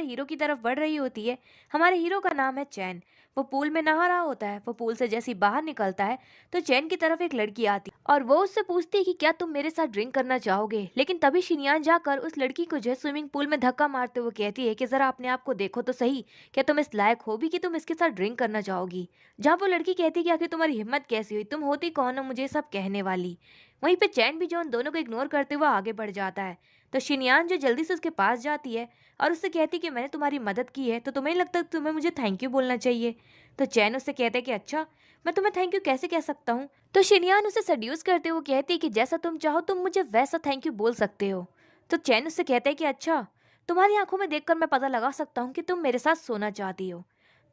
हमारे हीरो की तरफ बढ़ रही होती है। हमारे हीरो का नाम है चैन। वो पूल में नहा रहा होता है। वो पूल से जैसे ही बाहर निकलता है तो चैन की तरफ एक लड़की आती है और वो उससे पूछती है कि क्या तुम मेरे साथ ड्रिंक करना चाहोगे। लेकिन तभी शिनयान जाकर उस लड़की को जो है स्विमिंग पूल में धक्का मारते हुए कहती है कि जरा अपने आप को देखो तो सही, क्या तुम इस लायक हो भी कि तुम इसके साथ ड्रिंक करना चाहोगी। जहाँ वो लड़की कहती है कि आखिर तुम्हारी हिम्मत कैसी हुई, तुम होती कौन हो मुझे ये सब कहने वाली। वहीं पे चैन भी जो उन दोनों को इग्नोर करते हुए आगे बढ़ जाता है। तो शिनयान जो जल्दी से उसके पास जाती है और उससे कहती है कि मैंने तुम्हारी मदद की है तो तुम्हें नहीं लगता तुम्हें मुझे थैंक यू बोलना चाहिए। तो चैन उससे कहता है कि अच्छा, मैं तुम्हें थैंक यू कैसे कह सकता हूँ। तो शिनयान उसे सड्यूस करते हुए कहती है कि जैसा तुम चाहो तुम मुझे वैसा थैंक यू बोल सकते हो। तो चैन उससे कहता है कि अच्छा, तुम्हारी आंखों में देखकर मैं पता लगा सकता हूँ कि तुम मेरे साथ सोना चाहती हो।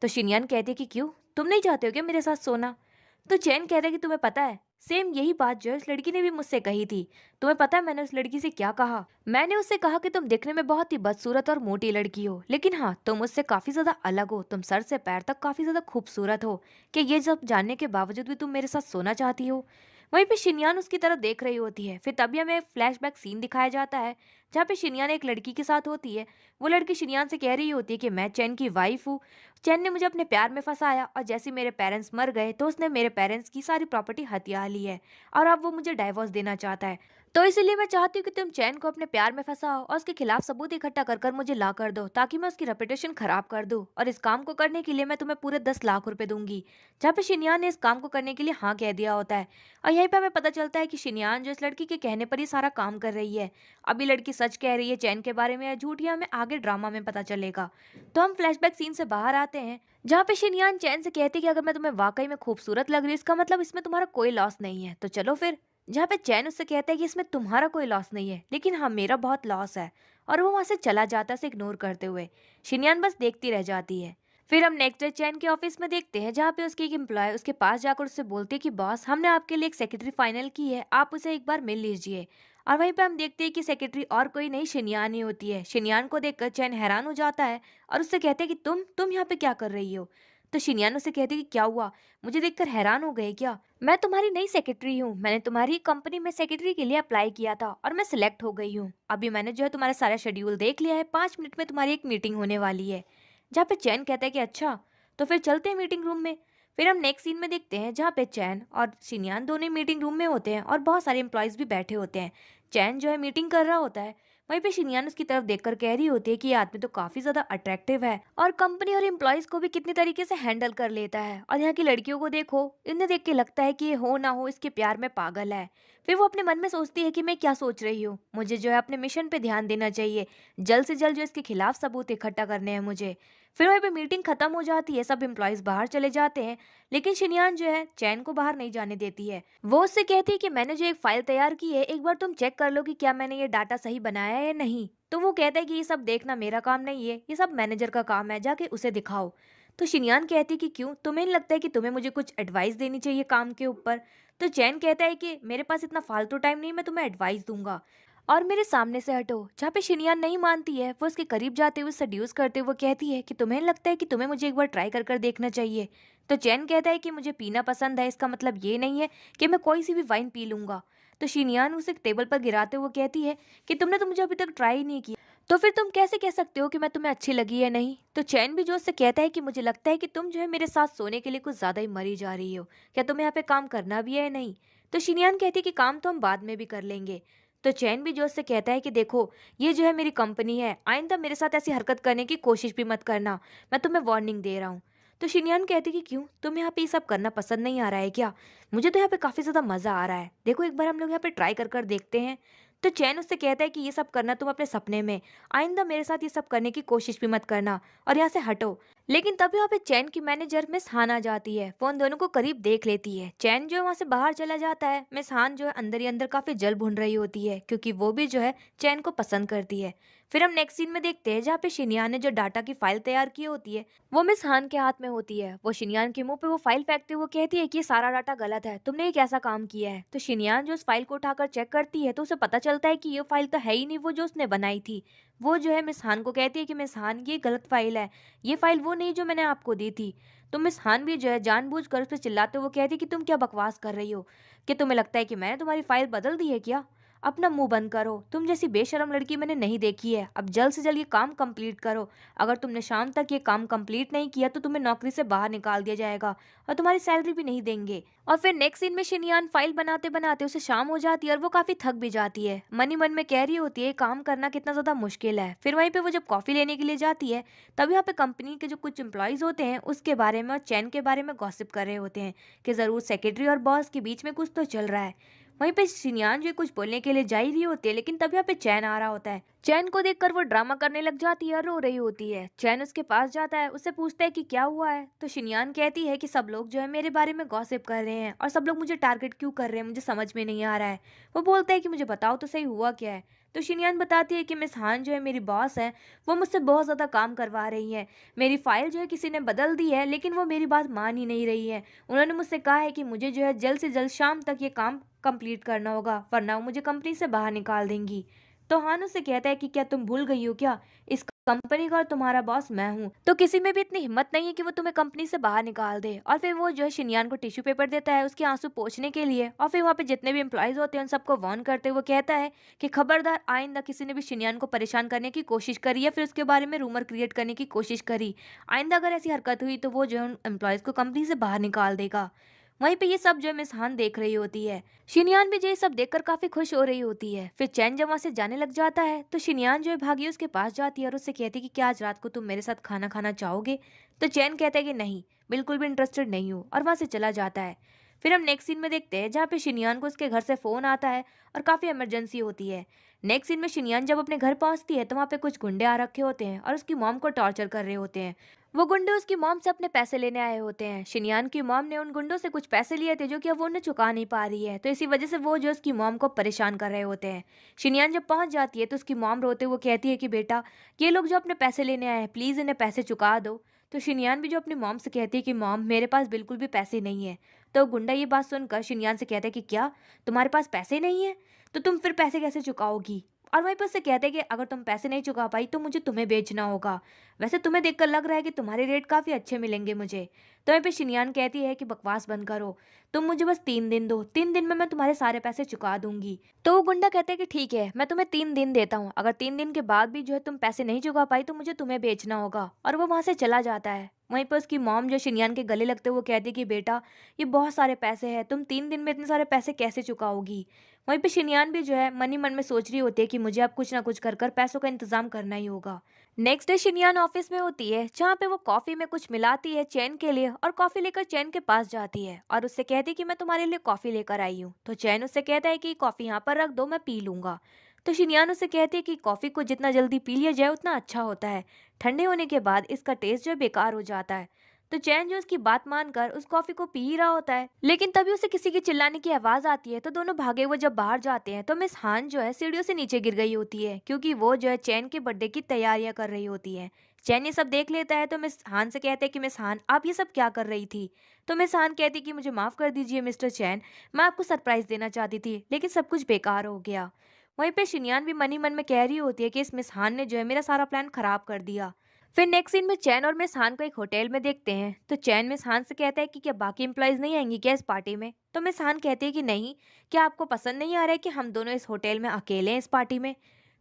तो शिनयान कहती है कि क्यों, तुम नहीं चाहते हो क्या मेरे साथ सोना। तो चैन कहता है कि तुम्हें पता है सेम यही बात जो है उस लड़की ने भी मुझसे कही थी। तुम्हें पता है मैंने उस लड़की से क्या कहा। मैंने उससे कहा कि तुम दिखने में बहुत ही बदसूरत और मोटी लड़की हो, लेकिन हाँ तुम मुझसे काफी ज्यादा अलग हो, तुम सर से पैर तक काफी ज्यादा खूबसूरत हो। कि ये सब जानने के बावजूद भी तुम मेरे साथ सोना चाहती हो। वहीं पे शिनयान उसकी तरफ देख रही होती है। फिर तभी हमें फ्लैशबैक सीन दिखाया जाता है जहाँ पे शिनयान एक लड़की के साथ होती है। वो लड़की शिनयान से कह रही होती है कि मैं चैन की वाइफ हूँ। चैन ने मुझे अपने प्यार में फंसाया और जैसे मेरे पेरेंट्स मर गए तो उसने मेरे पेरेंट्स की सारी प्रॉपर्टी हथिया ली है और अब वो मुझे डाइवोर्स देना चाहता है। तो इसलिए मैं चाहती हूँ कि तुम चैन को अपने प्यार में फंसाओ और उसके खिलाफ सबूत इकट्ठा कर कर मुझे ला कर दो ताकि मैं उसकी रेपुटेशन खराब कर दूं। और इस काम को करने के लिए मैं तुम्हें पूरे 10 लाख रुपए दूंगी। जहाँ पे शिनयान ने इस काम को करने के लिए हाँ कह दिया होता है। और यहीं पे हमें पता चलता है कि शिनयान जो इस लड़की के कहने पर ही सारा काम कर रही है। अभी लड़की सच कह रही है चैन के बारे में या झूठ, या हमें आगे ड्रामा में पता चलेगा। तो हम फ्लैशबैक सीन से बाहर आते हैं जहाँ पे शिनयान चैन से कहती है कि अगर मैं तुम्हें वाकई में खूबसूरत लग रही हूँ इसका मतलब इसमें तुम्हारा कोई लॉस नहीं है, तो चलो फिर। जहाँ पे चैन उससे कहता है कि इसमें तुम्हारा कोई लॉस नहीं है लेकिन हाँ मेरा बहुत लॉस है। और वो वहां से चला जाता है उसे इग्नोर करते हुए। शिनयान बस देखती रह जाती है। फिर हम नेक्स्ट डे चैन के ऑफिस में देखते हैं जहाँ पे उसकी एक एम्प्लॉय उसके पास जाकर उससे बोलती है कि बॉस हमने आपके लिए एक सेक्रेटरी फाइनल की है, आप उसे एक बार मिल लीजिए। और वहीं पे हम देखते हैं कि सेक्रेटरी और कोई नहीं शिनयान ही होती है। शिनयान को देखकर चैन हैरान हो जाता है और उससे कहते हैं कि तुम यहाँ पे क्या कर रही हो। तो शिनयान उससे कहती है कि क्या हुआ, मुझे देखकर हैरान हो गए क्या। मैं तुम्हारी नई सेक्रेटरी हूँ, मैंने तुम्हारी कंपनी में सेक्रेटरी के लिए अप्लाई किया था और मैं सिलेक्ट हो गई हूँ। अभी मैंने जो है तुम्हारा सारा शेड्यूल देख लिया है, 5 मिनट में तुम्हारी एक मीटिंग होने वाली है। जहाँ पे चैन कहता है कि अच्छा, तो फिर चलते हैं मीटिंग रूम में। फिर हम नेक्स्ट सीन में देखते हैं जहाँ पे चैन और शिनयान दोनों मीटिंग रूम में होते हैं और बहुत सारे एम्प्लॉयज भी बैठे होते हैं। चैन जो है मीटिंग कर रहा होता है। वहीं पे शिनयान उसकी तरफ देखकर कह रही होती है कि ये आदमी तो काफी ज्यादा अट्रैक्टिव है और कंपनी और एम्प्लॉयज को भी कितनी तरीके से हैंडल कर लेता है। और यहाँ की लड़कियों को देखो, इन्हें देख के लगता है कि ये हो ना हो इसके प्यार में पागल है। फिर वो अपने मन में सोचती है कि मैं क्या सोच रही हूँ, मुझे जो है अपने मिशन पे ध्यान देना चाहिए, जल्द से जल्द जो इसके खिलाफ सबूत इकट्ठा करने हैं मुझे। फिर वहीं पे मीटिंग खत्म हो जाती है, सब एम्प्लॉयज बाहर चले जाते हैं। लेकिन शिनयान जो है चैन को बाहर नहीं जाने देती है। वो उससे कहती है कि मैंने जो एक फाइल तैयार की है एक बार तुम चेक कर लो कि क्या मैंने ये डाटा सही बनाया है या नहीं। तो वो कहता है कि ये सब देखना मेरा काम नहीं है, ये सब मैनेजर का काम है, जाके उसे दिखाओ। तो शिनयान कहती है कि क्यों, तुम्हें नहीं लगता है कि तुम्हें मुझे कुछ एडवाइस देनी चाहिए काम के ऊपर। तो चैन कहता है कि मेरे पास इतना फालतू टाइम नहीं, मैं तुम्हें एडवाइस दूंगा और मेरे सामने से हटो। जहाँ पे शिनयान नहीं मानती है, वो उसके करीब जाते हुए सड्यूस करते हुए कहती है कि तुम्हें लगता है कि तुम्हें मुझे एक बार ट्राई कर कर देखना चाहिए। तो चैन कहता है कि मुझे पीना पसंद है, इसका मतलब ये नहीं है कि मैं कोई सी भी वाइन पी लूंगा। तो शिनयान उसे टेबल पर गिराते हुए कहती है कि तुमने तो मुझे अभी तक ट्राई ही नहीं किया, तो फिर तुम कैसे कह सकते हो कि मैं तुम्हें अच्छी लगी या नहीं। तो चैन भी जो उससे कहता है कि मुझे लगता है कि तुम जो है मेरे साथ सोने के लिए कुछ ज्यादा ही मरी जा रही हो, क्या तुम्हें यहाँ पे काम करना भी है या नहीं। तो शिनयान कहती है कि काम तो हम बाद में भी कर लेंगे। तो चैन भी जोश से कहता है कि देखो, ये जो है मेरी कंपनी है, आइंदा मेरे साथ ऐसी हरकत करने की कोशिश भी मत करना, मैं तुम्हें वार्निंग दे रहा हूँ। तो शिनयान कहती कि क्यों, तुम्हें यहाँ पे ये सब करना पसंद नहीं आ रहा है क्या। मुझे तो यहाँ पे काफी ज्यादा मजा आ रहा है, देखो एक बार हम लोग यहाँ पे ट्राई कर कर देखते हैं। तो चैन उससे कहता है कि ये सब करना तुम अपने सपने में, आइंदा मेरे साथ ये सब करने की कोशिश भी मत करना और यहाँ से हटो। लेकिन तभी वहाँ पे चैन की मैनेजर मिस हान आ जाती है, वो उन दोनों को करीब देख लेती है। चैन जो है वहाँ से बाहर चला जाता है। मिस हान जो है अंदर ही अंदर काफी जल भून रही होती है क्योंकि वो भी जो है चैन को पसंद करती है। फिर हम नेक्स्ट सीन में देखते हैं जहाँ पे शिनयान ने जो डाटा की फाइल तैयार की होती है वो मिस हान के हाथ में होती है। वो शिनयान के मुंह पे वो फाइल फेंकते हुए कहती है कि ये सारा डाटा गलत है, तुमने ये कैसा काम किया है। तो शिनयान जो उस फाइल को उठाकर चेक करती है तो उसे पता चलता है कि ये फाइल तो है ही नहीं वो जो उसने बनाई थी। वो जो है मिस हान को कहती है कि मिस हान ये गलत फाइल है, ये फाइल वो नहीं जो मैंने आपको दी थी। तो मिस हान भी जो है जानबूझकर उस पर चिल्लाते हुए कहती है कि तुम क्या बकवास कर रही हो, कि तुम्हें लगता है कि मैंने तुम्हारी फाइल बदल दी है क्या। अपना मुंह बंद करो, तुम जैसी बेशरम लड़की मैंने नहीं देखी है। अब जल्द से जल्द ये काम कंप्लीट करो। अगर तुमने शाम तक ये काम कंप्लीट नहीं किया तो तुम्हें नौकरी से बाहर निकाल दिया जाएगा और तुम्हारी सैलरी भी नहीं देंगे। और फिर नेक्स्ट सीन में शिनयान फाइल बनाते बनाते उसे शाम हो जाती है और वो काफी थक भी जाती है। मनी मन में कह रही होती है काम करना कितना ज्यादा मुश्किल है। फिर वहीं पे वो जब कॉफी लेने के लिए जाती है तब यहाँ पे कंपनी के जो कुछ एम्प्लॉयज होते हैं उसके बारे में और चैन के बारे में गॉसिप कर रहे होते हैं कि जरूर सेक्रेटरी और बॉस के बीच में कुछ तो चल रहा है। वहीं पे शिनयान जो कुछ बोलने के लिए जा ही रही होती है लेकिन तब यहाँ पे चैन आ रहा होता है। चैन को देखकर वो ड्रामा करने लग जाती है और रो रही होती है। चैन उसके पास जाता है, उससे पूछता है कि क्या हुआ है। तो शिनयान कहती है कि सब लोग जो है मेरे बारे में गॉसिप कर रहे हैं और सब लोग मुझे टारगेट क्यों कर रहे हैं, मुझे समझ में नहीं आ रहा है। वो बोलता है कि मुझे बताओ तो सही हुआ क्या है। तो शिनयान बताती है कि मिस हान जो है मेरी बॉस है, वो मुझसे बहुत ज़्यादा काम करवा रही है। मेरी फाइल जो है किसी ने बदल दी है लेकिन वो मेरी बात मान ही नहीं रही है। उन्होंने मुझसे कहा है कि मुझे जो है जल्द से जल्द शाम तक ये काम कंप्लीट करना होगा वरना वो मुझे कंपनी से बाहर निकाल देंगी। तो हान उससे कहता है कि क्या तुम भूल गई हो क्या, इस कंपनी का और तुम्हारा बॉस मैं हूँ, तो किसी में भी इतनी हिम्मत नहीं है कि वो तुम्हें कंपनी से बाहर निकाल दे। और फिर वो जो है शिनयान को टिश्यू पेपर देता है उसके आंसू पोंछने के लिए। और फिर वहाँ पे जितने भी एम्प्लॉयज होते हैं उन सबको वार्न करते हुए कहता है कि खबरदार आइंदा किसी ने भी शिनयान को परेशान करने की कोशिश करी या फिर उसके बारे में रूमर क्रिएट करने की कोशिश करी, आइंदा अगर ऐसी हरकत हुई तो वो जो है उन एम्प्लॉयज को कंपनी से बाहर निकाल देगा। वहीं पे ये सब जो है मिस हान देख रही होती है। शिनयान भी जो ये सब देखकर काफी खुश हो रही होती है। फिर चैन जब वहां से जाने लग जाता है तो शिनयान जो है भागी उसके पास जाती है और उससे कहती है कि क्या आज रात को तुम मेरे साथ खाना खाना चाहोगे। तो चैन कहता है कि नहीं, बिल्कुल भी इंटरेस्टेड नहीं हूँ, और वहां से चला जाता है। फिर हम नेक्स्ट सीन में देखते हैं जहाँ पे शिनयान को उसके घर से फोन आता है और काफी इमरजेंसी होती है। नेक्स्ट सीन में शिनयान जब अपने घर पहुंचती है तो वहाँ पे कुछ गुंडे आ रखे होते हैं और उसकी मॉम को टॉर्चर कर रहे होते हैं। वो गुंडे उसकी मॉम से अपने पैसे लेने आए होते हैं। शिनयान की मॉम ने उन गुंडों से कुछ पैसे लिए थे जो कि अब वो उन्हें चुका नहीं पा रही है, तो इसी वजह से वो जो उसकी मॉम को परेशान कर रहे होते हैं। शिनयान जब पहुंच जाती है तो उसकी मॉम रोते हुए कहती है कि बेटा, ये लोग जो अपने पैसे लेने आए हैं प्लीज इन्हें पैसे चुका दो। तो शिनयान भी जो अपनी मॉम से कहती है कि मॉम मेरे पास बिल्कुल भी पैसे नहीं है। तो गुंडा ये बात सुनकर शिनयान से कहता है कि क्या तुम्हारे पास पैसे नहीं है, तो तुम फिर पैसे कैसे चुकाओगी। और वहीं पर उससे कहते हैं कि अगर तुम पैसे नहीं चुका पाई तो मुझे तुम्हें बेचना होगा। वैसे तुम्हें देखकर लग रहा है कि तुम्हारे रेट काफी अच्छे मिलेंगे मुझे। तो वहीं पे शिनयान कहती है कि बकवास बंद करो, तुम मुझे बस 3 दिन दो, 3 दिन में मैं तुम्हारे सारे पैसे चुका दूंगी। तो वो गुंडा कहते हैं कि ठीक है, मैं तुम्हें 3 दिन देता हूँ, अगर 3 दिन के बाद भी जो है तुम पैसे नहीं चुका पाई तो मुझे तुम्हें बेचना होगा। और वो वहां से चला जाता है। वहीं पर उसकी मॉम जो शिनयान के गले लगते हुए कहती है कि बेटा, ये बहुत सारे पैसे हैं, तुम 3 दिन में इतने सारे पैसे कैसे चुकाओगी। वहीं पे शिनयान भी जो है मन ही मन में सोच रही होती है कि मुझे अब कुछ ना कुछ कर कर पैसों का इंतजाम करना ही होगा। नेक्स्ट डे शिनयान ऑफिस में होती है जहाँ पे वो कॉफी में कुछ मिलाती है चैन के लिए और कॉफी लेकर चैन के पास जाती है और उससे कहती है कि मैं तुम्हारे लिए कॉफी लेकर आई हूँ। तो चैन उससे कहता है कि कॉफी यहाँ पर रख दो, मैं पी लूंगा। तो शिनयान उससे कहती है कि कॉफी को जितना जल्दी पी लिया जाए उतना अच्छा होता है, ठंडे होने के बाद इसका टेस्ट जो है बेकार हो जाता है। तो चैन जो उसकी बात मानकर उस कॉफी को पी ही रहा होता है, लेकिन तभी उसे किसी के चिल्लाने की आवाज आती है। तो दोनों भागे हुए जब बाहर जाते हैं तो मिस हान जो है सीढ़ियों से नीचे गिर गई होती है क्योंकि वो जो है चैन के बर्थडे की तैयारियां कर रही होती है। चैन ये सब देख लेता है तो मिस हान से कहते हैं कि मिस हान आप ये सब क्या कर रही थी। तो मिस हान कहती है कि मुझे माफ कर दीजिए मिस्टर चैन, मैं आपको सरप्राइज देना चाहती थी लेकिन सब कुछ बेकार हो गया। वहीं पे शिनयान भी मन ही मन में कह रही होती है कि इस मिस हान ने जो है मेरा सारा प्लान खराब कर दिया। फिर नेक्स्ट सीन में चैन और मिस हान को एक होटल में देखते हैं। तो चैन मिस हान से कहता है कि क्या बाकी एम्प्लॉयज नहीं आएंगी क्या इस पार्टी में। तो मिस हान कहती है कि नहीं, क्या आपको पसंद नहीं आ रहा है कि हम दोनों इस होटल में अकेले हैं इस पार्टी में।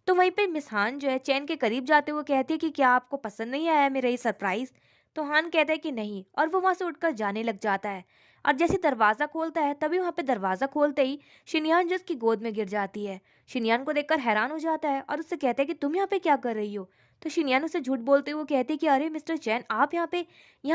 तो वहीं पे मिस हान जो है चैन के करीब जाते हुए कहती है कि क्या आपको पसंद नहीं आया मेरा ये सरप्राइज। तो हान कहता है कि नहीं और वो वहां से उठकर जाने लग जाता है। और जैसे दरवाजा खोलता है तभी वहां पे दरवाजा खोलते ही शिनयान जो उसकी गोद में गिर जाती है। शिनयान को देखकर हैरान हो जाता है और उससे कहता है कि तुम यहाँ पे क्या कर रही हो। तो शिनयान उसे झूठ बोलते हुए कहती है कि अरे मिस्टर चैन आप यहाँ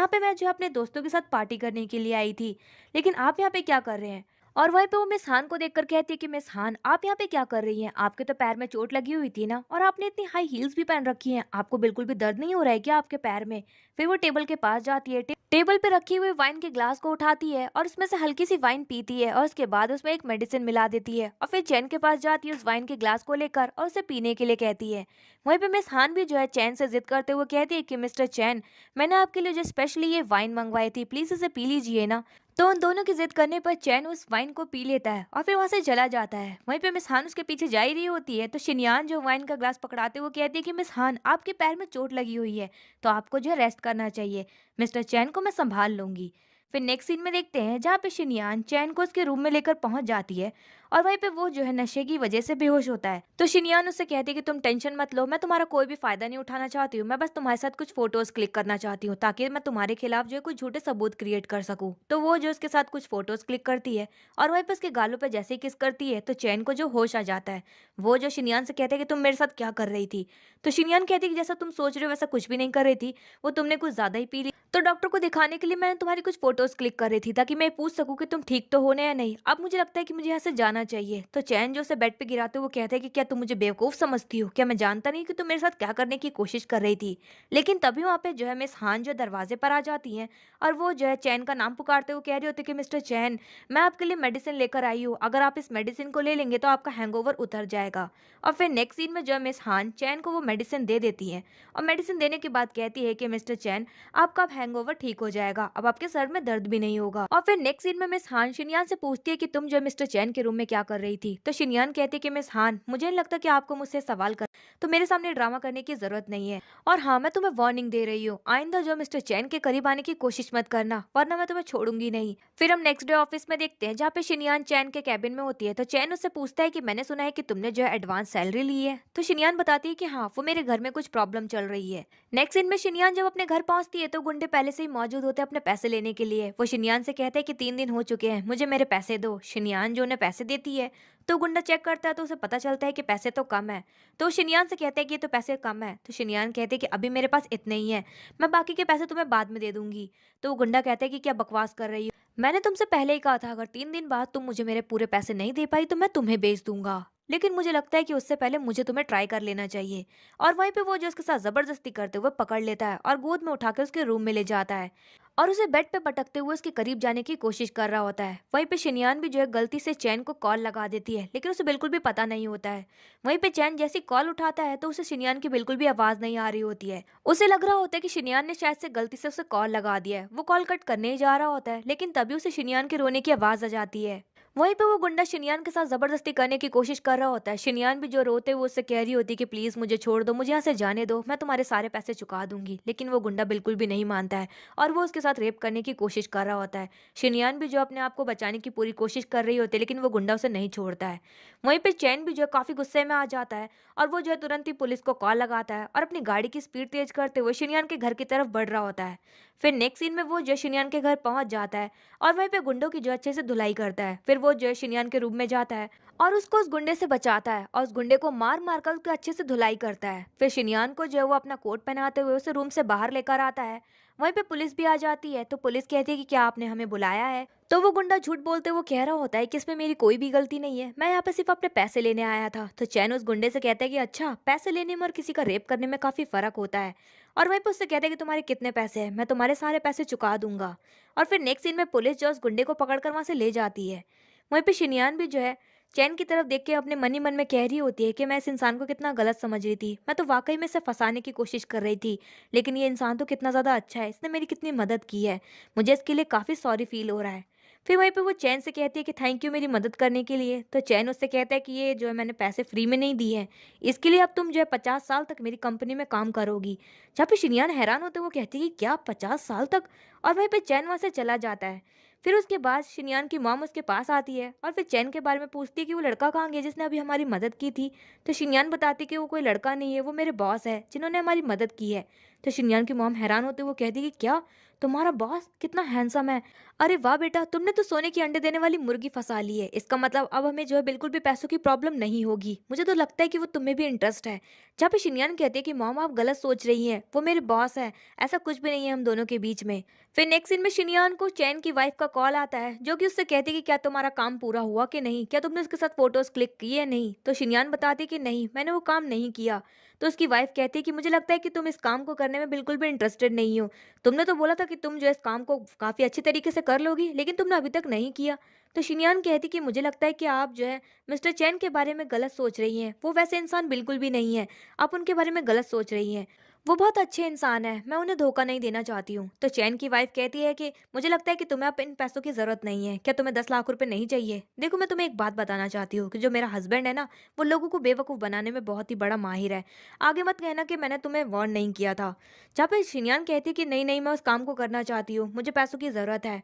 पे मैं जो अपने दोस्तों के साथ पार्टी करने के लिए आई थी, लेकिन आप यहाँ पे क्या कर रहे हैं। और वहीं पे वो मिस हान को देखकर कहती है कि मिस हान आप यहाँ पे क्या कर रही हैं, आपके तो पैर में चोट लगी हुई थी ना, और आपने इतनी हाई हील्स भी पहन रखी हैं, आपको बिल्कुल भी दर्द नहीं हो रहा है क्या आपके पैर में। फिर वो टेबल के पास जाती है, टेबल पे रखी हुई वाइन के ग्लास को उठाती है और उसमें से हल्की सी वाइन पीती है और उसके बाद उसमें एक मेडिसिन मिला देती है और फिर चैन के पास जाती है उस वाइन के ग्लास को लेकर और उसे पीने के लिए कहती है। वहीं पे मिस हान भी जो है चैन से जिद करते हुए कहती है कि मिस्टर चैन, मैंने आपके लिए जो स्पेशली ये वाइन मंगवाई थी, प्लीज इसे पी लीजिए ना। तो उन दोनों की जिद करने पर चैन उस वाइन को पी लेता है और फिर वहां से चला जाता है। वहीं पे मिस हान उसके पीछे जा ही रही होती है तो शिनयान जो वाइन का ग्लास पकड़ाते हुए कहती है कि मिस हान आपके पैर में चोट लगी हुई है तो आपको जो है रेस्ट करना चाहिए, मिस्टर चैन को मैं संभाल लूंगी। फिर नेक्स्ट सीन में देखते हैं जहाँ पे शिनयान चैन को उसके रूम में लेकर पहुंच जाती है और वहीं पे वो जो है नशे की वजह से बेहोश होता है। तो शिनयान उससे कहती है कि तुम टेंशन मत लो, मैं तुम्हारा कोई भी फायदा नहीं उठाना चाहती हूँ, मैं बस तुम्हारे साथ कुछ फोटोज क्लिक करना चाहती हूँ ताकि मैं तुम्हारे खिलाफ जो है कुछ झूठे सबूत क्रिएट कर सकूँ। तो वो जो उसके साथ कुछ फोटोज क्लिक करती है और वहीं पे उसके गालों पे जैसे ही किस करती है तो चैन को जो होश आ जाता है। वो जो शिनयान से कहते हैं कि तुम मेरे साथ क्या कर रही थी। तो शिनयान कहती है कि जैसा तुम सोच रहे हो वैसा कुछ भी नहीं कर रही थी, वो तुमने कुछ ज्यादा ही पी ली। तो डॉक्टर को दिखाने के लिए मैंने तुम्हारी कुछ फोटोज क्लिक कर रही थी ताकि मैं पूछ सकूं कि तुम ठीक तो होने या नहीं। अब मुझे लगता है कि मुझे यहाँ से जाना चाहिए। तो चैन जो उसे बेड पे गिराते हुए कहते हैं कि क्या तुम मुझे बेवकूफ समझती हो, क्या मैं जानता नहीं कि तुम मेरे साथ क्या करने की कोशिश कर रही थी। लेकिन तभी वहाँ पे जो है मिस हान जो दरवाजे पर आ जाती हैं और वो जो है चैन का नाम पुकारते हुए कह रही होती है कि मिस्टर चैन, मैं आपके लिए मेडिसिन लेकर आई हूँ, अगर आप इस मेडिसिन को ले लेंगे तो आपका हैंगओवर उतर जाएगा। और फिर नेक्स्ट सीन में जो है मिस हान चैन को वो मेडिसिन दे देती है और मेडिसिन देने के बाद कहती है कि मिस्टर चैन, आपका अब हैंगओवर ठीक हो जाएगा, अब आपके सर में दर्द भी नहीं होगा। और फिर नेक्स्ट सीन में मिस हान शिनयान से पूछती है कि तुम जो मिस्टर चैन के रूम में क्या कर रही थी। तो शिनयान कहती है कि मिस हान, मुझे नहीं लगता कि आपको मुझसे सवाल कर, तो मेरे सामने ड्रामा करने की जरूरत नहीं है। और हाँ, मैं तुम्हें वार्निंग दे रही हूँ, आइंदा जो मिस्टर चैन के करीब आने की कोशिश मत करना, वरना मैं तुम्हें छोड़ूंगी नहीं। फिर हम नेक्स्ट डे ऑफिस में देखते हैं जहाँ पे शिनयान चैन के कैबिन में होती है। तो चैन उससे पूछता है कि मैंने सुना है कि तुमने जो है एडवांस सैलरी ली है। तो शिनयान बताती है कि हाँ, वो मेरे घर में कुछ प्रॉब्लम चल रही है। नेक्स्ट सीन में शिनयान जब अपने घर पहुंचती है तो गुंडे पहले से ही मौजूद होते हैं अपने पैसे लेने के लिए। वो शिनयान से कहते हैं कि 3 दिन हो चुके हैं, मुझे मेरे पैसे दो। शिनयान जो उन्हें पैसे देती है तो गुंडा चेक करता है तो उसे पता चलता है कि पैसे तो कम है। तो शिनयान से कहते हैं कि ये तो पैसे कम है। तो शिनयान कहते हैं कि अभी मेरे पास इतने ही हैं, मैं बाकी के पैसे तुम्हें बाद में दे दूंगी। तो वो गुंडा कहता है कि क्या बकवास कर रही हो, मैंने तुमसे पहले ही कहा था अगर 3 दिन बाद तुम मुझे मेरे पूरे पैसे नहीं दे पाई तो मैं तुम्हें बेच दूंगा। लेकिन मुझे लगता है कि उससे पहले मुझे तुम्हें ट्राई कर लेना चाहिए। और वहीं पे वो जो उसके साथ जबरदस्ती करते हुए पकड़ लेता है और गोद में उठाकर उसके रूम में ले जाता है और उसे बेड पे पटकते हुए उसके करीब जाने की कोशिश कर रहा होता है। वहीं पे शिनयान भी जो है गलती से चैन को कॉल लगा देती है लेकिन उसे बिल्कुल भी पता नहीं होता है। वहीं पे चैन जैसी कॉल उठाता है तो उसे शिनयान की बिल्कुल भी आवाज नहीं आ रही होती है। उसे लग रहा होता है कि शिनयान ने शायद से गलती से उसे कॉल लगा दिया है। वो कॉल कट करने ही जा रहा होता है लेकिन तभी उसे शिनयान के रोने की आवाज आ जाती है। वहीं पे वो गुंडा शिनयान के साथ जबरदस्ती करने की कोशिश कर रहा होता है। शिनयान भी जो रोते हुए उससे कह रही होती है कि प्लीज मुझे छोड़ दो, मुझे यहाँ से जाने दो, मैं तुम्हारे सारे पैसे चुका दूंगी। लेकिन वो गुंडा बिल्कुल भी नहीं मानता है और वो उसके साथ रेप करने की कोशिश कर रहा होता है। शिनयान भी जो अपने आप को बचाने की पूरी कोशिश कर रही होती है लेकिन वो गुंडा उसे नहीं छोड़ता है। वहीं पे चैन भी जो है काफी गुस्से में आ जाता है और वो जो है तुरंत ही पुलिस को कॉल लगाता है और अपनी गाड़ी की स्पीड तेज करते हुए शिनयान के घर की तरफ बढ़ रहा होता है। फिर नेक्स्ट सीन में वो जो शिनयान के घर पहुंच जाता है और वहीं पे गुंडों की जो अच्छे से धुलाई करता है। फिर वो जो है शिनयान के रूम में जाता है और उसको उस गुंडे से बचाता है और उस गुंडे को मार मार कर उसकी अच्छे से धुलाई करता है। फिर शिनयान को जो है वो अपना कोट पहनाते हुए उसे रूम से बाहर लेकर आता है। वहीं पे पुलिस भी आ जाती है तो पुलिस कहती है कि क्या आपने हमें बुलाया है। तो वो गुंडा झूठ बोलते हुए कह रहा होता है कि इसमें मेरी कोई भी गलती नहीं है, मैं यहाँ पे सिर्फ अपने पैसे लेने आया था। तो चैन उस गुंडे से कहता है कि अच्छा, पैसे लेने में और किसी का रेप करने में काफी फर्क होता है। और वहीं पे उससे कहता है कि तुम्हारे कितने पैसे हैं, मैं तुम्हारे सारे पैसे चुका दूंगा। और फिर नेक्स्ट सीन में पुलिस जो उस गुंडे को पकड़कर वहां से ले जाती है। वहीं पे शिनयान भी जो है चैन की तरफ देख के अपने मन ही मन में कह रही होती है कि मैं इस इंसान को कितना गलत समझ रही थी, मैं तो वाकई में इसे फंसाने की कोशिश कर रही थी। लेकिन ये इंसान तो कितना ज्यादा अच्छा है, इसने मेरी कितनी मदद की है, मुझे इसके लिए काफी सॉरी फील हो रहा है। फिर वहीं पे वो चैन से कहती है कि थैंक यू मेरी मदद करने के लिए। तो चैन उससे कहता है कि ये जो है मैंने पैसे फ्री में नहीं दिए हैं, इसके लिए अब तुम जो है 50 साल तक मेरी कंपनी में काम करोगी। जहाँ पे शिनयान हैरान होते वो कहती है कि क्या 50 साल तक। और वहीं पे चैन वहां से चला जाता है। फिर उसके बाद शिनयान की मॉम उसके पास आती है और फिर चैन के बारे में पूछती है कि वो लड़का कहाँ गया जिसने अभी हमारी मदद की थी। तो शिनयान बताती है कि वो कोई लड़का नहीं है, वो मेरे बॉस है जिन्होंने हमारी मदद की है। तो शिनयान की मॉम हैरान होते वो कहती है कि क्या, तुम्हारा बॉस कितना हैंडसम है, अरे वाह बेटा, तुमने तो सोने की अंडे देने वाली मुर्गी फंसा ली है, इसका मतलब अब हमें जो है बिल्कुल भी पैसों की प्रॉब्लम नहीं होगी, मुझे तो लगता है कि वो तुम्हें भी इंटरेस्ट है। जहाँ पे शिनयान कहती है कि मॉम आप गलत सोच रही हैं, वो मेरे बॉस है, ऐसा कुछ भी नहीं है हम दोनों के बीच में। फिर नेक्स्ट सीन में शिनयान को चैन की वाइफ का कॉल आता है जो कि उससे कहती है कि क्या तुम्हारा काम पूरा हुआ कि नहीं, क्या तुमने उसके साथ फोटोज क्लिक की है नहीं। तो शिनयान बताती है कि नहीं, मैंने वो काम नहीं किया। तो उसकी वाइफ कहती है कि मुझे लगता है कि तुम इस काम को करने में बिल्कुल भी इंटरेस्टेड नहीं हो, तुमने तो बोला था कि तुम जो इस काम को काफी अच्छी तरीके से कर लोगी लेकिन तुमने अभी तक नहीं किया। तो शिनयान कहती कि मुझे लगता है कि आप जो है मिस्टर चैन के बारे में गलत सोच रही हैं, वो वैसे इंसान बिल्कुल भी नहीं है, आप उनके बारे में गलत सोच रही हैं, वो बहुत अच्छे इंसान है, मैं उन्हें धोखा नहीं देना चाहती हूँ। तो चैन की वाइफ कहती है कि मुझे लगता है कि तुम्हें अब इन पैसों की जरूरत नहीं है, क्या तुम्हें 10 लाख रुपए नहीं चाहिए। देखो मैं तुम्हें एक बात बताना चाहती हूँ कि जो मेरा हस्बैंड है ना, वो लोगों को बेवकूफ बनाने में बहुत ही बड़ा माहिर है, आगे मत कहना कि मैंने तुम्हें वार्न नहीं किया था। जहाँ पे शिनयान कहती है कि नहीं नहीं, मैं उस काम को करना चाहती हूँ, मुझे पैसों की जरूरत है।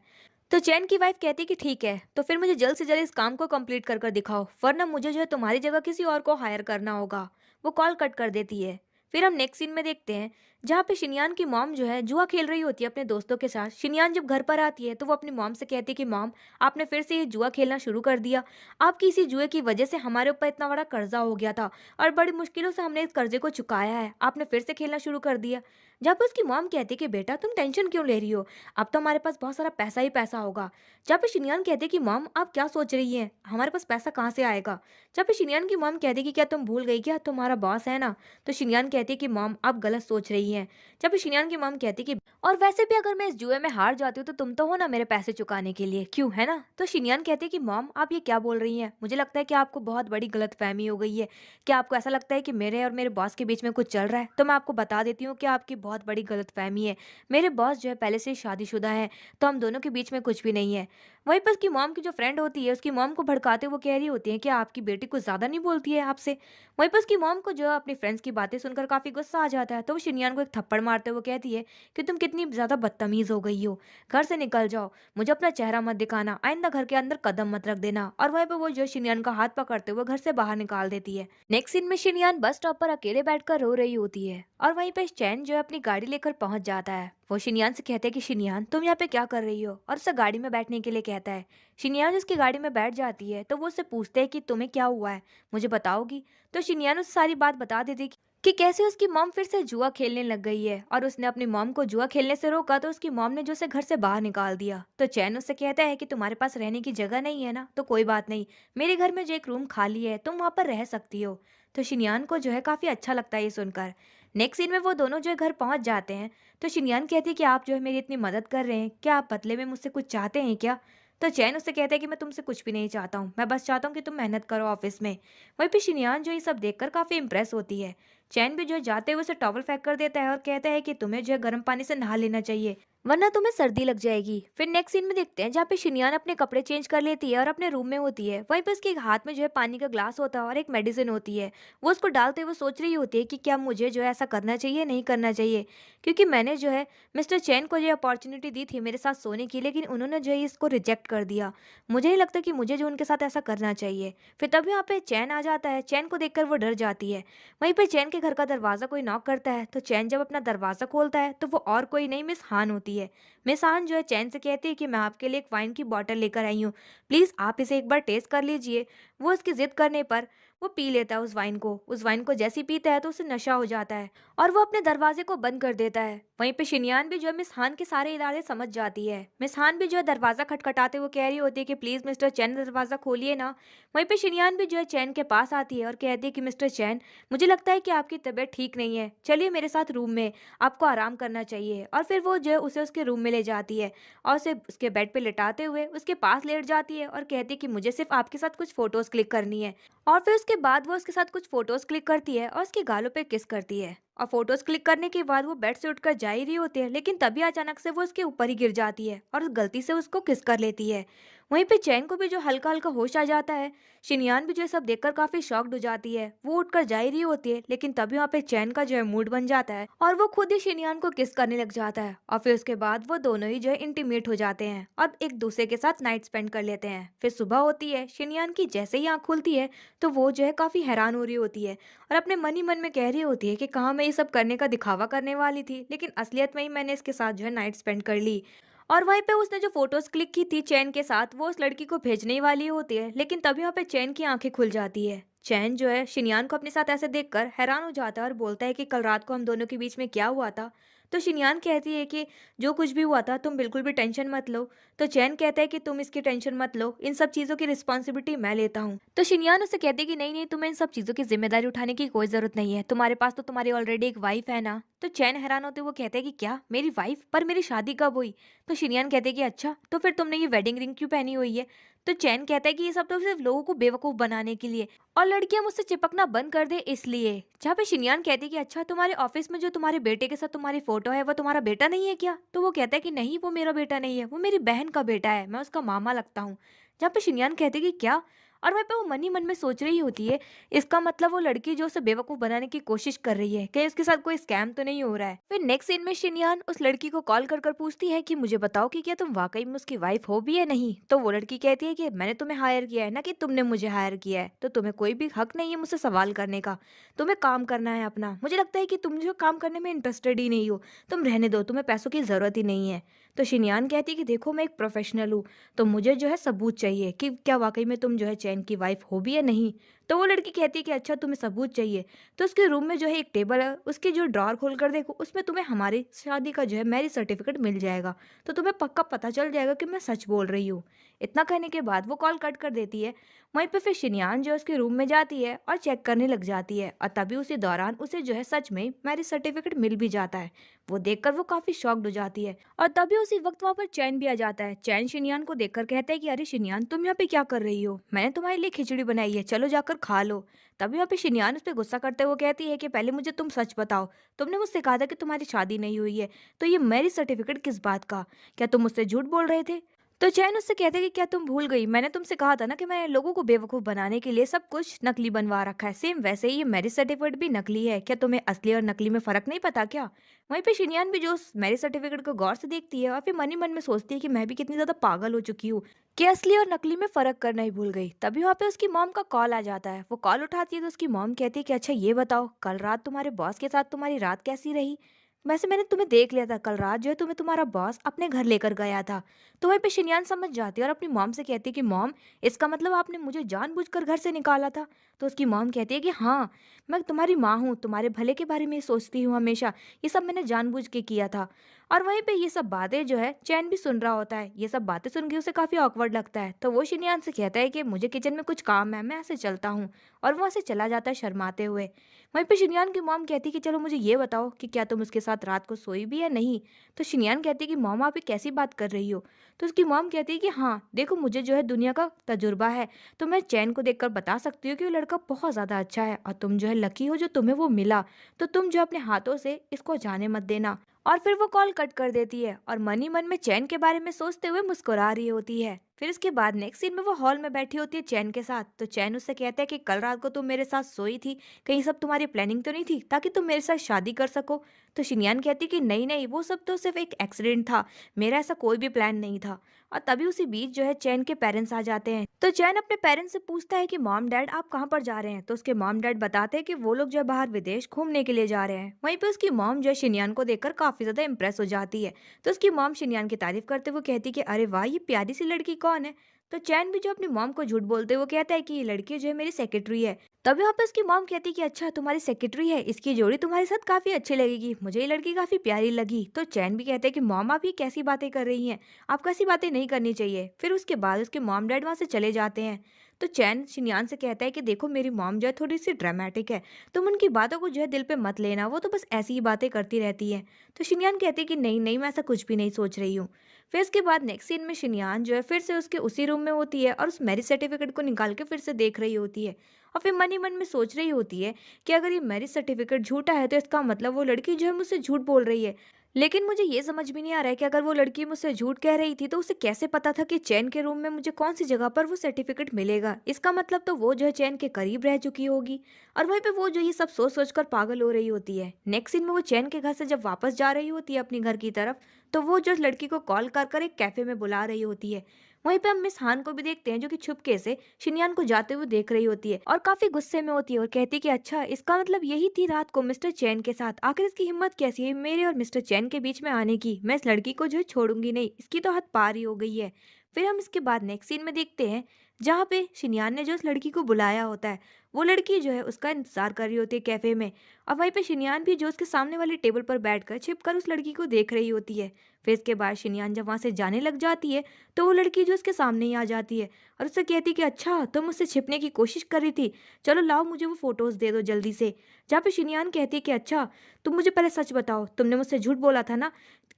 तो चैन की वाइफ कहती कि ठीक है, तो फिर मुझे जल्द से जल्द इस काम को कंप्लीट कर कर दिखाओ, वरना मुझे जो है तुम्हारी जगह किसी और को हायर करना होगा। वो कॉल कट कर देती है। फिर हम नेक्स्ट सीन में देखते हैं, जहाँ पे शिनयान की मॉम जो है जुआ खेल रही होती है अपने दोस्तों के साथ। शिनयान जब घर पर आती है तो वो अपनी मॉम से कहती है कि मॉम, आपने फिर से ये जुआ खेलना शुरू कर दिया। आपकी इसी जुए की वजह से हमारे ऊपर इतना बड़ा कर्जा हो गया था और बड़ी मुश्किलों से हमने इस कर्जे को चुकाया है, आपने फिर से खेलना शुरू कर दिया। जहाँ पे उसकी मॉम कहती है कि बेटा तुम टेंशन क्यों ले रही हो, अब तो हमारे पास बहुत सारा पैसा ही पैसा होगा। जहाँ पे शिनयान कहते कि मॉम आप क्या सोच रही हैं, हमारे पास पैसा कहाँ से आएगा। जहाँ पे शिनयान की मॉम कहती कि क्या तुम भूल गई क्या, तुम्हारा बॉस है ना। तो शिनयान कहती कि मॉम आप गलत सोच रही हैं। जहाँ पे शिनयान की मॉम कहती कि और वैसे भी अगर मैं इस जुए में हार जाती हूँ तो तुम तो हो ना मेरे पैसे चुकाने के लिए, क्यों, है ना। तो शिनयान कहती कि मॉम आप ये क्या बोल रही हैं, मुझे लगता है कि आपको बहुत बड़ी गलतफहमी हो गई है। क्या आपको ऐसा लगता है कि मेरे और मेरे बॉस के बीच में कुछ चल रहा है। तो मैं आपको बता देती हूँ कि आपकी बहुत बड़ी गलतफहमी है। मेरे बॉस जो है पहले से ही शादीशुदा है, तो हम दोनों के बीच में कुछ भी नहीं है। वहीं पर उसकी मॉम की जो फ्रेंड होती है उसकी मॉम को भड़काते वो कह रही होती है कि आपकी बेटी कुछ ज्यादा नहीं बोलती है आपसे। वहीं पर उसकी मॉम को जो है अपनी फ्रेंड्स की बातें सुनकर काफी गुस्सा आ जाता है, तो वो शिनयान को एक थप्पड़ मारते हुए कहती है कि तुम कितनी ज्यादा बदतमीज हो गई हो, घर से निकल जाओ, मुझे अपना चेहरा मत दिखाना, आइंदा घर के अंदर कदम मत रख देना। और वहीं पर वो जो शिनयान का हाथ पकड़ते हुए घर से बाहर निकाल देती है। नेक्स्ट सीन में शिनयान बस स्टॉप पर अकेले बैठकर रो रही होती है और वहीं पे चैन जो है अपनी गाड़ी लेकर पहुंच जाता है। वो शिनयान से कहते हैं कि शिनयान तुम यहाँ पे क्या कर रही हो, और उसे गाड़ी में बैठने के लिए कहता है। शिनयान उसकी गाड़ी में बैठ जाती है तो वो उससे पूछते हैं कि तुम्हें क्या हुआ है, मुझे बताओगी। तो शिनयान उसे सारी बात बता देती कि कैसे उसकी मॉम फिर से जुआ खेलने लग गई है और उसने अपनी मॉम को जुआ खेलने से रोका तो उसकी मॉम ने जो उसे घर से बाहर निकाल दिया। तो चैन उससे कहता है कि तुम्हारे पास रहने की जगह नहीं है ना, तो कोई बात नहीं, मेरे घर में जो एक रूम खाली है तुम वहां पर रह सकती हो। तो शिनयान को जो है काफी अच्छा लगता है ये सुनकर। नेक्स्ट सीन में वो दोनों जो है घर पहुंच जाते हैं। तो शिनयान कहती है कि आप जो है मेरी इतनी मदद कर रहे हैं, क्या आप बदले में मुझसे कुछ चाहते हैं क्या। तो चैन उससे कहता है कि मैं तुमसे कुछ भी नहीं चाहता हूँ, मैं बस चाहता हूँ कि तुम मेहनत करो ऑफिस में। वहीं पे शिनयान जो ये सब देखकर काफी इंप्रेस होती है। चैन भी जो है जाते हुए उसे टॉवल फेंक कर देता है और कहता है कि तुम्हें जो है गर्म पानी से नहा लेना चाहिए, वरना तुम्हें सर्दी लग जाएगी। फिर नेक्स्ट सीन में देखते हैं जहाँ पे शिनयान अपने कपड़े चेंज कर लेती है और अपने रूम में होती है। वहीं पे उसके एक हाथ में जो है पानी का ग्लास होता है और एक मेडिसिन होती है। वो उसको डालते हुए सोच रही होती है कि क्या मुझे जो है ऐसा करना चाहिए नहीं करना चाहिए, क्योंकि मैंने जो है मिस्टर चैन को ये अपॉर्चुनिटी दी थी मेरे साथ सोने की, लेकिन उन्होंने जो है इसको रिजेक्ट कर दिया। मुझे नहीं लगता कि मुझे जो उनके साथ ऐसा करना चाहिए। फिर तब यहाँ पे चैन आ जाता है। चैन को देखकर वो डर जाती है। वहीं पे चैन के घर का दरवाजा कोई नॉक करता है। तो चैन जब अपना दरवाजा खोलता है तो वो और कोई नहीं, मिस हान होती है। मिस हान जो है चैन से कहती है कि मैं आपके लिए एक वाइन की बॉटल लेकर आई हूँ, प्लीज आप इसे एक बार टेस्ट कर लीजिए। वो उसकी जिद करने पर वो पी लेता है उस वाइन को। उस वाइन को जैसे ही पीता है तो उसे नशा हो जाता है और वो अपने दरवाजे को बंद कर देता है। वहीं पे शिनयान भी जो है मिस हान के सारे इरादे समझ जाती है। मिस हान भी जो है दरवाजा खटखटाते हुए कह रही होती है कि प्लीज मिस्टर चैन दरवाजा खोलिए ना। वहीं पे शिनयान भी जो है चैन के पास आती है और कहती है कि मिस्टर चैन, मुझे लगता है कि आपकी तबीयत ठीक नहीं है, चलिए मेरे साथ रूम में, आपको आराम करना चाहिए। और फिर वो जो है उसे उसके रूम में ले जाती है और उसे उसके बेड पे लिटाते हुए उसके पास लेट जाती है और कहती है कि मुझे सिर्फ आपके साथ कुछ फोटोज क्लिक करनी है। और फिर उसके बाद वो उसके साथ कुछ फोटोज क्लिक करती है और उसके गालों पे किस करती है। और फोटोज क्लिक करने के बाद वो बेड से उठकर जा ही रही होती है, लेकिन तभी अचानक से वो उसके ऊपर ही गिर जाती है और गलती से उसको किस कर लेती है। वहीं पे चैन को भी जो हल्का हल्का होश आ जाता है। शिनयान भी जो है सब देखकर काफी शॉक्ड हो जाती है। वो उठकर जा ही रही होती है, लेकिन तभी वहाँ पे चैन का जो है मूड बन जाता है और वो खुद ही शिनयान को किस करने लग जाता है। और फिर उसके बाद वो दोनों ही जो है इंटीमेट हो जाते हैं और एक दूसरे के साथ नाइट स्पेंड कर लेते हैं। फिर सुबह होती है। शिनयान की जैसे ही आँख खुलती है तो वो जो है काफी हैरान हो रही होती है और अपने मन ही मन में कह रही होती है कि कहाँ मैं ये सब करने का दिखावा करने वाली थी, लेकिन असलियत में ही मैंने इसके साथ जो है नाइट स्पेंड कर ली। और वहीं पे उसने जो फोटोज क्लिक की थी चैन के साथ वो उस लड़की को भेजने ही वाली होती है, लेकिन तभी वहाँ पे चैन की आंखें खुल जाती है। चैन जो है शिनयान को अपने साथ ऐसे देखकर हैरान हो जाता है और बोलता है कि कल रात को हम दोनों के बीच में क्या हुआ था। तो शिनयान कहती है कि जो कुछ भी हुआ था तुम बिल्कुल भी टेंशन मत लो। तो चैन कहता है कि तुम इसकी टेंशन मत लो, इन सब चीजों की रिस्पॉन्सिबिलिटी मैं लेता हूँ। तो शिनयान उससे कहती है कि नहीं नहीं, तुम्हें इन सब चीजों की जिम्मेदारी उठाने की कोई जरूरत नहीं है, तुम्हारे पास तो तुम्हारी ऑलरेडी एक वाइफ है ना। तो चैन हैरान होते हुए कहते हैं कि क्या मेरी वाइफ, पर मेरी शादी कब हुई। तो शिनयान कहते हैं कि अच्छा, तो फिर तुमने ये वेडिंग रिंग क्यों पहनी हुई है। तो चैन कहता है कि ये सब तो सिर्फ लोगों को बेवकूफ बनाने के लिए और लड़कियां मुझसे चिपकना बंद कर दे इसलिए। जहाँ पे शिनयान कहती है कि अच्छा, तुम्हारे ऑफिस में जो तुम्हारे बेटे के साथ तुम्हारी फोटो है वो तुम्हारा बेटा नहीं है क्या। तो वो कहता है कि नहीं, वो मेरा बेटा नहीं है, वो मेरी बहन का बेटा है, मैं उसका मामा लगता हूँ। जहाँ पे शिनयान कहते हैं कि क्या, और वहीं पे वो मन ही मन में सोच रही होती है, इसका मतलब वो लड़की जो उसे बेवकूफ बनाने की कोशिश कर रही है, कहीं उसके साथ कोई स्कैम तो नहीं हो रहा है। फिर नेक्स्ट सीन में शिनयान उस लड़की को कॉल कर कर पूछती है कि मुझे बताओ कि क्या तुम वाकई में उसकी वाइफ हो भी या नहीं। तो वो लड़की कहती है कि मैंने तुम्हें हायर किया है ना, कि तुमने मुझे हायर किया है, तो तुम्हें कोई भी हक नहीं है मुझसे सवाल करने का। तुम्हें काम करना है अपना। मुझे लगता है कि तुम जो काम करने में इंटरेस्टेड ही नहीं हो, तुम रहने दो, तुम्हें पैसों की जरूरत ही नहीं है। तो शिनयान कहती है कि देखो मैं एक प्रोफेशनल हूँ, तो मुझे जो है सबूत चाहिए कि क्या वाकई में तुम जो है चैन की वाइफ हो भी या नहीं। तो वो लड़की कहती है कि अच्छा तुम्हें सबूत चाहिए, तो उसके रूम में जो है एक टेबल है, उसकी जो ड्रॉर खोल कर देखो, उसमें तुम्हें हमारी शादी का जो है मैरिज सर्टिफिकेट मिल जाएगा। तो तुम्हें पक्का पता चल जाएगा कि मैं सच बोल रही हूँ। इतना कहने के बाद वो कॉल कट कर देती है। वहीं पे फिर शिनयान जो है उसके रूम में जाती है और चेक करने लग जाती है, और तभी उसी दौरान उसे जो है सच में मैरिज सर्टिफिकेट मिल भी जाता है। वो देखकर वो काफी शॉक्ड हो जाती है, और तभी उसी वक्त वहां पर चैन भी आ जाता है। चैन शिनयान को देखकर कहता है कि अरे शिनयान, तुम यहाँ पे क्या कर रही हो? मैंने तुम्हारे लिए खिचड़ी बनाई है, चलो जाकर खा लो। तभी वहाँ पे शिनयान उस पर गुस्सा करते हुए कहती है कि पहले मुझे तुम सच बताओ, तुमने मुझसे कहा था कि तुम्हारी शादी नहीं हुई है, तो ये मैरिज सर्टिफिकेट किस बात का? क्या तुम मुझसे झूठ बोल रहे थे? तो चैन उससे कहते हैं कि क्या तुम भूल गई, मैंने तुमसे कहा था ना कि मैंने लोगों को बेवकूफ बनाने के लिए सब कुछ नकली बनवा रखा है। सेम वैसे ही ये मैरिज सर्टिफिकेट भी नकली है, क्या तुम्हें असली और नकली में फर्क नहीं पता क्या? वहीं पे शिनयान भी जो उस मैरिज सर्टिफिकेट को गौर से देखती है, और फिर मन ही मन में सोचती है कि मैं भी कितनी ज्यादा पागल हो चुकी हूँ कि असली और नकली में फर्क करना ही भूल गई। तभी वहाँ पे उसकी मॉम का कॉल आ जाता है। वो कॉल उठाती है तो उसकी मॉम कहती है कि अच्छा ये बताओ, कल रात तुम्हारे बॉस के साथ तुम्हारी रात कैसी रही? वैसे मैंने तुम्हें देख लिया था, कल रात जो है तुम्हें तुम्हारा बॉस अपने घर लेकर गया था। तो वहीं पे शिनयान समझ जाती है और अपनी मॉम से कहती है कि मॉम, इसका मतलब आपने मुझे जानबूझकर घर से निकाला था? तो उसकी मॉम कहती है कि हाँ, मैं तुम्हारी माँ हूँ, तुम्हारे भले के बारे में ही सोचती हूँ हमेशा, ये सब मैंने जानबूझ के किया था। और वहीं पे ये सब बातें जो है चैन भी सुन रहा होता है। ये सब बातें सुन के उसे काफी ऑकवर्ड लगता है, तो वो शिनयान से कहता है कि मुझे किचन में कुछ काम है, मैं ऐसे चलता हूँ। और वो ऐसे चला जाता है शर्माते हुए। वहीं पे शिनयान की मॉम कहती है कि चलो मुझे ये बताओ कि क्या तुम उसके साथ रात को सोई भी या नहीं। तो शिनयान कहती है कि मॉम आप ये कैसी बात कर रही हो? तो उसकी मॉम कहती है कि हाँ देखो, मुझे जो है दुनिया का तजुर्बा है, तो मैं चैन को देखकर बता सकती हूँ कि वो लड़का बहुत ज्यादा अच्छा है, और तुम जो है लकी हो जो तुम्हें वो मिला। तो तुम जो अपने हाथों से इसको जाने मत देना। और फिर वो कॉल कट कर देती है, और मन ही मन में चैन के बारे में सोचते हुए मुस्कुरा रही होती है। फिर इसके बाद नेक्स्ट सीन में वो हॉल में बैठी होती है चैन के साथ। तो चैन उससे कहता है कि कल रात को तुम मेरे साथ सोई थी, कहीं सब तुम्हारी प्लानिंग तो नहीं थी ताकि तुम मेरे साथ शादी कर सको? तो शिनयान कहती कि नहीं नहीं, वो सब तो सिर्फ एक एक्सीडेंट था, मेरा ऐसा कोई भी प्लान नहीं था। और तभी उसी बीच जो है चैन के पेरेंट्स आ जाते हैं। तो चैन अपने पेरेंट्स से पूछता है कि मॉम डैड आप कहाँ पर जा रहे हैं? तो उसके मॉम डैड बताते हैं कि वो लोग जो है बाहर विदेश घूमने के लिए जा रहे हैं। वहीं पे उसकी मॉम जो है शिनयान को देखकर काफी ज्यादा इंप्रेस हो जाती है। तो उसकी मॉम शिनयान की तारीफ करते हुए कहती कि अरे वाह, ये प्यारी सी लड़की कौन है? तो चैन भी जो अपनी मॉम को झूठ बोलते हुए कहता है कि ये लड़की जो है मेरी सेक्रेटरी है। तभी वहाँ पे उसकी मॉम कहती है कि अच्छा तुम्हारी सेक्रेटरी है, इसकी जोड़ी तुम्हारे साथ काफी अच्छी लगेगी, मुझे ये लड़की काफी प्यारी लगी। तो चैन भी कहते हैं कि मॉम आप ये कैसी बातें कर रही हैं, आपको ऐसी बातें नहीं करनी चाहिए। फिर उसके बाद उसके मॉम डैड वहाँ से चले जाते हैं। तो चैन शिनयान से कहता है कि देखो मेरी मॉम जो है थोड़ी सी ड्रामेटिक है, तुम उनकी बातों को जो है दिल पे मत लेना, वो तो बस ऐसी ही बातें करती रहती है। तो शिनयान कहती है कि नहीं नहीं, मैं ऐसा कुछ भी नहीं सोच रही हूँ। फिर इसके बाद नेक्स्ट सीन में शिनयान जो है फिर से उसके उसी रूम में होती है, और उस मैरिज सर्टिफिकेट को निकाल के फिर से देख रही होती है। और फिर मन ही मन में सोच रही होती है कि अगर ये मैरिज सर्टिफिकेट झूठा है तो इसका मतलब वो लड़की जो है मुझसे झूठ बोल रही है। लेकिन मुझे ये समझ में नहीं आ रहा है कि अगर वो लड़की मुझसे झूठ कह रही थी तो उसे कैसे पता था कि चैन के रूम में मुझे कौन सी जगह पर वो सर्टिफिकेट मिलेगा। इसका मतलब तो वो जो है चैन के करीब रह चुकी होगी। और वहीं पे वो जो ये सब सोच सोच कर पागल हो रही होती है। नेक्स्ट सीन में वो चैन के घर से जब वापस जा रही होती है अपने घर की तरफ, तो वो जो लड़की को कॉल कर कर एक कैफे में बुला रही होती है। वहीं पे हम मिस हान को भी देखते हैं जो कि छुपके से शिनयान को जाते हुए देख रही होती है, और काफी गुस्से में होती है, और कहती है कि अच्छा इसका मतलब यही थी रात को मिस्टर चैन के साथ, आखिर इसकी हिम्मत कैसी है मेरे और मिस्टर चैन के बीच में आने की? मैं इस लड़की को जो है छोड़ूंगी नहीं, इसकी तो हद पार ही हो गई है। फिर हम इसके बाद नेक्स्ट सीन में देखते हैं जहाँ पे शिनयान ने जो उस लड़की को बुलाया होता है, वो लड़की जो है उसका इंतजार कर रही होती है कैफे में। और वहीं पे शिनयान भी जो उसके सामने वाली टेबल पर बैठकर छिपकर उस लड़की को देख रही होती है। फिर इसके बाद शिनयान जब वहां से जाने लग जाती है, तो वो लड़की जो उसके सामने ही आ जाती है, और उससे कहती है कि अच्छा तुम मुझसे छिपने की कोशिश कर रही थी, चलो लाओ मुझे वो फोटोज दे दो जल्दी से। जहाँ पे शिनयान कहती है कि अच्छा तुम मुझे पहले सच बताओ, तुमने मुझसे झूठ बोला था ना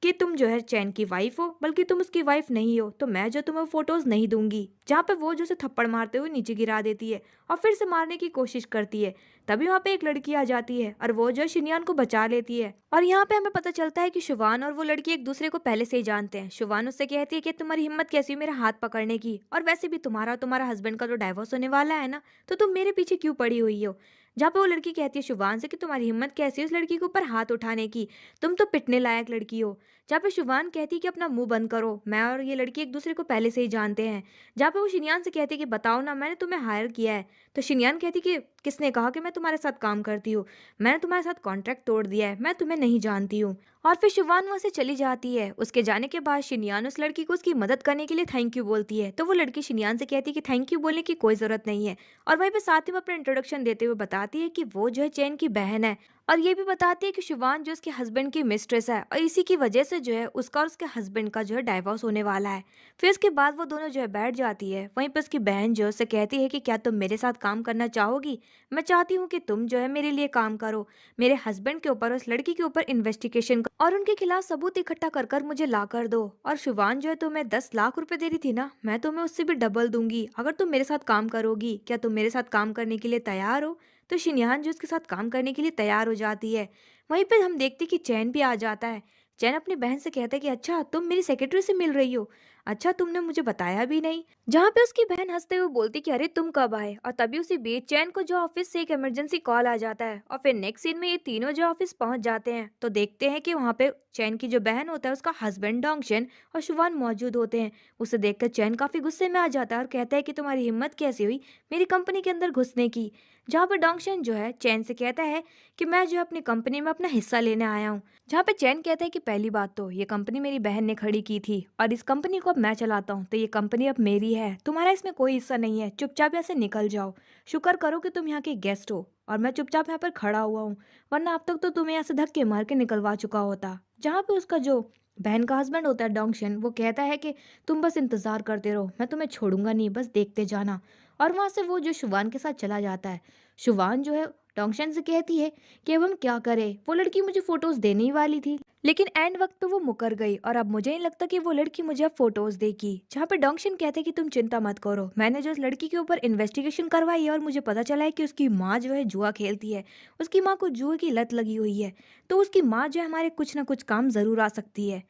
कि तुम जो है चैन की वाइफ हो, बल्कि तुम उसकी वाइफ नहीं हो, तो मैं जो तुम्हें वो फोटोज नहीं दूंगी। जहाँ पे वो जो उसे थप्पड़ मारते हुए नीचे गिरा देती है, और फिर से मारने की कोशिश करती है। तभी वहाँ पे एक लड़की आ जाती है और वो जो है शिनयान को बचा लेती है। और यहाँ पे हमें पता चलता है कि शुभान और वो लड़की एक दूसरे को पहले से ही जानते हैं। शुभान उससे कहती है कि तुम्हारी हिम्मत कैसी हुई मेरा हाथ पकड़ने की, और वैसे भी तुम्हारा हस्बैंड का तो डाइवोर्स होने वाला है ना, तो तुम मेरे पीछे क्यों पड़ी हुई हो। जहाँ पे वो लड़की कहती है शुभान से कि तुम्हारी हिम्मत कैसी है उस लड़की के ऊपर हाथ उठाने की, तुम तो पिटने लायक लड़की हो। जहाँ पे शुभान कहती है कि अपना मुंह बंद करो, मैं और ये लड़की एक दूसरे को पहले से ही जानते हैं। जहाँ पे वो शिनयान से कहती है कि बताओ ना, मैंने तुम्हें हायर किया है। तो शिनयान कहती कि किसने कहा कि मैं तुम्हारे साथ काम करती हूँ, मैंने तुम्हारे साथ कॉन्ट्रैक्ट तोड़ दिया है, मैं तुम्हें नहीं जानती हूँ। और फिर शुभान वहां से चली जाती है। उसके जाने के बाद शिनयान उस लड़की को उसकी मदद करने के लिए थैंक यू बोलती है। तो वो लड़की शिनयान से कहती है कि थैंक यू बोलने की कोई जरूरत नहीं है। और वहीं पे साथ ही में अपना इंट्रोडक्शन देते हुए बताती है कि वो जो है चैन की बहन है। और ये भी बताती है कि शुभान जो उसके हस्बैंड की मिस्ट्रेस है और इसी की वजह से जो है उसका और उसके हस्बैंड का जो है डाइवोर्स होने वाला है। फिर उसके बाद वो दोनों जो है बैठ जाती है। वहीं पर उसकी बहन जो है उससे कहती है कि क्या तुम मेरे साथ काम करना चाहोगी, मैं चाहती हूँ कि तुम जो है मेरे लिए काम करो, मेरे हस्बैंड के ऊपर उस लड़की के ऊपर इन्वेस्टिगेशन और उनके खिलाफ सबूत इकट्ठा कर कर मुझे ला कर दो। और शुभान जो है तुम्हें 10 लाख रुपए दे रही थी ना, मैं तुम्हें उससे भी डबल दूंगी अगर तुम मेरे साथ काम करोगी, क्या तुम मेरे साथ काम करने के लिए तैयार हो। तो शिनयान जो उसके साथ काम करने के लिए तैयार हो जाती है। वहीं पे हम देखते कि चैन भी आ जाता है। चैन अपनी बहन से कहता है कि अच्छा तुम मेरी सेक्रेटरी से मिल रही हो, अच्छा तुमने मुझे बताया भी नहीं। जहाँ पे उसकी बहन हंसते हुए बोलती कि अरे तुम कब आए। और तभी उसी बीच चैन को जो ऑफिस से एक इमरजेंसी कॉल आ जाता है। और फिर नेक्स्ट सीन में ये तीनों जो ऑफिस पहुंच जाते हैं तो देखते हैं कि वहाँ पे चैन की जो बहन होता है उसका हस्बैंड डोंगशन और शुभान मौजूद होते हैं। उसे देखकर चैन काफी गुस्से में आ जाता है और कहता है कि तुम्हारी हिम्मत कैसी हुई मेरी कंपनी के अंदर घुसने की। जहाँ पे डोंगशन जो है चैन से कहता है कि मैं जो है अपनी कंपनी में अपना हिस्सा लेने आया हूँ। जहाँ पे चैन कहता है कि पहली बात तो ये कंपनी मेरी बहन ने खड़ी की थी और इस कंपनी को अब मैं चलाता हूँ, तो ये कंपनी अब मेरी है, तुम्हारा इसमें कोई हिस्सा नहीं है, चुपचाप यहाँ से निकल जाओ। शुक्र करो कि तुम यहाँ के गेस्ट हो और मैं चुपचाप यहाँ पर खड़ा हुआ हूँ, वरना अब तक तो तुम्हें यहाँ से धक्के मार के निकलवा चुका होता। जहाँ पे उसका जो बहन का हस्बैंड होता है डोंगशन, वो कहता है कि तुम बस इंतजार करते रहो, मैं तुम्हें छोड़ूंगा नहीं, बस देखते जाना। और वहां से वो जो शुभान के साथ चला जाता है। शुभान जो है डोंगशन से कहती है कि अब हम क्या करें, वो लड़की मुझे फोटोज देने ही वाली थी लेकिन एंड वक्त पे वो मुकर गई और अब मुझे नहीं लगता कि वो लड़की मुझे अब फोटोज देगी। जहाँ पे डोंगशन कहते हैं कि तुम चिंता मत करो, मैंने जो उस लड़की के ऊपर इन्वेस्टिगेशन करवाई है और मुझे पता चला है कि उसकी माँ जो है जुआ खेलती है, उसकी माँ को जुए की लत लगी हुई है, तो उसकी माँ जो है हमारे कुछ ना कुछ काम जरूर आ सकती है।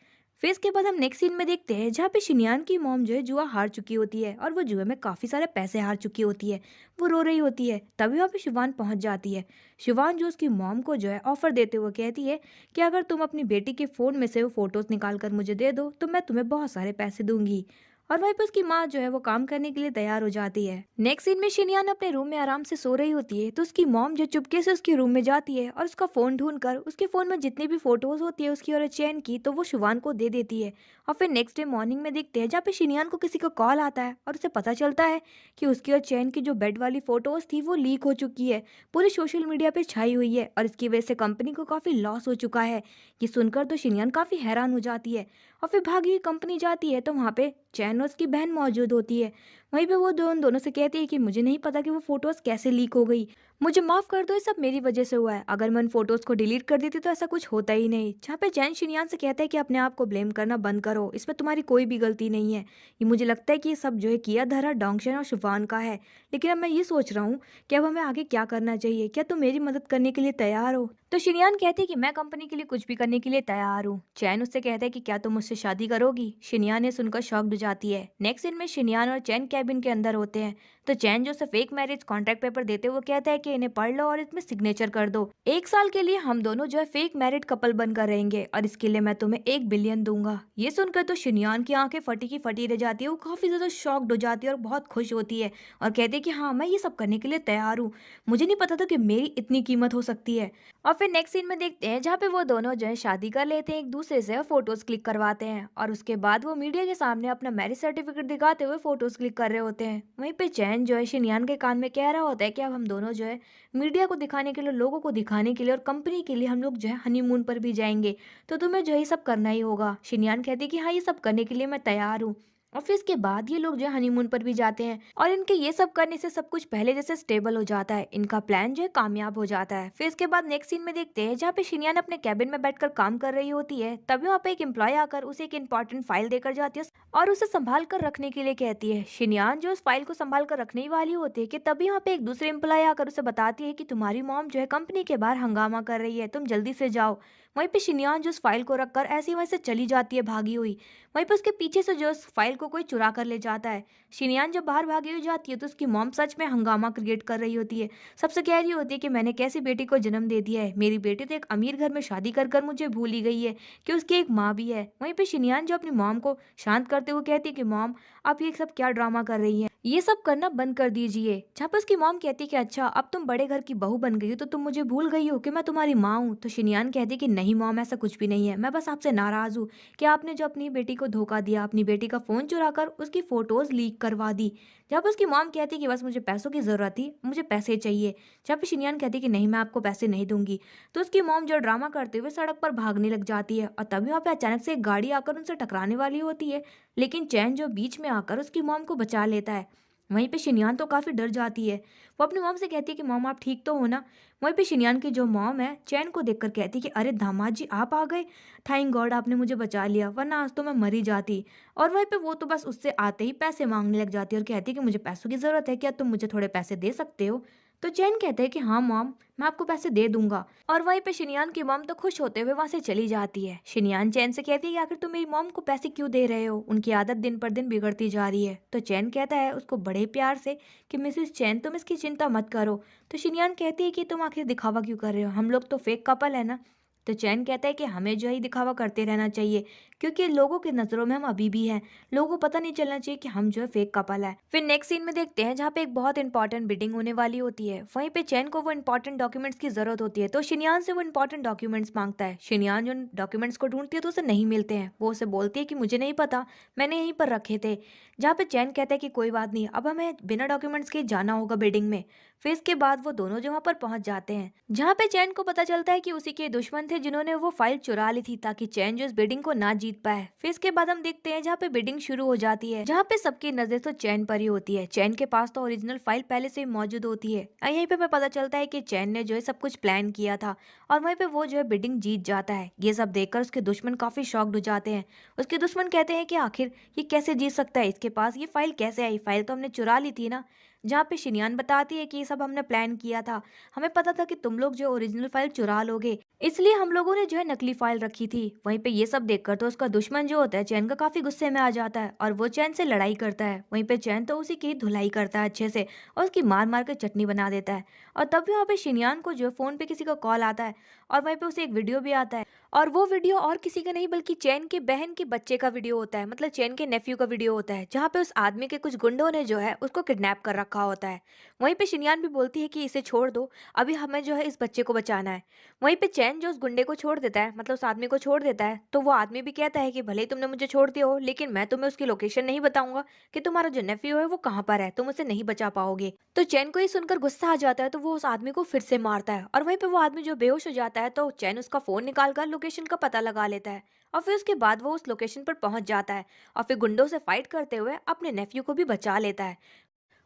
फिर इसके बाद हम नेक्स्ट सीन में देखते हैं जहाँ पे शिनयान की मॉम जो है जुआ हार चुकी होती है और वो जुए में काफी सारे पैसे हार चुकी होती है। वो रो रही होती है, तभी वहाँ पे शिवान पहुंच जाती है। शिवान जो उसकी मॉम को जो है ऑफर देते हुए कहती है कि अगर तुम अपनी बेटी के फोन में से वो फोटोज निकाल कर मुझे दे दो तो मैं तुम्हें बहुत सारे पैसे दूंगी। और वहीं पर उसकी माँ जो है वो काम करने के लिए तैयार हो जाती है। नेक्स्ट सीन में शिनयान अपने रूम में आराम से सो रही होती है तो उसकी मॉम जो चुपके से उसके रूम में जाती है और उसका फोन ढूंढकर उसके फोन में जितनी भी फोटोज होती है उसकी और चैन की तो वो शिवान को दे देती है। और फिर नेक्स्ट डे मॉर्निंग में देखते हैं जहाँ पे शिनयान को किसी का कॉल आता है और उसे पता चलता है कि उसकी और चैन की जो बेड वाली फोटोज थी वो लीक हो चुकी है, पूरे सोशल मीडिया पे छाई हुई है और इसकी वजह से कंपनी को काफी लॉस हो चुका है। ये सुनकर तो शिनयान काफी हैरान हो जाती है और फिर भागी हुई कंपनी जाती है तो वहाँ पे चैन और उसकी बहन मौजूद होती है। वहीं पे वो दोनों से कहती है कि मुझे नहीं पता कि वो फोटोज कैसे लीक हो गई, मुझे माफ कर दो, ये सब मेरी वजह से हुआ है, अगर मैं उन फोटोज को डिलीट कर देती तो ऐसा कुछ होता ही नहीं। जहाँ पे चैन शिनयान से कहता है कि अपने आप को ब्लेम करना बंद करो, इसमें तुम्हारी कोई भी गलती नहीं है, ये मुझे लगता है कि ये सब जो है किया धरा डोंगशन और शिवान का है। लेकिन अब मैं ये सोच रहा हूँ कि अब हमें आगे क्या करना चाहिए, क्या तुम मेरी मदद करने के लिए तैयार हो। तो शिनयान कहती है कि मैं कंपनी के लिए कुछ भी करने के लिए तैयार हूँ। चैन उससे कहता है कि क्या तुम मुझसे शादी करोगी। शिनयान ने सुनकर शॉक्ड हो जाती है। नेक्स्ट सीन में शिनयान और चैन कैबिन के अंदर होते हैं तो चैन जो उसे फेक मैरिज कॉन्ट्रैक्ट पेपर देते हुए कहता है कि इन्हें पढ़ लो और इसमें सिग्नेचर कर दो, 1 साल के लिए हम दोनों जो है फेक मैरिड कपल बनकर रहेंगे और इसके लिए मैं तुम्हें 1 बिलियन दूंगा। ये सुनकर तो शिनयान की आंखें फटी की फटी रह जाती है, वो काफी ज्यादा शॉक्ड हो जाती है और बहुत खुश होती है और कहती है कि हाँ मैं ये सब करने के लिए तैयार हूँ, मुझे नहीं पता था कि मेरी इतनी कीमत हो सकती है। और फिर नेक्स्ट सीन में देखते हैं जहाँ पे वो दोनों जो है शादी कर लेते हैं एक दूसरे से और फोटोज क्लिक करवाते हैं और उसके बाद वो मीडिया के सामने अपना मैरिज सर्टिफिकेट दिखाते हुए फोटोज क्लिक कर रहे होते हैं। वहीं पे चैन जो है शिनयान के कान में कह रहा होता है कि अब हम दोनों जो है मीडिया को दिखाने के लिए, लोगों को दिखाने के लिए और कंपनी के लिए हम लोग जो है हनीमून पर भी जाएंगे, तो तुम्हें जो है ये सब करना ही होगा। शिनयान कहती है कि हाँ ये सब करने के लिए मैं तैयार हूँ। और फिर इसके बाद ये लोग जो है हनीमून पर भी जाते हैं और इनके ये सब करने से सब कुछ पहले जैसे स्टेबल हो जाता है। इनका प्लान जो है कामयाब हो जाता है। फिर इसके बाद नेक्स्ट सीन में देखते हैं जहाँ पे शिनियान अपने कैबिन में बैठकर काम कर रही होती है, तभी वहाँ पे एक एम्प्लॉय आकर उसे एक इंपॉर्टेंट फाइल देकर जाती है और उसे संभाल कर रखने के लिए कहती है। शिनियान जो उस फाइल को संभाल कर रखने ही वाली होती है कि तभी वहाँ पे एक दूसरे एम्प्लॉय आकर उसे बताती है कि तुम्हारी मॉम जो है कंपनी के बाहर हंगामा कर रही है, तुम जल्दी से जाओ। वहीं पे शिनियान जो उस फाइल को रखकर ऐसी वहीं से चली जाती है भागी हुई। वहीं पे उसके पीछे से जो उस फाइल को कोई चुरा कर ले जाता है। शिनियान जब बाहर भागी हुई जाती है तो उसकी मॉम सच में हंगामा क्रिएट कर रही होती है। सबसे कह रही होती है कि मैंने कैसी बेटी को जन्म दे दिया है, मेरी बेटी तो एक अमीर घर में शादी कर कर मुझे भूल ही गई है कि उसकी एक माँ भी है। वहीं पे शिनियान जो अपनी मॉम को शांत करते हुए कहती है कि मॉम, आप ये सब क्या ड्रामा कर रही हैं, ये सब करना बंद कर दीजिए। जहाँ पे उसकी मॉम कहती है कि अच्छा अब तुम बड़े घर की बहू बन गई हो तो तुम मुझे भूल गई हो कि मैं तुम्हारी माँ हूँ। तो शिनियान कहती है कि नहीं मॉम, ऐसा कुछ भी नहीं है, मैं बस आपसे नाराज हूँ कि आपने जो अपनी बेटी को धोखा दिया, अपनी बेटी का फोन चुराकर उसकी फोटोज लीक करवा दी। जहाँ पे उसकी मॉम कहती है कि बस मुझे पैसों की जरूरत थी, मुझे पैसे चाहिए। जहाँ पे शिनियान कहती है कि नहीं, मैं आपको पैसे नहीं दूंगी। तो उसकी मॉम जो ड्रामा करते हुए सड़क पर भागने लग जाती है और तभी वहाँ पे अचानक से एक गाड़ी आकर उनसे टकराने वाली होती है, लेकिन चैन जो बीच में आकर उसकी मॉम को बचा लेता है। वहीं पे शिनियान तो काफी डर जाती है। वो अपनी मॉम से कहती है कि मॉम आप ठीक तो हो ना। वहीं पे शिनियान की जो मॉम है चैन को देखकर कहती है कि अरे दामाद जी आप आ गए, थैंक गॉड आपने मुझे बचा लिया, वरना आज तो मैं मरी जाती। और वहीं पे वो तो बस उससे आते ही पैसे मांगने लग जाती है और कहती है कि मुझे पैसों की जरूरत है, क्या तुम मुझे थोड़े पैसे दे सकते हो। तो चैन कहता है कि हाँ मॉम, मैं आपको पैसे दे दूंगा। और वहीं पे शिनियान की मॉम तो खुश होते हुए वहां से चली जाती है। शिनियान चैन से कहती है कि आखिर तुम मेरी मॉम को पैसे क्यों दे रहे हो, उनकी आदत दिन पर दिन बिगड़ती जा रही है। तो चैन कहता है उसको बड़े प्यार से कि मिसेस चैन तुम इसकी चिंता मत करो। तो शिनियान कहती है कि तुम आखिर दिखावा क्यों कर रहे हो, हम लोग तो फेक कपल है ना। तो चैन कहता है कि हमें जो है दिखावा करते रहना चाहिए, क्योंकि लोगों की नजरों में हम अभी भी हैं, लोगों को पता नहीं चलना चाहिए कि हम जो है फेक कपल है। फिर नेक्स्ट सीन में देखते हैं जहाँ पे एक बहुत इंपॉर्टेंट मीटिंग होने वाली होती है। वहीं पे चैन को वो इंपॉर्टेंट डॉक्यूमेंट्स की जरूरत होती है, तो शिनियान से वो इंपॉर्टेंट डॉक्यूमेंट्स मांगता है। शिनियान जो डॉक्यूमेंट्स को ढूंढती है तो उसे नहीं मिलते हैं। वो उसे बोलती है कि मुझे नहीं पता, मैंने यहीं पर रखे थे। जहाँ पे चैन कहता है कि कोई बात नहीं, अब हमें बिना डॉक्यूमेंट्स के जाना होगा बिल्डिंग में। फिर इसके बाद वो दोनों जो वहाँ पर पहुंच जाते हैं, जहाँ पे चैन को पता चलता है कि उसी के दुश्मन थे जिन्होंने वो फाइल चुरा ली थी ताकि चैन जो इस बिल्डिंग को ना जीत पाए। फिर इसके बाद हम देखते हैं जहाँ पे बिल्डिंग शुरू हो जाती है, जहाँ पे सबकी नजर तो चैन पर ही होती है। चैन के पास तो ओरिजिनल फाइल पहले से ही मौजूद होती है और यहीं पे हमें पता चलता है कि चैन ने जो है सब कुछ प्लान किया था और वहीं पे वो जो है बिल्डिंग जीत जाता है। ये सब देखकर उसके दुश्मन काफी शॉक्ड हो जाते हैं। उसके दुश्मन कहते हैं कि आखिर ये कैसे जीत सकता है, इसके पास ये फाइल कैसे आई, फाइल तो हमने चुरा ली थी ना। जहाँ पे शिनियान बताती है कि ये सब हमने प्लान किया था, हमें पता था कि तुम लोग जो ओरिजिनल फाइल चुरा लोगे, इसलिए हम लोगों ने जो है नकली फाइल रखी थी। वहीं पे ये सब देखकर तो उसका दुश्मन जो होता है चैन का काफी गुस्से में आ जाता है और वो चैन से लड़ाई करता है। वहीं पे चैन तो उसी की धुलाई करता है अच्छे से और उसकी मार मार कर चटनी बना देता है। और तब भी वहाँ पे शिनियान को जो फोन पे किसी का कॉल आता है और वहीं पे उसे एक वीडियो भी आता है और वो वीडियो और किसी का नहीं बल्कि चैन के बहन के बच्चे का वीडियो होता है, मतलब चैन के नेफ्यू का वीडियो होता है, जहाँ पे उस आदमी के कुछ गुंडों ने जो है उसको किडनैप कर रखा होता है। वहीं पे शिनियान भी बोलती है कि इसे छोड़ दो, अभी हमें जो है इस बच्चे को बचाना है। वहीं पे चैन जो उस गुंडे को छोड़ देता है, मतलब उस आदमी को छोड़ देता है, तो वो आदमी भी कहता है कि भले ही तुमने मुझे छोड़ दिया हो लेकिन मैं तुम्हें उसकी लोकेशन नहीं बताऊंगा कि तुम्हारा जो नेफ्यू है वो कहाँ पर है, तुम उसे नहीं बचा पाओगे। तो चैन को ये सुनकर गुस्सा आ जाता है, तो वो उस आदमी को फिर से मारता है और वहीं पे वो आदमी जो बेहोश हो जाता है तो चैन उसका फोन निकालकर लोकेशन का पता लगा लेता है और फिर उसके बाद वो उस लोकेशन पर पहुंच जाता है और फिर गुंडों से फाइट करते हुए अपने नेफ्यू को भी बचा लेता है।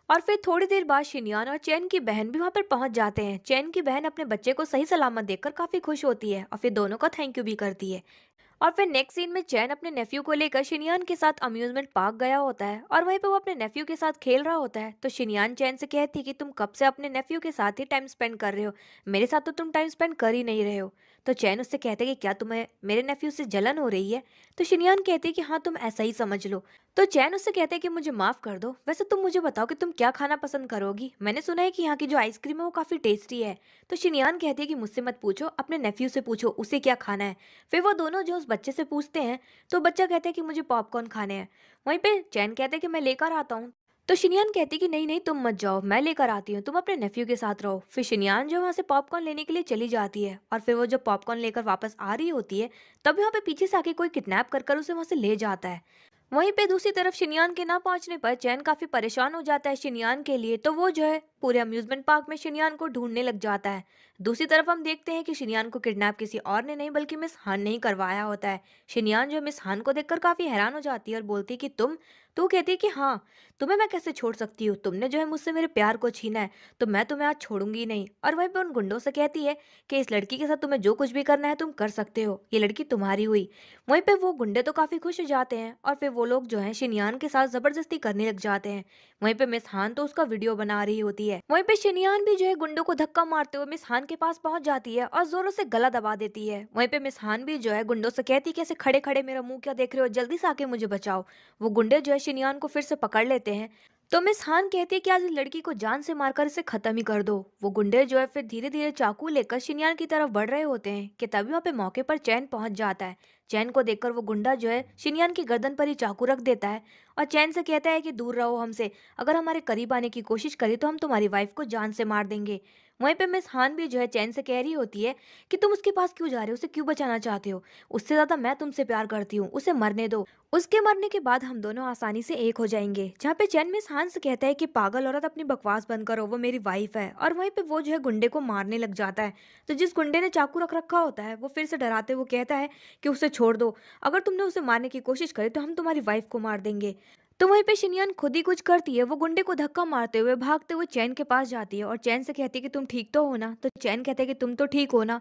और फिर थोड़ी देर बाद शिनियान और चैन की बहन भी वहां पर पहुंच जाते हैं। चैन की बहन अपने बच्चे को सही सलामत देखकर काफी खुश होती है और फिर दोनों का थैंक यू भी करती है। और फिर नेक्स्ट सीन में चैन अपने नेफ्यू को लेकर शिनियान के साथ अम्यूजमेंट पार्क गया होता है और वहीं पे वो अपने नेफ्यू के साथ खेल रहा होता है। तो शिनियान चैन से कहती है कि तुम कब से अपने नेफ्यू के साथ ही टाइम स्पेंड कर रहे हो, मेरे साथ तो तुम टाइम स्पेंड कर ही नहीं रहे हो। तो चैन उससे कहते हैं कि क्या तुम्हें मेरे नेफ्यू से जलन हो रही है। तो शिनियान कहती है कि हाँ तुम ऐसा ही समझ लो। तो चैन उससे कहते हैं कि मुझे माफ कर दो, वैसे तुम मुझे बताओ कि तुम क्या खाना पसंद करोगी, मैंने सुना है कि यहाँ की जो आइसक्रीम है वो काफी टेस्टी है। तो शिनियान कहती है कि मुझसे मत पूछो, अपने नेफ्यू से पूछो उसे क्या खाना है। फिर वो दोनों जो उस बच्चे से पूछते हैं तो बच्चा कहता है कि मुझे पॉपकॉर्न खाने हैं। वहीं पे चैन कहता है कि मैं लेकर आता हूँ। तो शिनियान कहती है कि नहीं नहीं तुम मत जाओ, मैं लेकर आती हूँ, तुम अपने नेफ्यू के साथ रहो। फिर शिनियान जो वहाँ से पॉपकॉर्न लेने के लिए चली जाती है और फिर वो जब पॉपकॉर्न लेकर वापस आ रही होती है तभी वहाँ पे पीछे से आके कोई किडनैप कर कर उसे वहाँ से ले जाता है। वहीं पे दूसरी तरफ शिनियान के ना पहुंचने पर चैन काफी परेशान हो जाता है शिनियान के लिए, तो वो जो है पूरे अम्यूजमेंट पार्क में शिनियान को ढूंढने लग जाता है। दूसरी तरफ हम देखते हैं कि शिनियान को किडनैप किसी और ने नहीं बल्कि मिस हान ने ही करवाया होता है। शिनियान जो मिस हान को देखकर काफी हैरान हो जाती है और बोलती है कि तो वो कहती है कि हाँ, तुम्हें मैं कैसे छोड़ सकती हूँ? तुमने जो है मुझसे मेरे प्यार को छीना है, तो मैं तुम्हें आज छोड़ूंगी नहीं। और वहीं पे उन गुंडों से कहती है कि इस लड़की के साथ तुम्हें जो कुछ भी करना है तुम कर सकते हो, ये लड़की तुम्हारी हुई। वहीं पे वो गुंडे तो काफी खुश हो जाते हैं और फिर वो लोग जो है शिनयान के साथ जबरदस्ती करने लग जाते हैं। वहीं पे मिस हान तो उसका वीडियो बना रही होती है। वहीं पे शिनयान भी जो है गुंडों को धक्का मारते हुए मिस हान के पास पहुंच जाती है और जोरों से गला दबा देती है। वहीं पे मिस हान भी जो है गुंडों से कहती है कि ऐसे खड़े खड़े मेरा मुंह क्या देख रहे हो, जल्दी से आके मुझे बचाओ। वो गुंडे जो है शिनयान को फिर से पकड़ लेते हैं। तो मिस हान कहती है कि आज इस लड़की को जान से मारकर इसे खत्म ही कर दो। वो गुंडे जो है फिर धीरे धीरे चाकू लेकर शिनयान की तरफ बढ़ रहे होते हैं कि तभी वहाँ पे मौके पर चैन पहुंच जाता है। चैन को देखकर वो गुंडा जो है शिनयान की गर्दन पर ही चाकू रख देता है और चैन से कहता है कि दूर रहो हमसे, अगर हमारे करीब आने की कोशिश करी तो हम तुम्हारी वाइफ को जान से मार देंगे। वहीं पे मिस हान भी जो है चैन से कह रही होती है कि तुम उसके पास क्यों जा रहे हो, उसे क्यों बचाना चाहते हो, उससे ज्यादा मैं तुमसे प्यार करती हूँ, उसे मरने दो। उसके मरने के बाद हम दोनों आसानी से एक हो जाएंगे। जहाँ पे चैन मिस हान से कहता है कि पागल औरत, अपनी बकवास बंद करो, वो मेरी वाइफ है। और वहीं पे वो जो है गुंडे को मारने लग जाता है। तो जिस गुंडे ने चाकू रख रखा होता है वो फिर से डराते हुए कहता है कि उसे छोड़ दो, अगर तुमने उसे मारने की कोशिश करी तो हम तुम्हारी वाइफ को मार देंगे। तो वहीं पे शिनयान खुद ही कुछ करती है, वो गुंडे को धक्का मारते हुए भागते हुए चैन के पास जाती है और चैन से कहती है कि तुम ठीक तो हो ना। तो चैन कहता है कि तुम तो ठीक हो ना।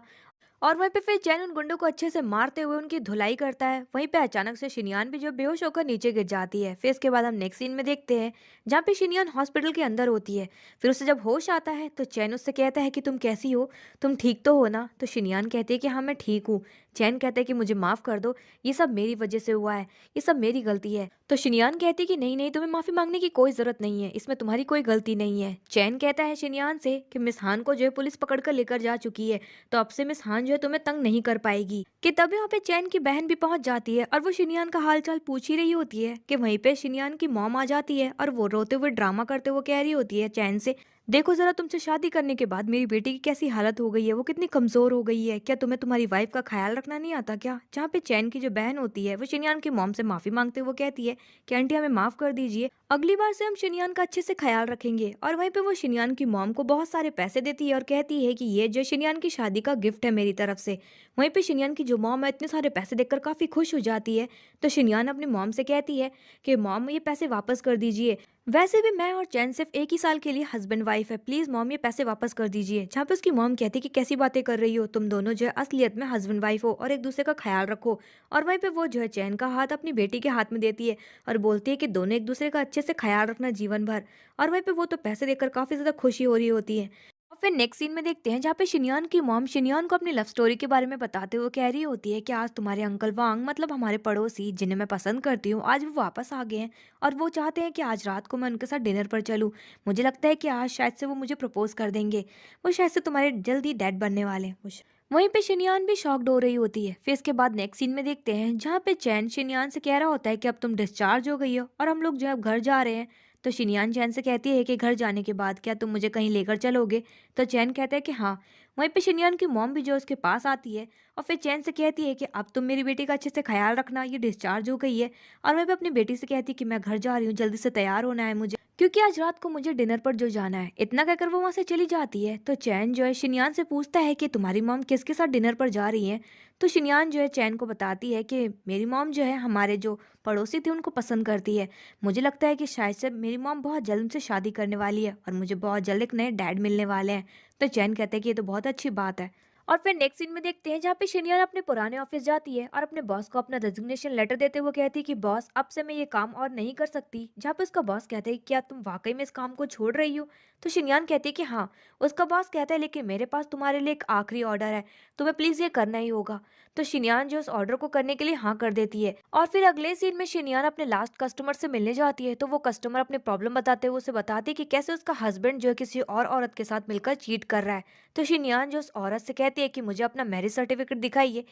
और वहीं पे फिर चैन उन गुंडों को अच्छे से मारते हुए उनकी धुलाई करता है। वहीं पे अचानक से शिनयान भी जो बेहोश होकर नीचे गिर जाती है। फिर इसके बाद हम नेक्स्ट सीन में देखते हैं जहाँ पे शिनयान हॉस्पिटल के अंदर होती है। फिर उसे जब होश आता है तो चैन उससे कहता है कि तुम कैसी हो, तुम ठीक तो हो ना। तो शिनयान कहती है कि हाँ मैं ठीक हूँ। चैन कहता है कि मुझे माफ कर दो, ये सब मेरी वजह से हुआ है, ये सब मेरी गलती है। तो शिनयान कहती है कि नहीं नहीं, तुम्हें माफी मांगने की कोई जरूरत नहीं है, इसमें तुम्हारी कोई गलती नहीं है। चैन कहता है शिनयान से कि मिस हान को जो है पुलिस पकड़ कर लेकर जा चुकी है, तो अब से मिस हान जो है तुम्हें तंग नहीं कर पाएगी। कि तभी वहाँ पे चैन की बहन भी पहुंच जाती है और वो शिनयान का हालचाल पूछ ही रही होती है कि वहीं पे शिनयान की मॉम आ जाती है और वो रोते हुए ड्रामा करते हुए कह रही होती है चैन से, देखो जरा, तुमसे शादी करने के बाद मेरी बेटी की कैसी हालत हो गई है, वो कितनी कमजोर हो गई है, क्या तुम्हें तुम्हारी वाइफ का ख्याल रखना नहीं आता क्या। जहाँ पे चैन की जो बहन होती है वो शिनयान की मॉम से माफी मांगते हुए कहती है कि आंटी हमें माफ कर दीजिए, अगली बार से हम शिनयान का अच्छे से ख्याल रखेंगे। और वहीं पे वो शिनयान की मॉम को बहुत सारे पैसे देती है और कहती है कि ये जो शिनयान की शादी का गिफ्ट है मेरी तरफ से। वहीं पे शिनयान की जो मॉम है इतने सारे पैसे देखकर काफी खुश हो जाती है। तो शिनयान अपनी मॉम से कहती है कि मॉम ये पैसे वापस कर दीजिए, वैसे भी मैं और चैन सिर्फ एक ही साल के लिए हस्बैंड वाइफ है, प्लीज मॉम ये पैसे वापस कर दीजिए। जहाँ पे उसकी मॉम कहती है कि कैसी बातें कर रही हो, तुम दोनों जो है असलियत में हस्बैंड वाइफ हो और एक दूसरे का ख्याल रखो। और वहीं पे वो जो है चैन का हाथ अपनी बेटी के हाथ में देती है और बोलती है कि दोनों एक दूसरे का अच्छे से ख्याल रखना जीवन भर। और वहीं पे वो तो पैसे देकर काफी ज्यादा खुशी हो रही होती है। और फिर नेक्स्ट सीन में देखते हैं जहाँ पे शिनयान की मॉम शिनयान को अपनी लव स्टोरी के बारे में बताते हुए कह रही होती है कि आज तुम्हारे अंकल वांग, मतलब हमारे पड़ोसी जिन्हें मैं पसंद करती हूँ, आज वो वापस आ गए हैं और वो चाहते हैं कि आज रात को मैं उनके साथ डिनर पर चलूँ। मुझे लगता है कि आज शायद से वो मुझे प्रपोज कर देंगे, वो शायद से तुम्हारे जल्दी डैड बनने वाले हैं। वहीं पे शिनयान भी शॉक्ड हो रही होती है। फिर इसके बाद नेक्स्ट सीन में देखते हैं जहाँ पे चैन शिनयान से कह रहा होता है कि अब तुम डिस्चार्ज हो गई हो और हम लोग जो है अब घर जा रहे हैं। तो शिनयान चैन से कहती है कि घर जाने के बाद क्या तुम मुझे कहीं लेकर चलोगे। तो चैन कहता है कि हाँ। वहीं पे शिनयान की मॉम भी जो है उसके पास आती है और फिर चैन से कहती है कि अब तुम मेरी बेटी का अच्छे से ख्याल रखना, ये डिस्चार्ज हो गई है। और मैं भी अपनी बेटी से कहती कि मैं घर जा रही हूँ, जल्दी से तैयार होना है मुझे, क्योंकि आज रात को मुझे डिनर पर जो जाना है। इतना कहकर वो वहां से चली जाती है। तो चैन जो है शिनयान से पूछता है कि तुम्हारी मॉम किसके साथ डिनर पर जा रही है। तो शिनयान जो है चैन को बताती है कि मेरी मॉम जो है हमारे जो पड़ोसी थे उनको पसंद करती है, मुझे लगता है कि शायद से मेरी मॉम बहुत जल्द उनसे शादी करने वाली है और मुझे बहुत जल्द एक नए डैड मिलने वाले हैं। तो चैन कहते हैं कि ये तो बहुत अच्छी बात है। और फिर नेक्स्ट सीन में देखते हैं जहाँ पे शिनयान अपने पुराने ऑफिस जाती है और अपने बॉस को अपना रेजिग्नेशन लेटर देते हुए कहती है कि बॉस अब से मैं ये काम और नहीं कर सकती। जहाँ पे उसका बॉस कहता है क्या तुम वाकई में इस काम को छोड़ रही हो। तो शिनयान कहती है कि हाँ। उसका बॉस कहता है लेकिन मेरे पास तुम्हारे लिए एक आखिरी ऑर्डर है, तुम्हें प्लीज ये करना ही होगा। तो शिनयान जो उस ऑर्डर को करने के लिए हाँ कर देती है। और फिर अगले सीन में शिनयान अपने लास्ट कस्टमर से मिलने जाती है। तो वो कस्टमर अपने प्रॉब्लम बताते हुए उसे बताती है कि कैसे उसका हस्बैंड जो है किसी और औरत के साथ मिलकर चीट कर रहा है। तो शिनयान जो उस औरत से कहती है कि मुझे अपना मैरिज सर्टिफिकेट दिखाइए।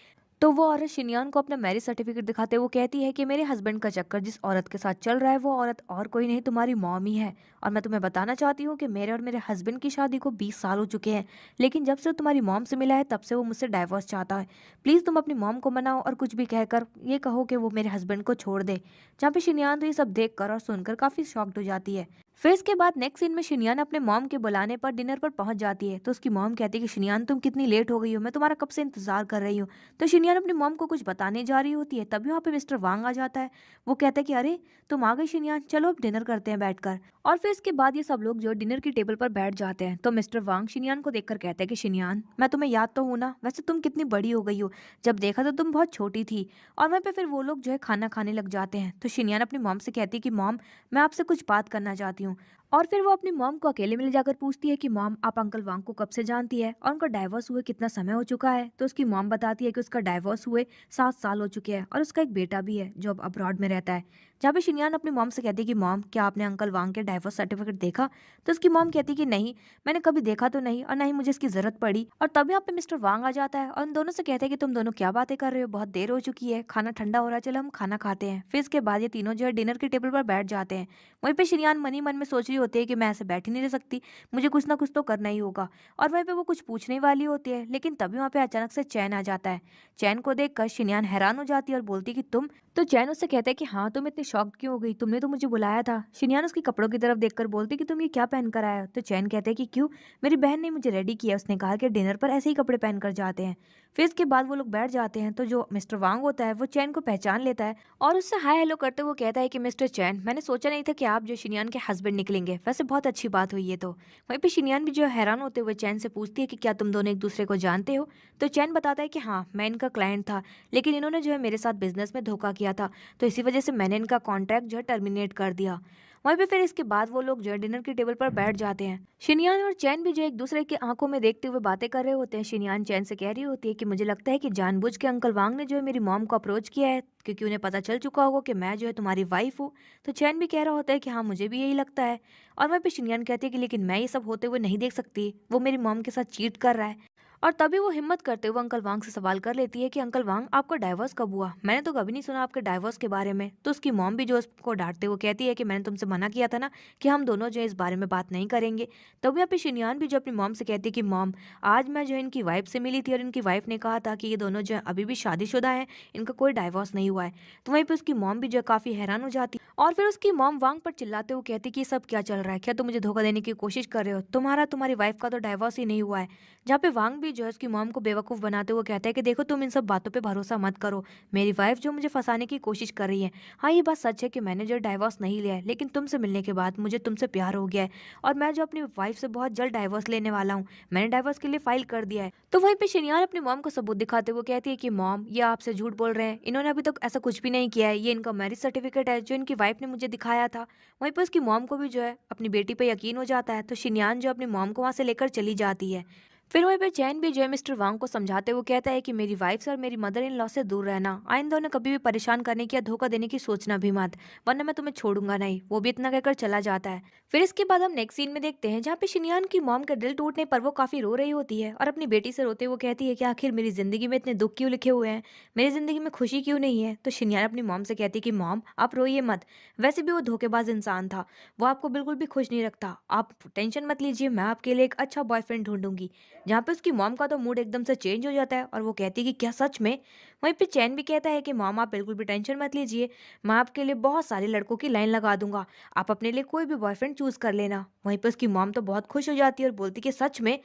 तो वो औरत शिनयान को अपना मैरिज सर्टिफिकेट दिखाते हुए कहती है कि मेरे हस्बैंड का चक्कर जिस औरत के साथ चल रहा है वो औरत और कोई नहीं, तुम्हारी मॉम ही है। और मैं तुम्हें बताना चाहती हूँ कि मेरे और मेरे हस्बैंड की शादी को 20 साल हो चुके हैं, लेकिन जब से तुम्हारी मॉम से मिला है तब से वो मुझसे डाइवोर्स चाहता है। प्लीज तुम अपनी मॉम को मनाओ और कुछ भी कहकर ये कहो कि वो मेरे हस्बैंड को छोड़ दे। जहाँ पे शिनयान तो ये सब देख कर और सुनकर काफी शॉक्ड हो जाती है। फिर इसके बाद नेक्स्ट सीन में शिनयान अपने मॉम के बुलाने पर डिनर पर पहुंच जाती है। तो उसकी मॉम कहती है कि शिनयान तुम कितनी लेट हो गई हो, मैं तुम्हारा कब से इंतजार कर रही हूँ। तो शिनयान अपनी मॉम को कुछ बताने जा रही होती है, तभी वहाँ पे मिस्टर वांग आ जाता है। वो कहता है कि अरे तुम आ गई शिनयान, चलो अब डिनर करते हैं बैठकर। और फिर इसके बाद ये सब लोग जो डिनर की टेबल पर बैठ जाते हैं। तो मिस्टर वांग शिनयान को देखकर कहते हैं कि शिनयान मैं तुम्हें याद तो हूँ ना, वैसे तुम कितनी बड़ी हो गई हो, जब देखा तो तुम बहुत छोटी थी। और वहीं पे फिर वो लोग जो है खाना खाने लग जाते हैं। तो शिनयान अपनी मॉम से कहती है कि मॉम मैं आपसे कुछ बात करना चाहती हूँ। और फिर वो अपनी मॉम को अकेले में ले जाकर पूछती है कि मॉम आप अंकल वांग को कब से जानती है और उनका डाइवोर्स हुए कितना समय हो चुका है। तो उसकी मॉम बताती है कि उसका डाइवोर्स हुए 7 साल हो चुके हैं और उसका एक बेटा भी है जो अब अब्रॉड में रहता है। जहाँ पे शिनयान अपनी मॉम से कहती है कि मॉम क्या आपने अंकल वांग के डाइवोर्स सर्टिफिकेट देखा। तो उसकी मॉम कहती है कि नहीं, मैंने कभी देखा तो नहीं और ना ही मुझे इसकी जरूरत पड़ी। और तभी यहाँ पे मिस्टर वांग आ जाता है और उन दोनों से कहता है कि तुम दोनों क्या बातें कर रहे हो, बहुत देर हो चुकी है, खाना ठंडा हो रहा है, चलो हम खाना खाते हैं। फिर इसके बाद ये तीनों जो है डिनर के टेबल पर बैठ जाते हैं। वहीं पे शिनयान मन ही मन में सोच रही होती है कि मैं ऐसे बैठ ही नहीं रह सकती, मुझे कुछ ना कुछ तो करना ही होगा। और वहीं पे वो कुछ पूछने वाली होती है, लेकिन तभी वहाँ पे अचानक से चैन आ जाता है। चैन को देखकर शिनयान हैरान हो जाती है और बोलती है कि तुम। तो चैन उससे कहता है कि हाँ तुम इतनी शॉक्ड क्यों हो गई, तुमने तो मुझे बुलाया था। शिनयान उसके कपड़ों की तरफ देखकर बोलती है कि तुम ये क्या पहन कर आया हो। तो चैन कहते हैं कि क्यों, मेरी बहन ने मुझे रेडी किया, उसने कहा कि डिनर पर ऐसे ही कपड़े पहन कर जाते हैं। फिर इसके बाद वो लोग बैठ जाते हैं। तो जो मिस्टर वांग होता है वो चैन को पहचान लेता है और उससे हाय हेलो करते हुए कहता है कि मिस्टर चैन मैंने सोचा नहीं था कि आप जो शिनयान के हस्बैंड निकलेंगे, वैसे बहुत अच्छी बात हुई है। तो वहीं पे शिनयान भी जो है हैरान होते हुए चैन से पूछती है कि क्या तुम दोनों एक दूसरे को जानते हो। तो चैन बताता है कि हाँ मैं इनका क्लाइंट था, लेकिन इन्होंने जो है मेरे साथ बिजनेस में धोखा किया था, तो इसी वजह से मैंने इनका कॉन्ट्रैक्ट जो है टर्मिनेट कर दिया। वहीं पे फिर इसके बाद वो लोग जो है डिनर की टेबल पर बैठ जाते हैं। शिनयान और चैन भी जो एक दूसरे की आंखों में देखते हुए बातें कर रहे होते हैं। शिनयान चैन से कह रही होती है कि मुझे लगता है कि जानबूझ के अंकल वांग ने जो है मेरी मॉम को अप्रोच किया है, क्योंकि उन्हें पता चल चुका होगा कि मैं जो है तुम्हारी वाइफ हूँ। तो चैन भी कह रहा होता है कि हाँ मुझे भी यही लगता है। और वहीं पे शिनयान कहती है कि लेकिन मैं ये सब होते हुए नहीं देख सकती, वो मेरी मॉम के साथ चीट कर रहा है। और तभी वो हिम्मत करते हुए अंकल वांग से सवाल कर लेती है कि अंकल वांग आपका डाइवोर्स कब हुआ, मैंने तो कभी नहीं सुना आपके डाइवोर्स के बारे में। तो उसकी मॉम भी जो उसको डांटते हुए कहती है कि मैंने तुमसे मना किया था ना कि हम दोनों जो है इस बारे में बात नहीं करेंगे। तभी यहाँ पे शिनयान भी जो अपनी मॉम से कहती है कि मॉम आज मैं जो है इनकी वाइफ से मिली थी और इनकी वाइफ ने कहा था कि ये दोनों जो है अभी भी शादीशुदा है, इनका कोई डाइवोर्स नहीं हुआ है। तो वहीं पे उसकी मॉम भी जो है काफी हैरान हो जाती और फिर उसकी मॉम वांग पर चिल्लाते हुए कहती कि ये सब क्या चल रहा है, क्या तुम मुझे धोखा देने की कोशिश कर रहे हो, तुम्हारी वाइफ का तो डाइवोर्स ही नहीं हुआ है। जहाँ पे वांग भी जो है उसकी मॉम को बेवकूफ बनाते हुए कहता है कि देखो तुम इन सब बातों पे भरोसा मत करो, मेरी वाइफ जो मुझे फंसाने की कोशिश कर रही है। हाँ ये बात सच है कि मैंने जो डाइवोर्स नहीं लिया है, लेकिन तुमसे मिलने के बाद मुझे तुमसे प्यार हो गया है और मैं जो अपनी वाइफ से बहुत जल्द डाइवोर्स लेने वाला हूँ, मैंने डाइवोर्स के लिए फाइल कर दिया है। तो वहीं पे शिनयान अपनी मॉम को सबूत दिखाते हुए कहती है कि मॉम ये आपसे झूठ बोल रहे हैं, इन्होंने अभी तक ऐसा कुछ भी नहीं किया है, ये इनका मैरिज सर्टिफिकेट है जो इनकी वाइफ ने मुझे दिखाया था। वहीं पर उसकी मॉम को भी जो है अपनी बेटी पे यकीन हो जाता है। तो शिनयान जो अपनी मॉम को वहां से लेकर चली जाती है। फिर वहीं पे चैन भी जो है मिस्टर वांग को समझाते हुए कहता है कि मेरी वाइफ से और मेरी मदर इन लॉ से दूर रहना, आइंदा उन्हें कभी भी परेशान करने की या धोखा देने की सोचना भी मत, वरना मैं तुम्हें छोड़ूंगा नहीं। वो भी इतना कहकर चला जाता है। फिर इसके बाद हम नेक्स्ट सीन में देखते हैं जहाँ पे शिनयान की मॉम का दिल टूटने पर वो काफी रो रही होती है और अपनी बेटी से रोते हुए कहती है कि आखिर मेरी जिंदगी में इतने दुख क्यों लिखे हुए हैं, मेरी जिंदगी में खुशी क्यों नहीं है। तो शिनयान अपनी मॉम से कहती है कि मॉम आप रोइए मत, वैसे भी वो धोखेबाज इंसान था, वो आपको बिल्कुल भी खुश नहीं रखता, आप टेंशन मत लीजिए, मैं आपके लिए एक अच्छा बॉयफ्रेंड ढूंढूंगी। जहाँ पे उसकी मॉम का तो मूड एकदम से चेंज हो जाता है और वो कहती है कि क्या सच में। वहीं पे चैन भी कहता है कि मॉम आप बिल्कुल भी टेंशन मत लीजिए, मैं आपके लिए बहुत सारे लड़कों की लाइन लगा दूंगा, आप अपने लिए कोई भी बॉयफ्रेंड चूज कर लेना। वहीं पे उसकी मॉम तो बहुत खुश हो जाती है और बोलती कि सच में।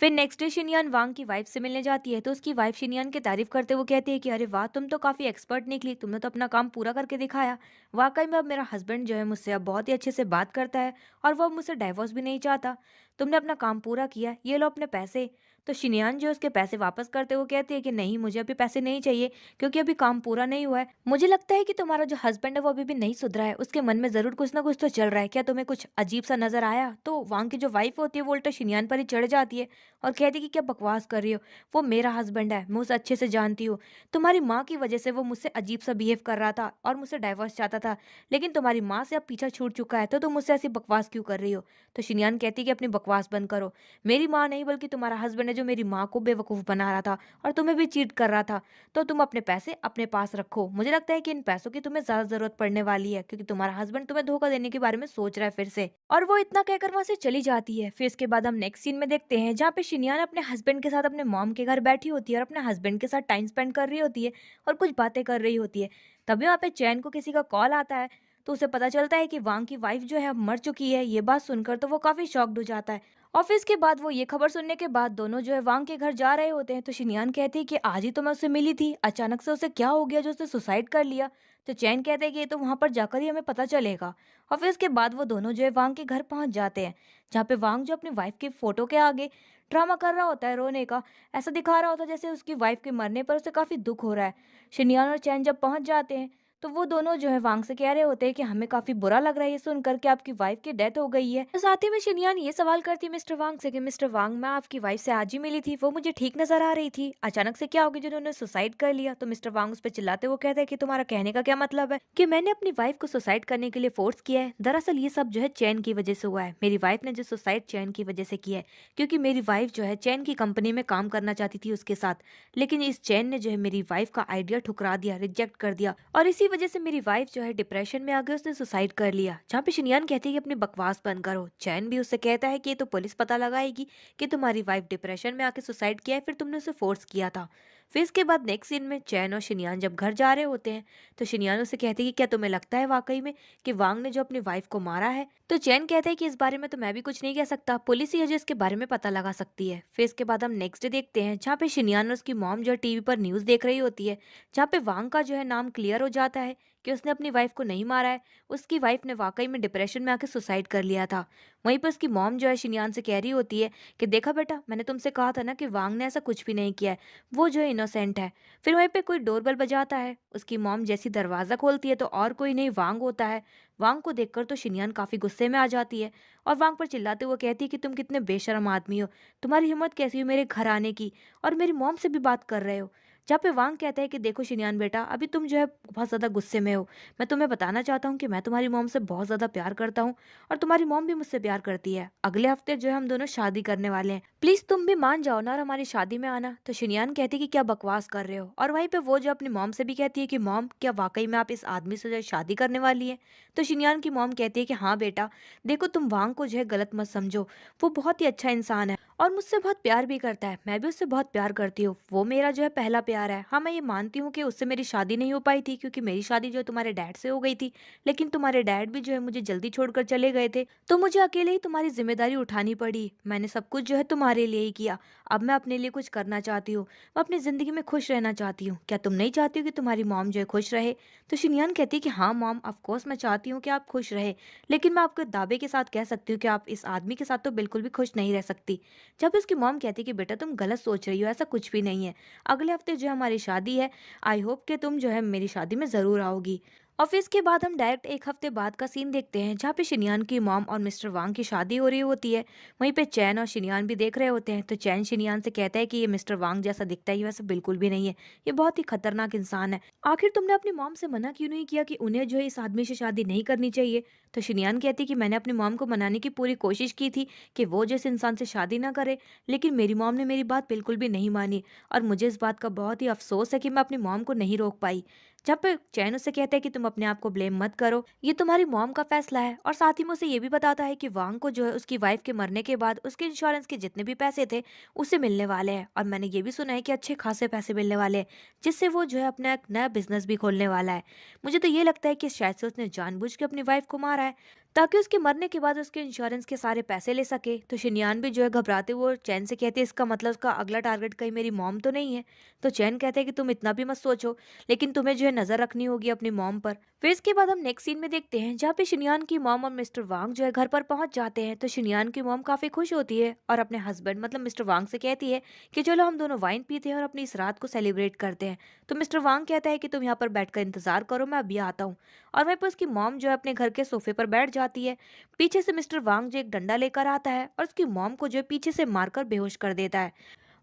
फिर नेक्स्ट डे शिनयान वांग की वाइफ से मिलने जाती है। तो उसकी वाइफ शिनयान की तारीफ करते हुए कहती है कि अरे वाह तुम तो काफी एक्सपर्ट निकली, तुमने तो अपना काम पूरा करके दिखाया। वाकई में अब मेरा हस्बैंड जो है मुझसे अब बहुत ही अच्छे से बात करता है और वो अब मुझसे डाइवोर्स भी नहीं चाहता, तुमने अपना काम पूरा किया, ये लो अपने पैसे। तो शिनयान जो उसके पैसे वापस करते हुए कहती है कि नहीं मुझे अभी पैसे नहीं चाहिए, क्योंकि अभी काम पूरा नहीं हुआ है, मुझे लगता है कि तुम्हारा जो हस्बैंड है वो अभी भी नहीं सुधरा है, उसके मन में जरूर कुछ ना कुछ तो चल रहा है, क्या तुम्हें कुछ अजीब सा नजर आया। तो वांग की जो वाइफ होती है वो उल्टा शिनयान पर ही चढ़ जाती है और कहती कि क्या बकवास कर रही हो, वो मेरा हस्बैंड है, मैं उसे अच्छे से जानती हूँ, तुम्हारी माँ की वजह से वो मुझसे अजीब सा बिहेव कर रहा था और मुझसे डाइवोर्स चाहता था, लेकिन तुम्हारी माँ से अब पीछा छूट चुका है तो तुम मुझसे ऐसी बकवास क्यों कर रही हो। तो शिनयान कहती कि अपनी बकवास बंद करो, मेरी माँ नहीं बल्कि तुम्हारा हस्बैंड है जो मेरी माँ को बेवकूफ बना रहा था और तुम्हें भी चीट कर रहा था। तो तुम अपने पैसे अपने पास रखो, मुझे लगता है कि इन पैसों की तुम्हें ज्यादा जरूरत पड़ने वाली है, क्योंकि तुम्हारा हस्बैंड तुम्हें धोखा देने के बारे में सोच रहा है फिर से। और वो इतना कहकर वहां से चली जाती है। फिर इसके बाद हम नेक्स्ट सीन में देखते हैं जहाँ पे शिनयान अपने हस्बैंड के साथ अपने मॉम के घर बैठी होती है और अपने हस्बैंड के साथ टाइम स्पेंड कर रही होती है और कुछ बातें कर रही होती है। तभी वहाँ पे चैन को किसी का कॉल आता है। तो उसे पता चलता है कि वांग की वाइफ जो है अब मर चुकी है। ये बात सुनकर तो वो काफी शॉक्ड हो जाता है। ऑफिस के बाद वो ये खबर सुनने के बाद दोनों जो है वांग के घर जा रहे होते हैं, तो शिनियान कहती है कि आज ही तो मैं उससे मिली थी, अचानक से उसे क्या हो गया जो उसने सुसाइड कर लिया। तो चैन कहते हैं कि ये तो वहां पर जाकर ही हमें पता चलेगा। और फिर उसके बाद वो दोनों जो है वांग के घर पहुंच जाते हैं, जहाँ पे वांग जो अपनी वाइफ की फोटो के आगे ड्रामा कर रहा होता है रोने का। ऐसा दिखा रहा होता है जैसे उसकी वाइफ के मरने पर उसे काफी दुख हो रहा है। शिनियान और चैन जब पहुंच जाते हैं, तो वो दोनों जो है वांग से कह रहे होते हैं कि हमें काफी बुरा लग रहा है ये सुनकर कि आपकी वाइफ की डेथ हो गई है। तो साथ ही में शिनियान ये सवाल करती है मिस्टर वांग से कि मिस्टर वांग, मैं आपकी वाइफ से आज ही मिली थी, वो मुझे ठीक नजर आ रही थी, अचानक से क्या हो गया जिन्होंने सुसाइड कर लिया। तो मिस्टर वांग उस पर चिल्लाते हुए कहते हैं कि तुम्हारा कहने का क्या मतलब है कि मैंने अपनी वाइफ को सुसाइड करने के लिए फोर्स किया है। दरअसल ये सब जो है चैन की वजह से हुआ है। मेरी वाइफ ने जो सुसाइड चैन की वजह से किया है, क्योंकि मेरी वाइफ जो है चैन की कंपनी में काम करना चाहती थी उसके साथ, लेकिन इस चैन ने जो है मेरी वाइफ का आइडिया ठुकरा दिया, रिजेक्ट कर दिया, और इसी वजह से मेरी वाइफ जो है डिप्रेशन में आ गई, उसने सुसाइड कर लिया। जहाँ पे शिनियान कहती है कि अपनी बकवास बंद करो। चैन भी उससे कहता है कि ये तो पुलिस पता लगाएगी कि तुम्हारी वाइफ डिप्रेशन में आके सुसाइड किया है, फिर तुमने उसे फोर्स किया था। फिर इसके बाद नेक्स्ट सीन में चैन और शिनियान जब घर जा रहे होते हैं, तो शिनियान उसे कहती है कि क्या तुम्हें लगता है वाकई में कि वांग ने जो अपनी वाइफ को मारा है। तो चैन कहता है कि इस बारे में तो मैं भी कुछ नहीं कह सकता, पुलिस ही है जो इसके बारे में पता लगा सकती है। फिर इसके बाद हम नेक्स्ट डे देखते हैं, जहाँ पे शिनियान और उसकी मॉम जो है टीवी पर न्यूज देख रही होती है, जहाँ पे वांग का जो है नाम क्लियर हो जाता है कि उसने अपनी वाइफ को नहीं मारा है, उसकी वाइफ ने वाकई में डिप्रेशन में आके सुसाइड कर लिया था। वहीं पर उसकी मॉम जो है शिनियान से कह रही होती है कि देखा बेटा, मैंने तुमसे कहा था ना कि वांग ने ऐसा कुछ भी नहीं किया है, वो जो है इनोसेंट है। फिर वहीं पे कोई डोरबेल बजाता है, उसकी मॉम जैसी दरवाजा खोलती है तो और कोई नहीं वांग होता है। वांग को देखकर तो शिनियान काफी गुस्से में आ जाती है और वांग पर चिल्लाते हुए कहती है कि तुम कितने बेशर्म आदमी हो, तुम्हारी हिम्मत कैसी हो मेरे घर आने की और मेरी मॉम से भी बात कर रहे हो। जहाँ पे वांग कहता है कि देखो शिनियान बेटा, अभी तुम जो है बहुत ज्यादा गुस्से में हो, मैं तुम्हें बताना चाहता हूँ कि मैं तुम्हारी मॉम से बहुत ज्यादा प्यार करता हूँ और तुम्हारी मॉम भी मुझसे प्यार करती है। अगले हफ्ते जो है हम दोनों शादी करने वाले हैं, प्लीज तुम भी मान जाओ ना और हमारी शादी में आना। तो शिनियान कहती है कि क्या बकवास कर रहे हो, और वहीं पे वो जो अपनी मॉम से भी कहती है कि मॉम, क्या वाकई में आप इस आदमी से जो है शादी करने वाली है। तो शिनियान की मॉम कहती है कि हाँ बेटा, देखो तुम वांग को जो है गलत मत समझो, वो बहुत ही अच्छा इंसान है और मुझसे बहुत प्यार भी करता है, मैं भी उससे बहुत प्यार करती हूँ, वो मेरा जो है पहला प्यार है। हाँ मैं ये मानती हूँ कि उससे मेरी शादी नहीं हो पाई थी, क्योंकि मेरी शादी जो है तुम्हारे डैड से हो गई थी, लेकिन तुम्हारे डैड भी जो है मुझे जल्दी छोड़कर चले गए थे, तो मुझे अकेले ही तुम्हारी जिम्मेदारी उठानी पड़ी। मैंने सब कुछ जो है तुम्हारे लिए ही किया, अब मैं अपने लिए कुछ करना चाहती हूँ, मैं अपनी जिंदगी में खुश रहना चाहती हूँ। क्या तुम नहीं चाहती हो कि तुम्हारी मॉम जो है खुश रहे। तो शिनियान कहती है कि हाँ मॉम, ऑफ कोर्स मैं चाहती हूँ कि आप खुश रहे, लेकिन मैं आपके दावे के साथ कह सकती हूँ कि आप इस आदमी के साथ तो बिल्कुल भी खुश नहीं रह सकती। जब उसकी मॉम कहती है कि बेटा तुम गलत सोच रही हो, ऐसा कुछ भी नहीं है, अगले हफ्ते जो है हमारी शादी है, आई होप कि तुम जो है मेरी शादी में जरूर आओगी। ऑफिस के बाद हम डायरेक्ट एक हफ्ते बाद का सीन देखते हैं, जहाँ पे शिनियान की मॉम और मिस्टर वांग की शादी हो रही होती है। वहीं पे चैन और शिनियान भी देख रहे होते हैं। तो चैन शिनियान से कहता है कि ये मिस्टर वांग जैसा दिखता है, ये वैसा बिल्कुल भी नहीं है, ये बहुत ही खतरनाक इंसान है। आखिर तुमने अपनी मॉम से मना क्यों नहीं किया कि उन्हें जो है इस आदमी से शादी नहीं करनी चाहिए। तो शिनियान कहती है कि मैंने अपनी मॉम को मनाने की पूरी कोशिश की थी कि वो जिस इंसान से शादी ना करे, लेकिन मेरी मॉम ने मेरी बात बिल्कुल भी नहीं मानी और मुझे इस बात का बहुत ही अफसोस है कि मैं अपनी मॉम को नहीं रोक पाई। जब पे चैन उससे कहता है कि तुम अपने आप को ब्लेम मत करो, ये तुम्हारी मॉम का फैसला है, और साथ ही में उसे ये भी बताता है कि वांग को जो है उसकी वाइफ के मरने के बाद उसके इंश्योरेंस के जितने भी पैसे थे उसे मिलने वाले हैं, और मैंने ये भी सुना है कि अच्छे खासे पैसे मिलने वाले हैं, जिससे वो जो है अपना एक नया बिजनेस भी खोलने वाला है। मुझे तो ये लगता है कि शायद से उसने जानबूझ के अपनी वाइफ को मारा है ताकि उसके मरने के बाद उसके इंश्योरेंस के सारे पैसे ले सके। तो शिनियान भी जो है घबराते हुए चैन से कहते हैं इसका मतलब उसका अगला टारगेट कहीं मेरी मॉम तो नहीं है। तो चैन कहते हैं कि तुम इतना भी मत सोचो, लेकिन तुम्हें जो है नजर रखनी होगी अपनी मॉम पर। फिर इसके बाद हम नेक्स्ट सीन में देखते हैं, जहाँ पे शिनियान की मॉम और मिस्टर वांग जो है घर पर पहुंच जाते हैं। तो शिनियान की मॉम काफी खुश होती है और अपने हस्बैंड मतलब मिस्टर वांग से कहती है कि चलो हम दोनों वाइन पीते हैं और अपनी इस रात को सेलिब्रेट करते हैं। तो मिस्टर वांग कहता है कि तुम यहाँ पर बैठकर इंतजार करो, मैं अभी आता हूँ। और वहीं पर उसकी मॉम जो है अपने घर के सोफे पर बैठ जाती है। पीछे से मिस्टर वांग जो एक डंडा लेकर आता है और उसकी मॉम को जो है पीछे से मारकर बेहोश कर देता है,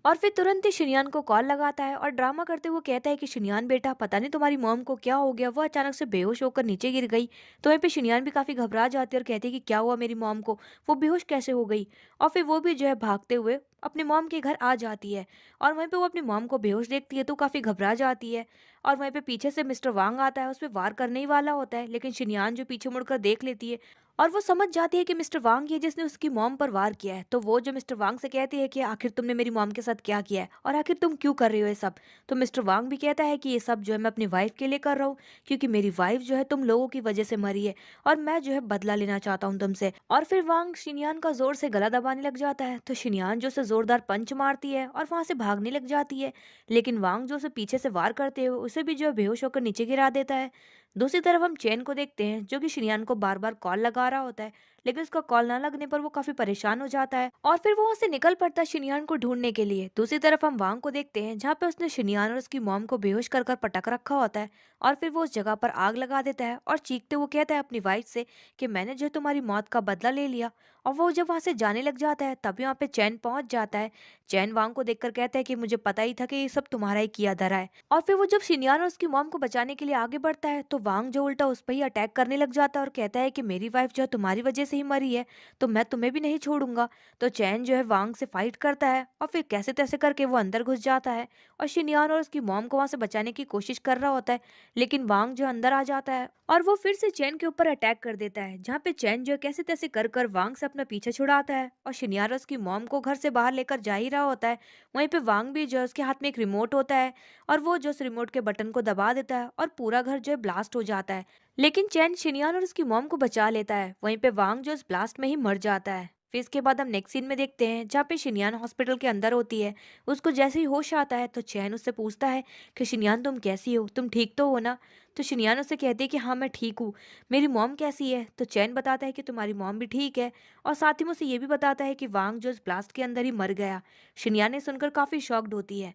और फिर तुरंत ही शिनियान को कॉल लगाता है और ड्रामा करते हुए कहता है कि शिनियान बेटा, पता नहीं तुम्हारी मॉम को क्या हो गया, वो अचानक से बेहोश होकर नीचे गिर गई। तो वहीं पे शिनियान भी काफी घबरा जाती है और कहती है कि क्या हुआ मेरी मॉम को, वो बेहोश कैसे हो गई। और फिर वो भी जो है भागते हुए अपने मॉम के घर आ जाती है और वहीं पे वो अपनी मॉम को बेहोश देखती है तो काफ़ी घबरा जाती है। और वहीं पे पीछे से मिस्टर वांग आता है, उस पे वार करने ही वाला होता है, लेकिन शिनयान जो पीछे मुड़कर देख लेती है और वो समझ जाती है कि मिस्टर वांग ही है जिसने उसकी मॉम पर वार किया है। तो वो जो मिस्टर वांग से कहती है कि आखिर तुमने मेरी मॉम के साथ क्या किया है और आखिर तुम क्यों कर रही हो ये सब। तो मिस्टर वांग भी कहता है कि ये सब जो है मैं अपनी वाइफ के लिए कर रहा हूँ, क्योंकि मेरी वाइफ जो है तुम लोगों की वजह से मरी है और मैं जो है बदला लेना चाहता हूँ तुमसे। और फिर वांग शिनयान का जोर से गला दबाने लग जाता है, तो शिनयान जो उसे जोरदार पंच मारती है और वहां से भागने लग जाती है, लेकिन वांग जो उसे पीछे से वार करते हुए उसे भी जो है बेहोश होकर नीचे गिरा देता है। दूसरी तरफ हम चैन को देखते हैं जो कि शिनयान को बार बार कॉल लगा रहा होता है, लेकिन उसका कॉल ना लगने पर वो काफी परेशान हो जाता है और फिर वो वहां से निकल पड़ता है शिनयान को ढूंढने के लिए। दूसरी तरफ हम वांग को देखते हैं जहाँ पे उसने शिनयान और उसकी मॉम को बेहोश कर कर पटक रखा होता है और फिर वो उस जगह पर आग लगा देता है और चीखते वो कहता है अपनी वाइफ से कि मैंने जो तुम्हारी मौत का बदला ले लिया। और वो जब वहां से जाने लग जाता है तभी वहां पे चैन पहुंच जाता है। चैन वांग को देखकर कहता है कि मुझे पता ही था कि ये सब तुम्हारा ही किया धरा है। और फिर वो जब शिनयान और उसकी मॉम को बचाने के लिए आगे बढ़ता है तो वांग जो उल्टा उस पर ही अटैक करने लग जाता है और कहता है कि मेरी वाइफ जो है तुम्हारी वजह से ही मरी है, तो मैं तुम्हें भी नहीं छोड़ूंगा। तो चैन जो है वांग से फाइट करता है और फिर कैसे तैसे करके वो अंदर घुस जाता है और शिनयान और उसकी मॉम को वहां से बचाने की कोशिश कर रहा होता है, लेकिन वांग जो अंदर आ जाता है और वो फिर से चैन के ऊपर अटैक कर देता है, जहाँ पे चैन जो है कैसे तैसे कर कर वांग से अपना पीछे छुड़ाता है और शिनयान और उसकी मॉम को घर से बाहर लेकर जा ही रहा होता है। वहीं पे वांग भी जो है उसके हाथ में एक रिमोट होता है और वो जो उस रिमोट के बटन को दबा देता है और पूरा घर जो है ब्लास्ट हो जाता है, लेकिन चैन शिनयान और उसकी मॉम को बचा लेता है। वहीं पे वांग जो इस ब्लास्ट में ही मर जाता है। फिर इसके बाद हम नेक्स्ट सीन में देखते हैं जहाँ पे शिनयान हॉस्पिटल के अंदर होती है। उसको जैसे ही होश आता है तो चैन उससे पूछता है कि शिनयान तुम कैसी हो, तुम ठीक तो हो ना। तो शिनयान उससे कहती है कि हाँ मैं ठीक हूँ। मेरी मॉम कैसी है? तो चैन बताता है कि तुम्हारी मॉम भी ठीक है और साथ ही में उसे ये भी बताता है कि वांग जो इस ब्लास्ट के अंदर ही मर गया। शिनयान ने सुनकर काफी शॉक्ड होती है।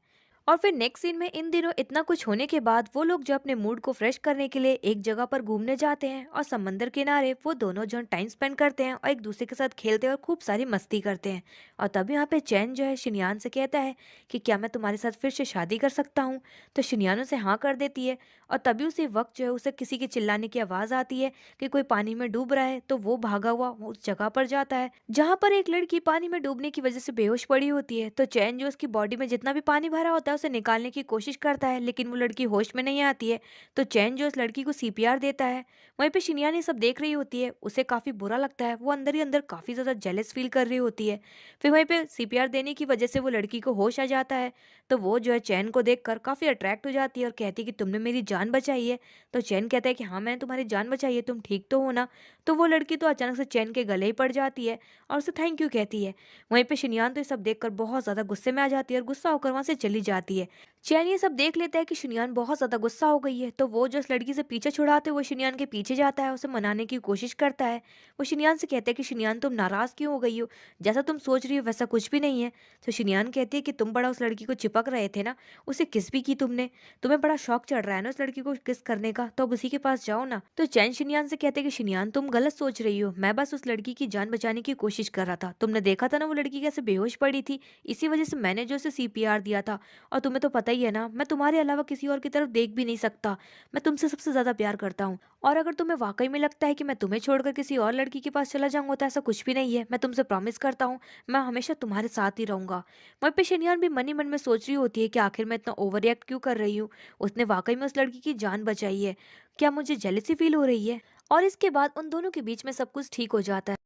और फिर नेक्स्ट सीन में इन दिनों इतना कुछ होने के बाद वो लोग जो अपने मूड को फ्रेश करने के लिए एक जगह पर घूमने जाते हैं और समंदर किनारे वो दोनों जन टाइम स्पेंड करते हैं और एक दूसरे के साथ खेलते हैं और खूब सारी मस्ती करते हैं। और तभी यहाँ पे चैन जो है शिनयान से कहता है कि क्या मैं तुम्हारे साथ फिर से शादी कर सकता हूँ। तो शिनयान उसे हाँ कर देती है और तभी उसी वक्त जो है उसे किसी के चिल्लाने की आवाज आती है कि कोई पानी में डूब रहा है। तो वो भागा हुआ उस जगह पर जाता है जहाँ पर एक लड़की पानी में डूबने की वजह से बेहोश पड़ी होती है। तो चैन जो उसकी बॉडी में जितना भी पानी भरा होता है उसे निकालने की कोशिश करता है, लेकिन वो लड़की होश में नहीं आती है। तो चैन जो उस लड़की को सीपीआर देता है। वहीं पे शिनिया ने सब देख रही होती है, उसे काफी बुरा लगता है, वो अंदर ही अंदर काफी ज्यादा जेलस फील कर रही होती है। फिर वहीं पे सीपीआर देने की वजह से वो लड़की को होश आ जाता है। तो वो जो है चैन को देखकर काफी अट्रैक्ट हो जाती है और कहती है कि तुमने मेरी जान बचाई है। तो चैन कहता है कि हाँ मैंने तुम्हारी जान बचाई है, तुम ठीक तो हो ना। तो वो लड़की तो अचानक से चैन के गले ही पड़ जाती है और उसे थैंक यू कहती है। वहीं पे शिनयान तो ये सब देखकर बहुत ज्यादा गुस्से में आ जाती है और गुस्सा होकर वहां से चली जाती है। चैन ये सब देख लेता है कि शिनयान बहुत ज्यादा गुस्सा हो गई है, तो वो जो उस लड़की से पीछे छुड़ाते हुए शिनयान के पीछे जाता है, उसे मनाने की कोशिश करता है। वो शिनयान से कहता है कि शिनयान तुम नाराज क्यों हो गई हो, जैसा तुम सोच रही हो वैसा कुछ भी नहीं है। तो शिनयान कहती है कि तुम बड़ा उस लड़की को चिपक रहे थे ना, उसे किस भी की तुमने, तुम्हें बड़ा शौक चढ़ रहा है ना उस लड़की को किस करने का, तो अब उसी के पास जाओ ना। तो चैन शिनयान से कहते हैं कि शिनयान तुम गलत सोच रही हो, मैं बस उस लड़की की जान बचाने की कोशिश कर रहा था। तुमने देखा था ना वो लड़की कैसे बेहोश पड़ी थी, इसी वजह से मैंने जो उसे सीपीआर दिया था। और तुम्हें तो पता ही है ना मैं तुम्हारे अलावा किसी और की तरफ देख भी नहीं सकता, मैं तुमसे सबसे ज्यादा प्यार करता हूँ। और अगर तुम्हें वाकई में लगता है कि मैं तुम्हें छोड़कर किसी और लड़की के पास चला जाऊंगा तो ऐसा कुछ भी नहीं है, मैं तुमसे प्रॉमिस करता हूँ मैं हमेशा तुम्हारे साथ ही रहूंगा। वहीं पे शिनयान भी मन ही मन में सोच रही होती है कि आखिर मैं इतना ओवर रिएक्ट क्यों कर रही हूँ, उसने वाकई में उस लड़की की जान बचाई है, क्या मुझे जेलसी फील हो रही है। और इसके बाद उन दोनों के बीच में सब कुछ ठीक हो जाता है।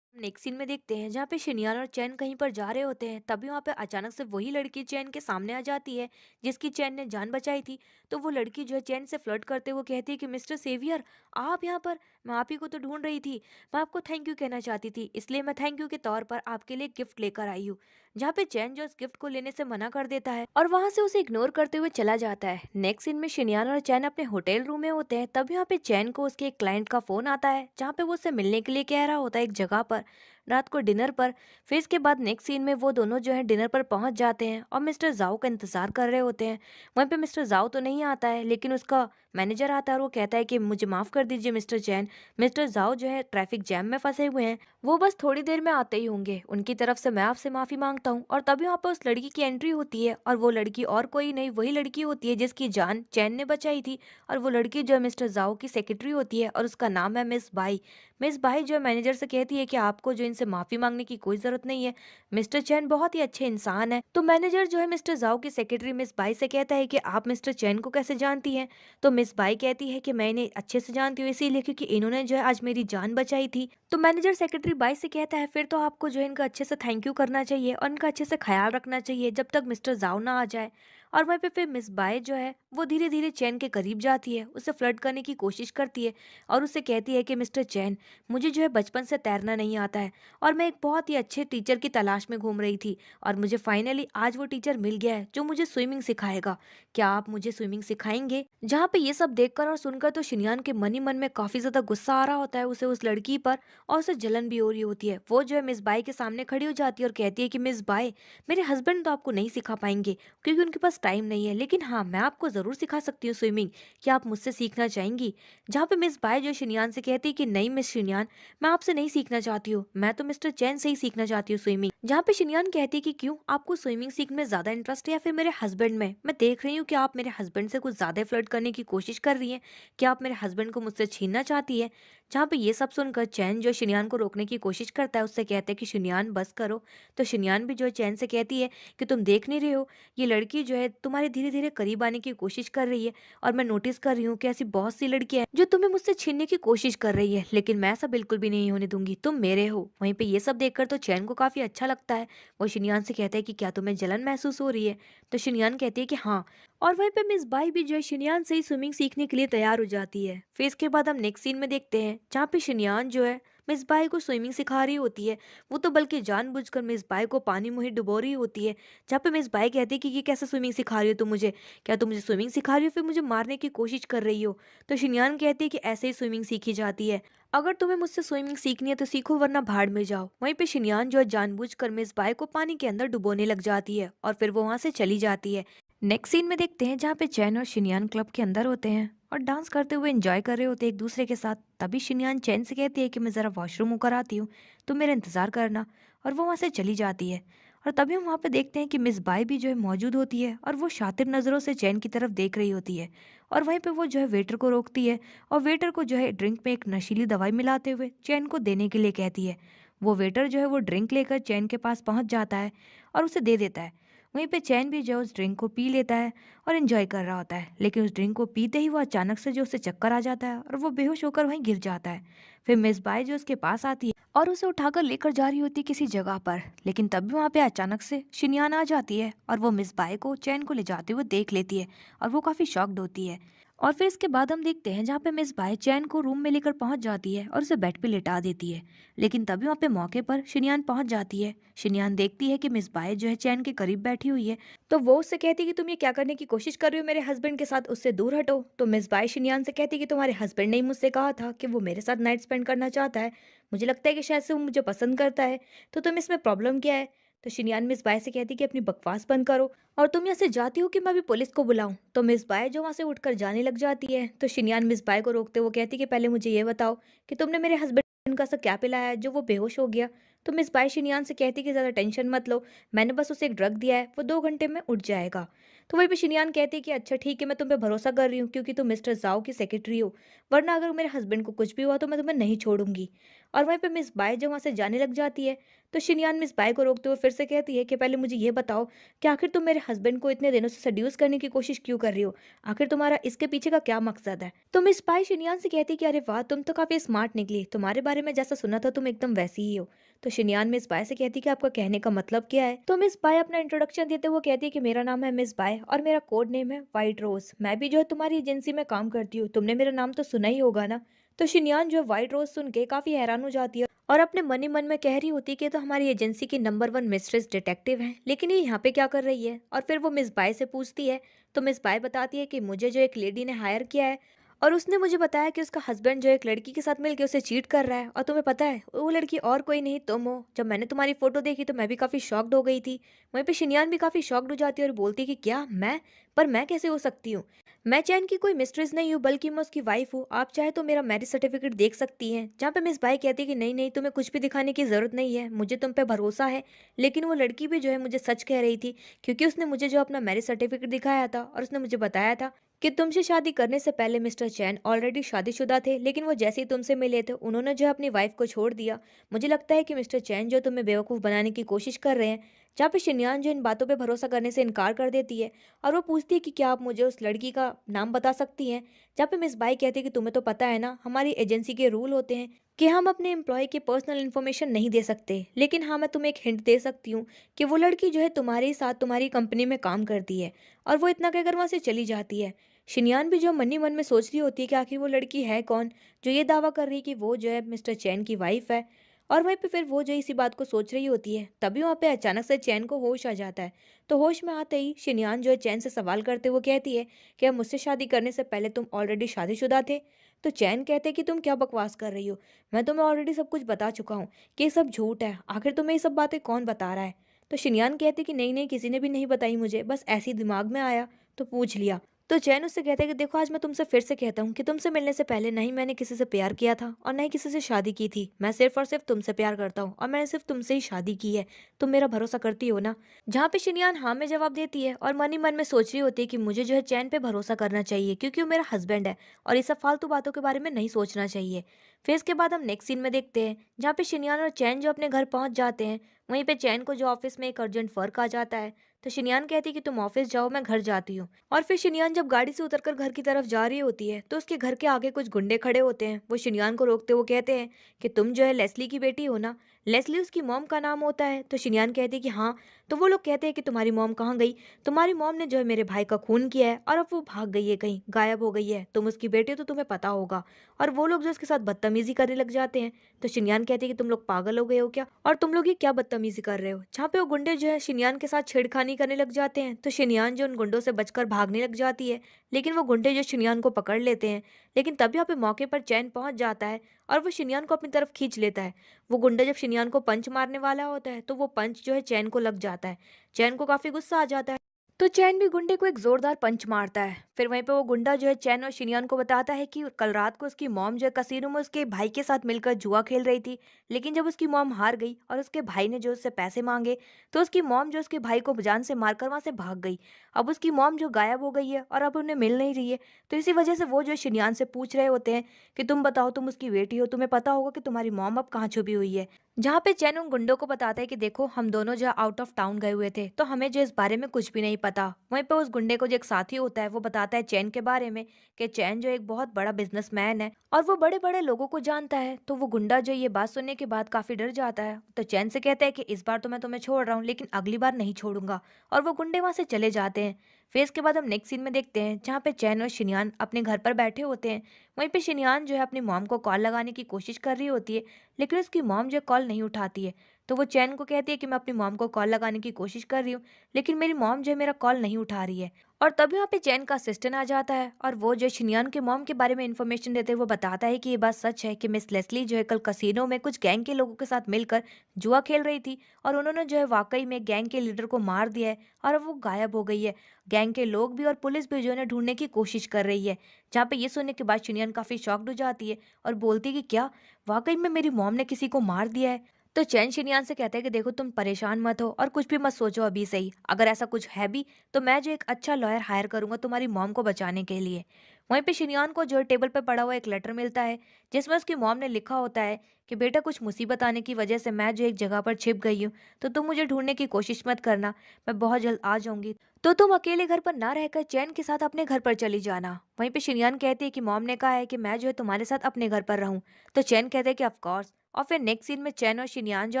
नेक्स्ट सीन में देखते हैं जहाँ पे शिनियान और चैन कहीं पर जा रहे होते हैं, तभी वहाँ पे अचानक से वही लड़की चैन के सामने आ जाती है जिसकी चैन ने जान बचाई थी। तो वो लड़की जो है चैन से फ्लर्ट करते हुए कहती है कि मिस्टर सेवियर आप यहाँ पर, मैं आप ही को तो ढूंढ रही थी, मैं आपको थैंक यू कहना चाहती थी, इसलिए मैं थैंक यू के तौर पर आपके लिए गिफ्ट लेकर आई हूँ। जहाँ पे चैन जो इस गिफ्ट को लेने से मना कर देता है और वहां से उसे इग्नोर करते हुए चला जाता है। नेक्स्ट सीन में शिनियान और चैन अपने होटल रूम में होते हैं, तभी यहाँ पे चैन को उसके एक क्लाइंट का फोन आता है जहाँ पे वो उससे मिलने के लिए कह रहा होता है एक जगह पर रात को डिनर पर। फिर इसके बाद नेक्स्ट सीन में वो दोनों जो है डिनर पर पहुंच जाते हैं और मिस्टर जाओ का इंतजार कर रहे होते हैं। वहीं पे मिस्टर जाओ तो नहीं आता है, लेकिन उसका मैनेजर आता है और वो कहता है कि मुझे माफ कर दीजिए मिस्टर चैन, मिस्टर जाओ जो है ट्रैफिक जैम में फंसे हुए हैं, वो बस थोड़ी देर में आते ही होंगे, उनकी तरफ से मैं आपसे माफी मांगता हूँ। और तभी वहाँ पर उस लड़की की एंट्री होती है और वो लड़की और कोई नहीं वही लड़की होती है जिसकी जान चैन ने बचाई थी। और वो लड़की जो है मिस्टर जाओ की सेक्रेटरी होती है और उसका नाम है मिस बाई। मिस बाई जो है मैनेजर से कहती है कि आपको जो इनसे माफी मांगने की कोई जरूरत नहीं है, मिस्टर चैन बहुत ही अच्छे इंसान है। तो मैनेजर जो है मिस्टर जाओ की सेक्रेटरी मिस बाई से कहता है कि आप मिस्टर चैन को कैसे जानती हैं। तो मिस बाई कहती है कि मैं इन्हें अच्छे से जानती हूँ, इसीलिए क्योंकि इन्होंने जो है आज मेरी जान बचाई थी। तो मैनेजर सेक्रेटरी बाई से कहता है फिर तो आपको जो है इनका अच्छे से थैंक यू करना चाहिए और इनका अच्छे से ख्याल रखना चाहिए जब तक मिस्टर जाओ ना आ जाए। और वहीं पे फिर मिस बाय जो है वो धीरे धीरे चैन के करीब जाती है, उसे फ्लर्ट करने की कोशिश करती है और उससे कहती है कि मिस्टर चैन, मुझे जो है बचपन से तैरना नहीं आता है और मैं एक बहुत ही अच्छे टीचर की तलाश में घूम रही थी और मुझे फाइनली आज वो टीचर मिल गया है जो मुझे स्विमिंग सिखाएगा। क्या आप मुझे स्विमिंग सिखाएंगे? जहाँ पे ये सब देखकर और सुनकर तो शिनयान के मन ही मन में काफी ज्यादा गुस्सा आ रहा होता है उसे उस लड़की पर, और उसे जलन भी हो रही होती है। वो जो है मिस बाय के सामने खड़ी हो जाती है और कहती है कि मिस बाय, मेरे हस्बैंड तो आपको नहीं सिखा पाएंगे क्योंकि उनके पास टाइम नहीं है, लेकिन हाँ मैं आपको जरूर सिखा सकती हूँ स्विमिंग। क्या आप मुझसे सीखना चाहेंगी? जहाँ पे मिस बाय जो शिनयान से कहती है कि नहीं मिस शिनयान, मैं आपसे नहीं सीखना चाहती हूँ, मैं तो मिस्टर चैन से ही सीखना चाहती हूँ स्विमिंग। जहाँ पे शिनयान कहती है कि क्यों, आपको स्विमिंग सीखने में ज्यादा इंटरेस्ट है या फिर मेरे हस्बैंड में? मैं देख रही हूँ कि आप मेरे हस्बैंड से कुछ ज्यादा फ्लर्ट करने की कोशिश कर रही हैं। क्या आप मेरे हस्बैंड को मुझसे छीनना चाहती है? जहाँ पे ये सब सुनकर चैन जो शिनयान को रोकने की कोशिश करता है, उससे कहते हैं कि शिनयान बस करो। तो शिनयान भी जो है चैन से कहती है कि तुम देख नहीं रहे हो, ये लड़की जो है तुम्हारे धीरे धीरे करीब आने की कोशिश कर रही है और मैं नोटिस कर रही हूँ कि ऐसी बहुत सी लड़कियां हैं जो तुम्हें मुझसे छीनने की कोशिश कर रही है, लेकिन मैं ऐसा बिल्कुल भी नहीं होने दूंगी, तुम मेरे हो। वहीं पे ये सब देखकर तो चैन को काफी अच्छा लगता है। वो शिनयान से कहता है कि क्या तुम्हें जलन महसूस हो रही है? तो शिनयान कहती है कि हाँ। और वहीं पे मिस बाई भी जो है शिनयान से ही स्विमिंग सीखने के लिए तैयार हो जाती है। फिर इसके बाद हम नेक्स्ट सीन में देखते हैं जहाँ पे शिनयान जो है मिस बाई को स्विमिंग सिखा रही होती है। वो तो बल्कि जानबूझकर मिस बाई को पानी में ही डुबो रही होती है। जहाँ पे मिस बाई कहती है कि ये कैसे स्विमिंग सिखा रही हो तुम मुझे? क्या तुम मुझे स्विमिंग सिखा रही हो फिर मुझे मारने की कोशिश कर रही हो? तो शिनयान कहती है कि ऐसे ही स्विमिंग सीखी जाती है, अगर तुम्हें मुझसे स्विमिंग सीखनी है तो सीखो वरना भाड़ में जाओ। वहीं पे शिनयान जो है जानबूझकर मिस बाई को पानी के अंदर डुबोने लग जाती है और फिर वो वहां से चली जाती है। नेक्स्ट सीन में देखते हैं जहाँ पे चैन और शिनयान क्लब के अंदर होते हैं और डांस करते हुए एंजॉय कर रहे होते हैं एक दूसरे के साथ। तभी शिनयान चैन से कहती है कि मैं जरा वॉशरूम होकर आती हूँ, तुम मेरा इंतजार करना। और वो वहां से चली जाती है। और तभी हम वहाँ पे देखते हैं कि मिस बाई भी जो है मौजूद होती है और वो शातिर नज़रों से चैन की तरफ देख रही होती है। और वहीं पे वो जो है वेटर को रोकती है और वेटर को जो है ड्रिंक में एक नशीली दवाई मिलाते हुए चैन को देने के लिए कहती है। वो वेटर जो है वो ड्रिंक लेकर चैन के पास पहुंच जाता है और उसे दे देता है। वहीं पे चैन भी जो है उस ड्रिंक को पी लेता है और एंजॉय कर रहा होता है, लेकिन उस ड्रिंक को पीते ही वो अचानक से जो उसे चक्कर आ जाता है और वो बेहोश होकर वहीं गिर जाता है। फिर मिस बाई जो उसके पास आती है और उसे उठाकर लेकर जा रही होती है किसी जगह पर, लेकिन तभी वहाँ पे अचानक से शिनयान आ जाती है और वो मिस बाई को चैन को ले जाते हुए देख लेती है और वो काफी शॉक्ड होती है। और फिर इसके बाद हम देखते हैं जहाँ पे मिस बाई चैन को रूम में लेकर पहुंच जाती है और उसे बेड पे लेटा देती है, लेकिन तभी वहाँ पे मौके पर शिनयान पहुंच जाती है। शिनयान देखती है कि मिस बाई जो है चैन के करीब बैठी हुई है, तो वो उससे कहती है कि तुम ये क्या करने की कोशिश कर रही हो मेरे हस्बैंड के साथ, उससे दूर हटो। तो मिस बाई शिनयान से कहती है कि तुम्हारे हस्बैंड ने ही मुझसे कहा था कि वो मेरे साथ नाइट स्पेंड करना चाहता है, मुझे लगता है कि शायद से वो मुझे पसंद करता है, तो तुम इसमें प्रॉब्लम क्या है? तो शिनयान मिस बाय से कहती कि अपनी बकवास बंद करो और तुम यहाँ से जाती हो कि मैं अभी पुलिस को बुलाऊं। तो मिस बाय जो वहां से उठकर जाने लग जाती है, तो शिनयान मिस बाय को रोकते वो कहती कि पहले मुझे ये बताओ कि तुमने मेरे हस्बैंड का सा क्या पिलाया है जो वो बेहोश हो गया। तो मिस बाय शिनयान से कहती कि ज्यादा टेंशन मत लो, मैंने बस उसे एक ड्रग दिया है, वो 2 घंटे में उठ जाएगा। तो वहीं पे शिनयान कहती कि अच्छा ठीक है, मैं तुम पे भरोसा कर रही हूँ क्योंकि तुम मिस्टर जाओ की सेक्रेटरी हो, वरना अगर मेरे हस्बैंड को कुछ भी हुआ तो मैं तुम्हें नहीं छोड़ूंगी। और वहीं पे मिस बाय जब वहां से जाने लग जाती है, तो शिनयान मिस बाय को रोकते हुए फिर से कहती है कि पहले मुझे ये बताओ कि आखिर तुम मेरे हस्बैंड को इतने दिनों से सड्यूस करने की कोशिश क्यों कर रही हो, आखिर तुम्हारा इसके पीछे का क्या मकसद है? तो मिस बाय शिनयान से कहती कि अरे वाह, तुम तो काफी स्मार्ट निकली, तुम्हारे बारे में जैसा सुना था तुम एकदम वैसी ही हो। तो शिनयान मिस बाय से कहती कि आपका कहने का मतलब क्या है? तो मिस बाय अपना इंट्रोडक्शन देते हुए कहती है कि मेरा नाम है मिस बाय और मेरा कोड नेम है व्हाइट रोज, मैं भी जो है तुम्हारी एजेंसी में काम करती हूँ, तुमने मेरा नाम तो सुना ही होगा ना। तो शिनयान जो है व्हाइट रोज सुन के काफी हैरान हो जाती है और अपने मन ही मन में कह रही होती कि ये तो हमारी एजेंसी की नंबर 1 मिस्ट्रेस डिटेक्टिव है, लेकिन ये यहाँ पे क्या कर रही है? और फिर वो मिस बाय से पूछती है, तो मिस बाय बताती है कि मुझे जो एक लेडी ने हायर किया है और उसने मुझे बताया कि उसका हस्बैंड जो एक लड़की के साथ मिलकर उसे चीट कर रहा है, और तुम्हें पता है वो लड़की और कोई नहीं तुम हो। जब मैंने तुम्हारी फोटो देखी तो मैं भी काफी शॉक्ड हो गई थी। वहीं पे शिनयान भी काफी शॉक्ड हो जाती है और बोलती है कि क्या मैं, पर मैं कैसे हो सकती हूँ? मैं चैन की कोई मिस्ट्रेस नहीं हूँ, बल्कि मैं उसकी वाइफ हूँ, आप चाहे तो मेरा मैरिज सर्टिफिकेट देख सकती हैं। जहाँ पे मिस बाई कहती है कि नहीं नहीं, तुम्हें कुछ भी दिखाने की जरूरत नहीं है, मुझे तुम पे भरोसा है। लेकिन वो लड़की भी जो है मुझे सच कह रही थी, क्योंकि उसने मुझे जो अपना मैरिज सर्टिफिकेट दिखाया था और उसने मुझे बताया था कि तुमसे शादी करने से पहले मिस्टर चैन ऑलरेडी शादीशुदा थे, लेकिन वो जैसे ही तुमसे मिले थे उन्होंने जो है अपनी वाइफ को छोड़ दिया। मुझे लगता है कि मिस्टर चैन जो तुम्हें बेवकूफ़ बनाने की कोशिश कर रहे हैं। जहाँ पे शिनयान जो इन बातों पे भरोसा करने से इनकार कर देती है और वो पूछती है कि क्या आप मुझे उस लड़की का नाम बता सकती हैं। जहाँ पे मिस बाई कहती है कि तुम्हें तो पता है ना, हमारी एजेंसी के रूल होते हैं कि हम अपने एम्प्लॉय की पर्सनल इन्फॉर्मेशन नहीं दे सकते, लेकिन हाँ मैं तुम्हें एक हिंट दे सकती हूँ कि वो लड़की जो है तुम्हारे ही साथ तुम्हारी कंपनी में काम करती है। और वो इतना कहकर वहाँ से चली जाती है। शिनयान भी जो मन ही मन में सोच रही होती है कि आखिर वो लड़की है कौन जो ये दावा कर रही है कि वो जो है मिस्टर चैन की वाइफ है। और वहीं पे फिर वो जो इसी बात को सोच रही होती है, तभी वहाँ पे अचानक से चैन को होश आ जाता है। तो होश में आते ही शिनयान जो है चैन से सवाल करते हुए कहती है कि अब मुझसे शादी करने से पहले तुम ऑलरेडी शादीशुदा थे। तो चैन कहते हैं कि तुम क्या बकवास कर रही हो, मैं तुम्हें ऑलरेडी सब कुछ बता चुका हूँ कि ये सब झूठ है, आखिर तुम्हें ये सब बातें कौन बता रहा है। तो शिनयान कहते कि नहीं नहीं, किसी ने भी नहीं बताई मुझे, बस ऐसे ही दिमाग में आया तो पूछ लिया। तो चैन उससे कहता है कि देखो, आज मैं तुमसे फिर से कहता हूँ कि तुमसे मिलने से पहले ना ही मैंने किसी से प्यार किया था और ना ही किसी से शादी की थी। मैं सिर्फ और सिर्फ तुमसे प्यार करता हूँ और मैंने सिर्फ तुमसे ही शादी की है। तुम मेरा भरोसा करती हो ना। जहाँ पे शिनयान हाँ में जवाब देती है और मन ही मन में सोच रही होती है कि मुझे जो है चैन पे भरोसा करना चाहिए क्योंकि वो मेरा हस्बैंड है और ये सब फालतू बातों के बारे में नहीं सोचना चाहिए। फिर इसके बाद हम नेक्स्ट सीन में देखते हैं जहाँ पे शिनयान और चैन जो अपने घर पहुंच जाते हैं। वहीं पे चैन को जो ऑफिस में एक अर्जेंट वर्क आ जाता है। तो शिनयान कहती है कि तुम ऑफिस जाओ, मैं घर जाती हूँ। और फिर शिनयान जब गाड़ी से उतरकर घर की तरफ जा रही होती है तो उसके घर के आगे कुछ गुंडे खड़े होते हैं। वो शिनयान को रोकते हुए कहते हैं कि तुम जो है लेस्ली की बेटी हो ना। लेस्ली उसकी मॉम का नाम होता है। तो शिनयान कहती है कि हाँ। तो वो लोग कहते हैं कि तुम्हारी मॉम कहाँ गई, तुम्हारी मॉम ने जो है मेरे भाई का खून किया है और अब वो भाग गई है, कहीं गायब हो गई है, तुम उसकी बेटी हो तो तुम्हें पता होगा। और वो लोग जो उसके साथ बदतमीजी करने लग जाते हैं। तो शिनयान कहती है कि तुम लोग पागल हो गए हो क्या, और तुम लोग ये क्या बदतमीजी कर रहे हो। जहाँ पे वो गुंडे जो है शिनयान के साथ छेड़खानी करने लग जाते हैं तो शिनयान जो उन गुंडों से बचकर भागने लग जाती है, लेकिन वो गुंडे जो शिनयान को पकड़ लेते हैं। लेकिन तब यहाँ पे मौके पर चैन पहुंच जाता है और वो शिनयान को अपनी तरफ खींच लेता है। वो गुंडा जब शिनयान को पंच मारने वाला होता है तो वो पंच जो है चैन को लग जाता है। चैन को काफी गुस्सा आ जाता है। तो चैन भी गुंडे को एक जोरदार पंच मारता है। फिर वहीं पे वो गुंडा जो है चैन और शिनयान को बताता है कि कल रात को उसकी मॉम जो है कसीनो में उसके भाई के साथ मिलकर जुआ खेल रही थी, लेकिन जब उसकी मॉम हार गई और उसके भाई ने जो उससे पैसे मांगे तो उसकी मॉम जो उसके भाई को जान से मारकर वहां से भाग गई। अब उसकी मॉम जो गायब हो गई है और अब उन्हें मिल नहीं रही है। तो इसी वजह से वो जो है शिनयान से पूछ रहे होते हैं कि तुम बताओ, तुम उसकी बेटी हो, तुम्हें पता होगा कि तुम्हारी मॉम अब कहाँ छुपी हुई है। जहाँ पे चैन उन गुंडों को बताता है कि देखो, हम दोनों जो आउट ऑफ टाउन गए हुए थे तो हमें जो इस बारे में कुछ भी नहीं पता। वहीं पे उस गुंडे को जो एक साथी होता है वो बताता है चैन के बारे में कि चैन जो एक बहुत बड़ा बिजनेसमैन है और वो बड़े बड़े लोगों को जानता है। तो वो गुंडा जो ये बात सुनने के बाद काफी डर जाता है। तो चैन से कहता है कि इस बार तो मैं तुम्हें छोड़ रहा हूँ, लेकिन अगली बार नहीं छोड़ूंगा। और वो गुंडे वहां से चले जाते हैं। फिर इसके बाद हम नेक्स्ट सीन में देखते हैं जहाँ पे चैन और शिनयान अपने घर पर बैठे होते हैं। वहीं पे शिनयान जो है अपनी मॉम को कॉल लगाने की कोशिश कर रही होती है, लेकिन उसकी मॉम जो कॉल नहीं उठाती है। तो वो चैन को कहती है कि मैं अपनी मॉम को कॉल लगाने की कोशिश कर रही हूँ, लेकिन मेरी मॉम जो है मेरा कॉल नहीं उठा रही है। और तभी वहाँ पे चैन का असिस्टेंट आ जाता है और वो जो शिनयान के मॉम के बारे में इन्फॉर्मेशन देते हुए वो बताता है कि ये बात सच है कि मिस लेस्ली जो है कल कसीनो में कुछ गैंग के लोगों के साथ मिलकर जुआ खेल रही थी और उन्होंने जो है वाकई में गैंग के लीडर को मार दिया है और अब वो गायब हो गई है। गैंग के लोग भी और पुलिस भी जो है ढूंढने की कोशिश कर रही है। जहाँ पे ये सुनने के बाद शिनयान काफी शॉक्ड हो जाती है और बोलती है कि क्या वाकई में मेरी मॉम ने किसी को मार दिया है। तो चैन शिनयान से कहता है कि देखो, तुम परेशान मत हो और कुछ भी मत सोचो अभी से ही। अगर ऐसा कुछ है भी तो मैं जो एक अच्छा लॉयर हायर करूंगा तुम्हारी मॉम को बचाने के लिए। वहीं पे शिनयान को जो है टेबल पे पड़ा हुआ एक लेटर मिलता है जिसमें उसकी मॉम ने लिखा होता है कि बेटा, कुछ मुसीबत आने की वजह से मैं जो एक जगह पर छिप गई हूँ, तो तुम मुझे ढूंढने की कोशिश मत करना, मैं बहुत जल्द आ जाऊंगी। तो तुम अकेले घर पर ना रहकर चैन के साथ अपने घर पर चली जाना। वहीं पे शिनयान कहती है कि मॉम ने कहा है कि मैं जो है तुम्हारे साथ अपने घर पर रहूं। तो चैन कहते हैं कि ऑफ कोर्स। और फिर नेक्स्ट सीन में चैन और शिनयान जो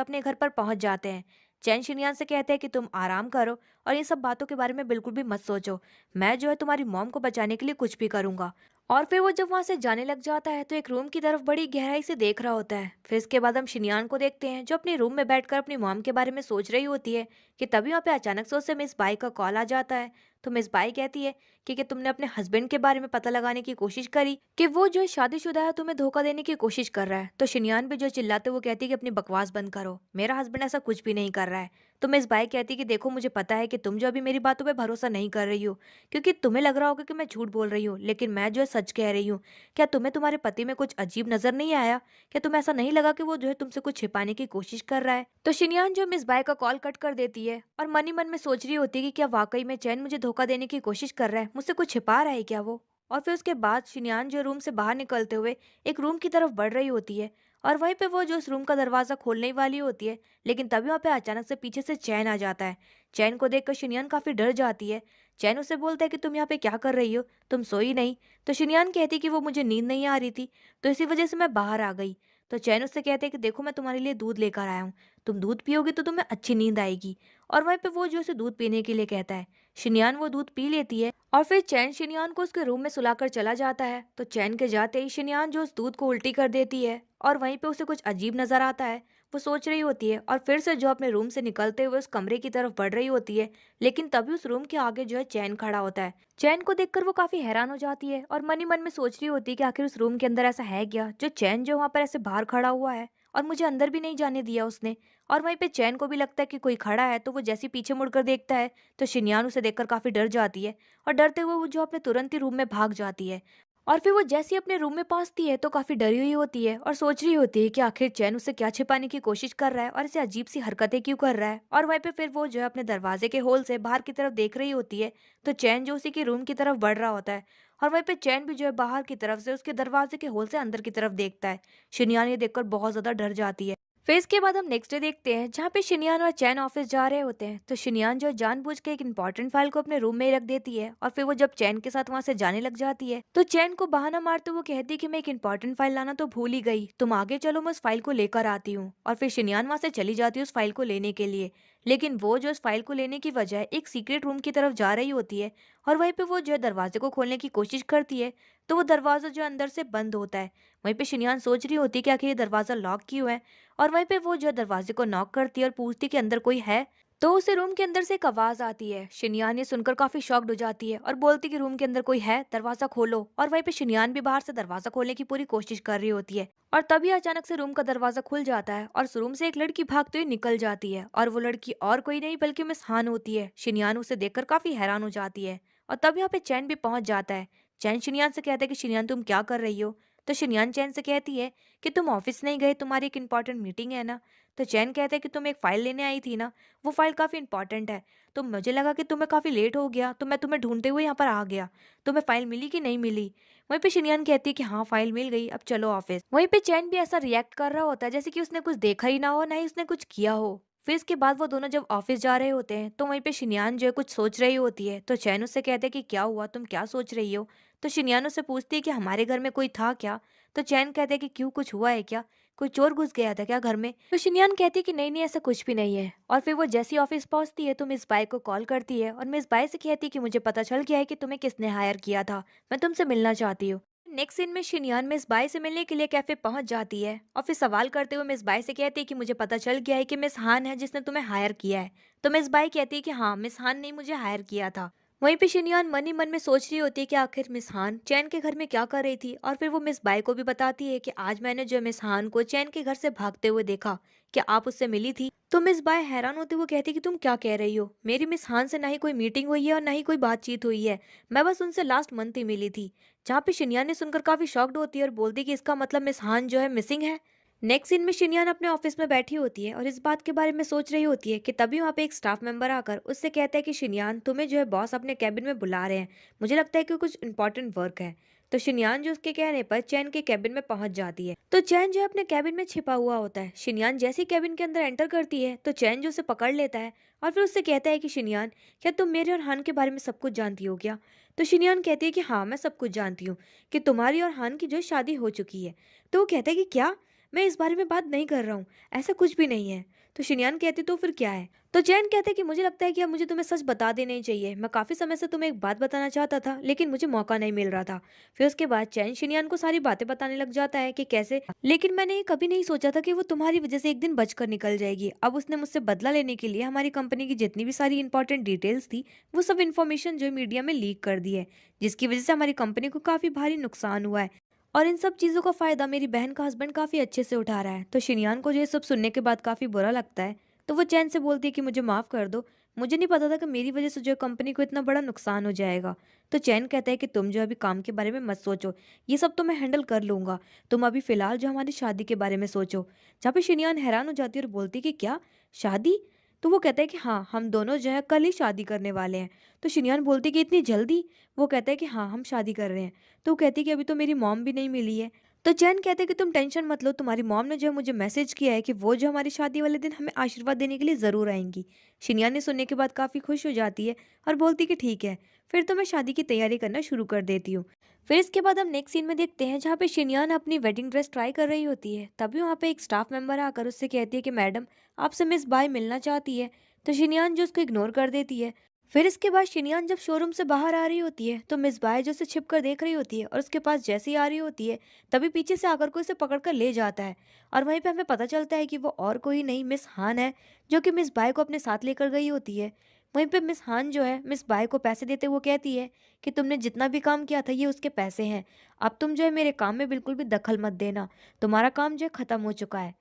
अपने घर पर पहुंच जाते हैं। चैन शिनयान से कहते हैं कि तुम आराम करो और इन सब बातों के बारे में बिल्कुल भी मत सोचो, मैं जो है तुम्हारी मॉम को बचाने के लिए कुछ भी करूंगा। और फिर वो जब वहां से जाने लग जाता है तो एक रूम की तरफ बड़ी गहराई से देख रहा होता है। फिर इसके बाद हम शिनयान को देखते हैं जो अपने रूम में बैठकर अपनी मॉम के बारे में सोच रही होती है कि तभी वहाँ पे अचानक से उसे मिस बाई का कॉल आ जाता है। तो मिस बाई कहती है कि तुमने अपने हस्बैंड के बारे में पता लगाने की कोशिश करी कि वो जो है शादीशुदा है, तुम्हें धोखा देने की कोशिश कर रहा है। तो शिनयान भी जो चिल्लाते हुए कहती है कि अपनी बकवास बंद करो, मेरा हस्बैंड ऐसा कुछ भी नहीं कर रहा है। तो मिस बाई कहती है कि देखो, मुझे पता है कि तुम जो अभी मेरी बातों पे भरोसा नहीं कर रही हो क्योंकि तुम्हें लग रहा होगा कि मैं झूठ बोल रही हूँ, लेकिन मैं जो है सच कह रही हूँ। क्या तुम्हें तुम्हारे पति में कुछ अजीब नजर नहीं आया? क्या तुम्हें ऐसा नहीं लगा कि वो जो है तुमसे कुछ छिपाने की कोशिश कर रहा है? तो शिनयान जो मिस बाई का कॉल कट कर देती है और मन ही मन में सोच रही होती है कि क्या वाकई में चैन मुझे धोखा देने की कोशिश कर रहा है, मुझसे कुछ छिपा रहा है क्या वो। और फिर उसके बाद शिनियान जो रूम से बाहर निकलते हुए एक रूम की तरफ बढ़ रही होती है, और वहीं पे वो जो उस रूम का दरवाजा खोलने ही वाली होती है, लेकिन तभी वहाँ पे अचानक से पीछे से चैन आ जाता है। चैन को देखकर शिनियान काफी डर जाती है। चैन उसे बोलता है कि तुम यहाँ पे क्या कर रही हो, तुम सोई नहीं। तो शिनियान कहती कि वो मुझे नींद नहीं आ रही थी, तो इसी वजह से मैं बाहर आ गई। तो चैन उससे कहते हैं कि देखो मैं तुम्हारे लिए दूध लेकर आया हूँ, तुम दूध पियोगी तो तुम्हें अच्छी नींद आएगी। और वहीं पे वो जो उसे दूध पीने के लिए कहता है। शिनियान वो दूध पी लेती है और फिर चैन शिनियान को उसके रूम में सुलाकर चला जाता है। तो चैन के जाते ही शिनियान जो उस दूध को उल्टी कर देती है, और वहीं पे उसे कुछ अजीब नजर आता है। वो सोच रही होती है और फिर से जो अपने रूम से निकलते हुए उस कमरे की तरफ बढ़ रही होती है, लेकिन तभी उस रूम के आगे जो है चैन खड़ा होता है। चैन को देखकर वो काफी हैरान हो जाती है और मन ही मन में सोच रही होती है कि आखिर उस रूम के अंदर ऐसा है क्या जो चैन जो वहां पर ऐसे बाहर खड़ा हुआ है, और मुझे अंदर भी नहीं जाने दिया उसने। और वहीं पे चैन को भी लगता है कि कोई खड़ा है, तो वो जैसे ही पीछे मुड़कर देखता है तो शिनयान उसे देखकर काफी डर जाती है, और डरते हुए वो जो अपने तुरंत ही रूम में भाग जाती है। और फिर वो जैसे ही अपने रूम में पहुंचती है तो काफी डरी हुई होती है और सोच रही होती है कि आखिर चैन उसे क्या छिपाने की कोशिश कर रहा है और ऐसे अजीब सी हरकतें क्यों कर रहा है। और वहीं पे फिर वो जो है अपने दरवाजे के होल से बाहर की तरफ देख रही होती है, तो चैन जो उसी के रूम की तरफ बढ़ रहा होता है, और वहीं पे चैन भी जो है बाहर की तरफ से उसके दरवाजे के होल से अंदर की तरफ देखता है। शिनयान ये देखकर बहुत ज्यादा डर जाती है। फिर इसके बाद हम नेक्स्ट डे देखते हैं, जहाँ पे शिनयान और चैन ऑफिस जा रहे होते हैं। तो शिनयान जो है जानबूझ के एक इंपॉर्टेंट फाइल को अपने रूम में ही रख देती है, और फिर वो जब चैन के साथ वहां से जाने लग जाती है तो चैन को बहाना मारते हुए कहती है कि मैं एक इंपॉर्टेंट फाइल लाना तो भूल ही गई, तुम आगे चलो मैं उस फाइल को लेकर आती हूँ। और फिर शिनयान वहां से चली जाती है उस फाइल को लेने के लिए, लेकिन वो जो उस फाइल को लेने की बजाय एक सीक्रेट रूम की तरफ जा रही होती है, और वहीं पे वो जो है दरवाजे को खोलने की कोशिश करती है, तो वो दरवाजा जो है अंदर से बंद होता है। वहीं पे शिनयान सोच रही होती है कि आखिर ये दरवाजा लॉक क्यों है, और वहीं पे वो जो है दरवाजे को नॉक करती है और पूछती है कि अंदर कोई है। तो उसे रूम के अंदर से एक आवाज आती है। शिनयान ये सुनकर काफी शॉक्ड हो जाती है और बोलती कि रूम के अंदर कोई है, दरवाजा खोलो। और वहीं पे शिनयान भी बाहर से दरवाजा खोलने की पूरी कोशिश कर रही होती है, और तभी अचानक से रूम का दरवाजा खुल जाता है और उस रूम से एक लड़की भागते हुए निकल जाती है, और वो लड़की और कोई नहीं बल्कि मिस हान होती है। शिनयान उसे देखकर काफी हैरान हो जाती है, और तब यहाँ पे चैन भी पहुंच जाता है। चैन शिनयान से कहता है कि शिनयान तुम क्या कर रही हो। तो शिनयान चैन से कहती है कि तुम ऑफिस नहीं गए, तुम्हारी एक इंपॉर्टेंट मीटिंग है ना। तो चैन कहता है कि तुम एक फाइल लेने आई थी ना, वो फाइल काफी इंपॉर्टेंट है, तो मुझे लगा कि तुम्हें काफी लेट हो गया, तो मैं तुम्हें ढूंढते हुए यहाँ पर आ गया। तुम्हें फाइल मिली कि नहीं मिली। वहीं पे शिनयान कहती है कि हाँ फाइल मिल गई, अब चलो ऑफिस। वहीं पे चैन भी ऐसा रिएक्ट कर रहा होता है जैसे कि उसने कुछ देखा ही ना हो, ना ही उसने कुछ किया हो। फिर इसके बाद वो दोनों जब ऑफिस जा रहे होते हैं, तो वहीं पे शिनयान जो है कुछ सोच रही होती है। तो चैन उससे कहते हैं कि क्या हुआ, तुम क्या सोच रही हो। तो शिनयान उससे पूछती है कि हमारे घर में कोई था क्या। तो चैन कहते हैं कि क्यों, कुछ हुआ है क्या, कोई चोर घुस गया था क्या घर में। तो शिनयान कहती है कि नहीं नहीं ऐसा कुछ भी नहीं है। और फिर वो जैसी ऑफिस पहुंचती है तो मिस बाई को कॉल करती है, और मिस बाई से कहती है कि मुझे पता चल गया है कि तुम्हें किसने हायर किया था, मैं तुमसे मिलना चाहती हूँ। नेक्स्ट सीन में शिनयान मिस बाई से मिलने के लिए कैफे पहुंच जाती है, और फिर सवाल करते हुए मिस बाई से कहती है कि मुझे पता चल गया है कि मिस हान है जिसने तुम्हें हायर किया है। तो मिस बाई कहती है कि हाँ मिस हान ने मुझे हायर किया था। वहीं पे शिनयान मन ही मन में सोच रही होती है कि आखिर मिस हान चैन के घर में क्या कर रही थी, और फिर वो मिस बाई को भी बताती है कि आज मैंने जो मिस हान को चैन के घर से भागते हुए देखा, क्या आप उससे मिली थी। तो मिस बाई हैरान होते हुए कहती कि तुम क्या कह रही हो, मेरी मिस हान से ना ही कोई मीटिंग हुई है और ना ही कोई बातचीत हुई है, मैं बस उनसे लास्ट मंथ ही मिली थी। जहाँ पे शिनयान ने सुनकर काफी शॉक्ड होती है और बोलती कि इसका मतलब मिस हान जो है मिसिंग है। नेक्स्ट सीन में शिनयान अपने ऑफिस में बैठी होती है और इस बात के बारे में सोच रही होती है कि तभी वहाँ पे एक स्टाफ मेंबर आकर उससे कहता है कि शिनयान तुम्हें जो है बॉस अपने कैबिन में बुला रहे हैं, मुझे लगता है कि कुछ इंपॉर्टेंट वर्क है। तो शिनयान जो उसके कहने पर चैन के कैबिन में पहुंच जाती है। तो चैन जो है अपने कैबिन में छिपा हुआ होता है। शिनयान जैसे ही कैबिन के अंदर एंटर करती है तो चैन जो उसे पकड़ लेता है, और फिर उससे कहता है कि शिनयान क्या तुम मेरे और हान के बारे में सब कुछ जानती हो क्या। तो शिनयान कहती है कि हाँ मैं सब कुछ जानती हूँ, कि तुम्हारी और हान की जो है शादी हो चुकी है। तो वो कहता है कि क्या, मैं इस बारे में बात नहीं कर रहा हूँ, ऐसा कुछ भी नहीं है। तो शिनयान कहती तो फिर क्या है। तो चैन कहते कि मुझे लगता है कि अब मुझे तुम्हें सच बता देना ही चाहिए, मैं काफी समय से तुम्हें एक बात बताना चाहता था लेकिन मुझे मौका नहीं मिल रहा था। फिर उसके बाद चैन शिनयान को सारी बातें बताने लग जाता है कि कैसे, लेकिन मैंने ये कभी नहीं सोचा था कि वो तुम्हारी वजह से एक दिन बचकर निकल जाएगी। अब उसने मुझसे बदला लेने के लिए हमारी कंपनी की जितनी भी सारी इंपॉर्टेंट डिटेल्स थी वो सब इन्फॉर्मेशन जो मीडिया में लीक कर दी है, जिसकी वजह से हमारी कंपनी को काफी भारी नुकसान हुआ है, और इन सब चीज़ों का फ़ायदा मेरी बहन का हस्बैंड काफ़ी अच्छे से उठा रहा है। तो शिनयान को ये सब सुनने के बाद काफ़ी बुरा लगता है, तो वो चैन से बोलती है कि मुझे माफ़ कर दो, मुझे नहीं पता था कि मेरी वजह से जो है कंपनी को इतना बड़ा नुकसान हो जाएगा। तो चैन कहता है कि तुम जो अभी काम के बारे में मत सोचो, ये सब तो मैं हैंडल कर लूंगा, तुम अभी फ़िलहाल जो हमारी शादी के बारे में सोचो। जहाँ पे शिनयान हैरान हो जाती है और बोलती है कि क्या शादी, तो वो कहता है कि हाँ, हम दोनों जो है कल ही शादी करने वाले हैं। तो शिनयान बोलती है कि इतनी जल्दी? वो कहता है कि हाँ, हम शादी कर रहे हैं। तो वो कहती है कि अभी तो मेरी मॉम भी नहीं मिली है। तो चैन कहते हैं कि तुम टेंशन मत लो, तुम्हारी मॉम ने जो है मुझे मैसेज किया है कि वो जो हमारी शादी वाले दिन हमें आशीर्वाद देने के लिए ज़रूर आएँगी। शिनयान ने सुनने के बाद काफ़ी खुश हो जाती है और बोलती है कि ठीक है, फिर तो मैं शादी की तैयारी करना शुरू कर देती हूँ। फिर इसके बाद हम नेक्स्ट सीन में देखते हैं जहाँ पे शिनयान अपनी वेडिंग ड्रेस ट्राई कर रही होती है। तभी वहाँ पे एक स्टाफ मेंबर आकर उससे कहती है कि मैडम, आपसे मिस बाय मिलना चाहती है। तो शिनयान जो उसको इग्नोर कर देती है। फिर इसके बाद शिनयान जब शोरूम से बाहर आ रही होती है तो मिस बाय जो उसे छिप कर देख रही होती है और उसके पास जैसे ही आ रही होती है तभी पीछे से आकर कोई उसे पकड़ कर ले जाता है। और वहीं पे हमें पता चलता है कि वो और कोई नहीं, मिस हान है, जो कि मिस बाय को अपने साथ लेकर गई होती है। वहीं पे मिस हान जो है मिस बाय को पैसे देते हुए कहती है कि तुमने जितना भी काम किया था ये उसके पैसे हैं, अब तुम जो है मेरे काम में बिल्कुल भी दखल मत देना, तुम्हारा काम जो है खत्म हो चुका है।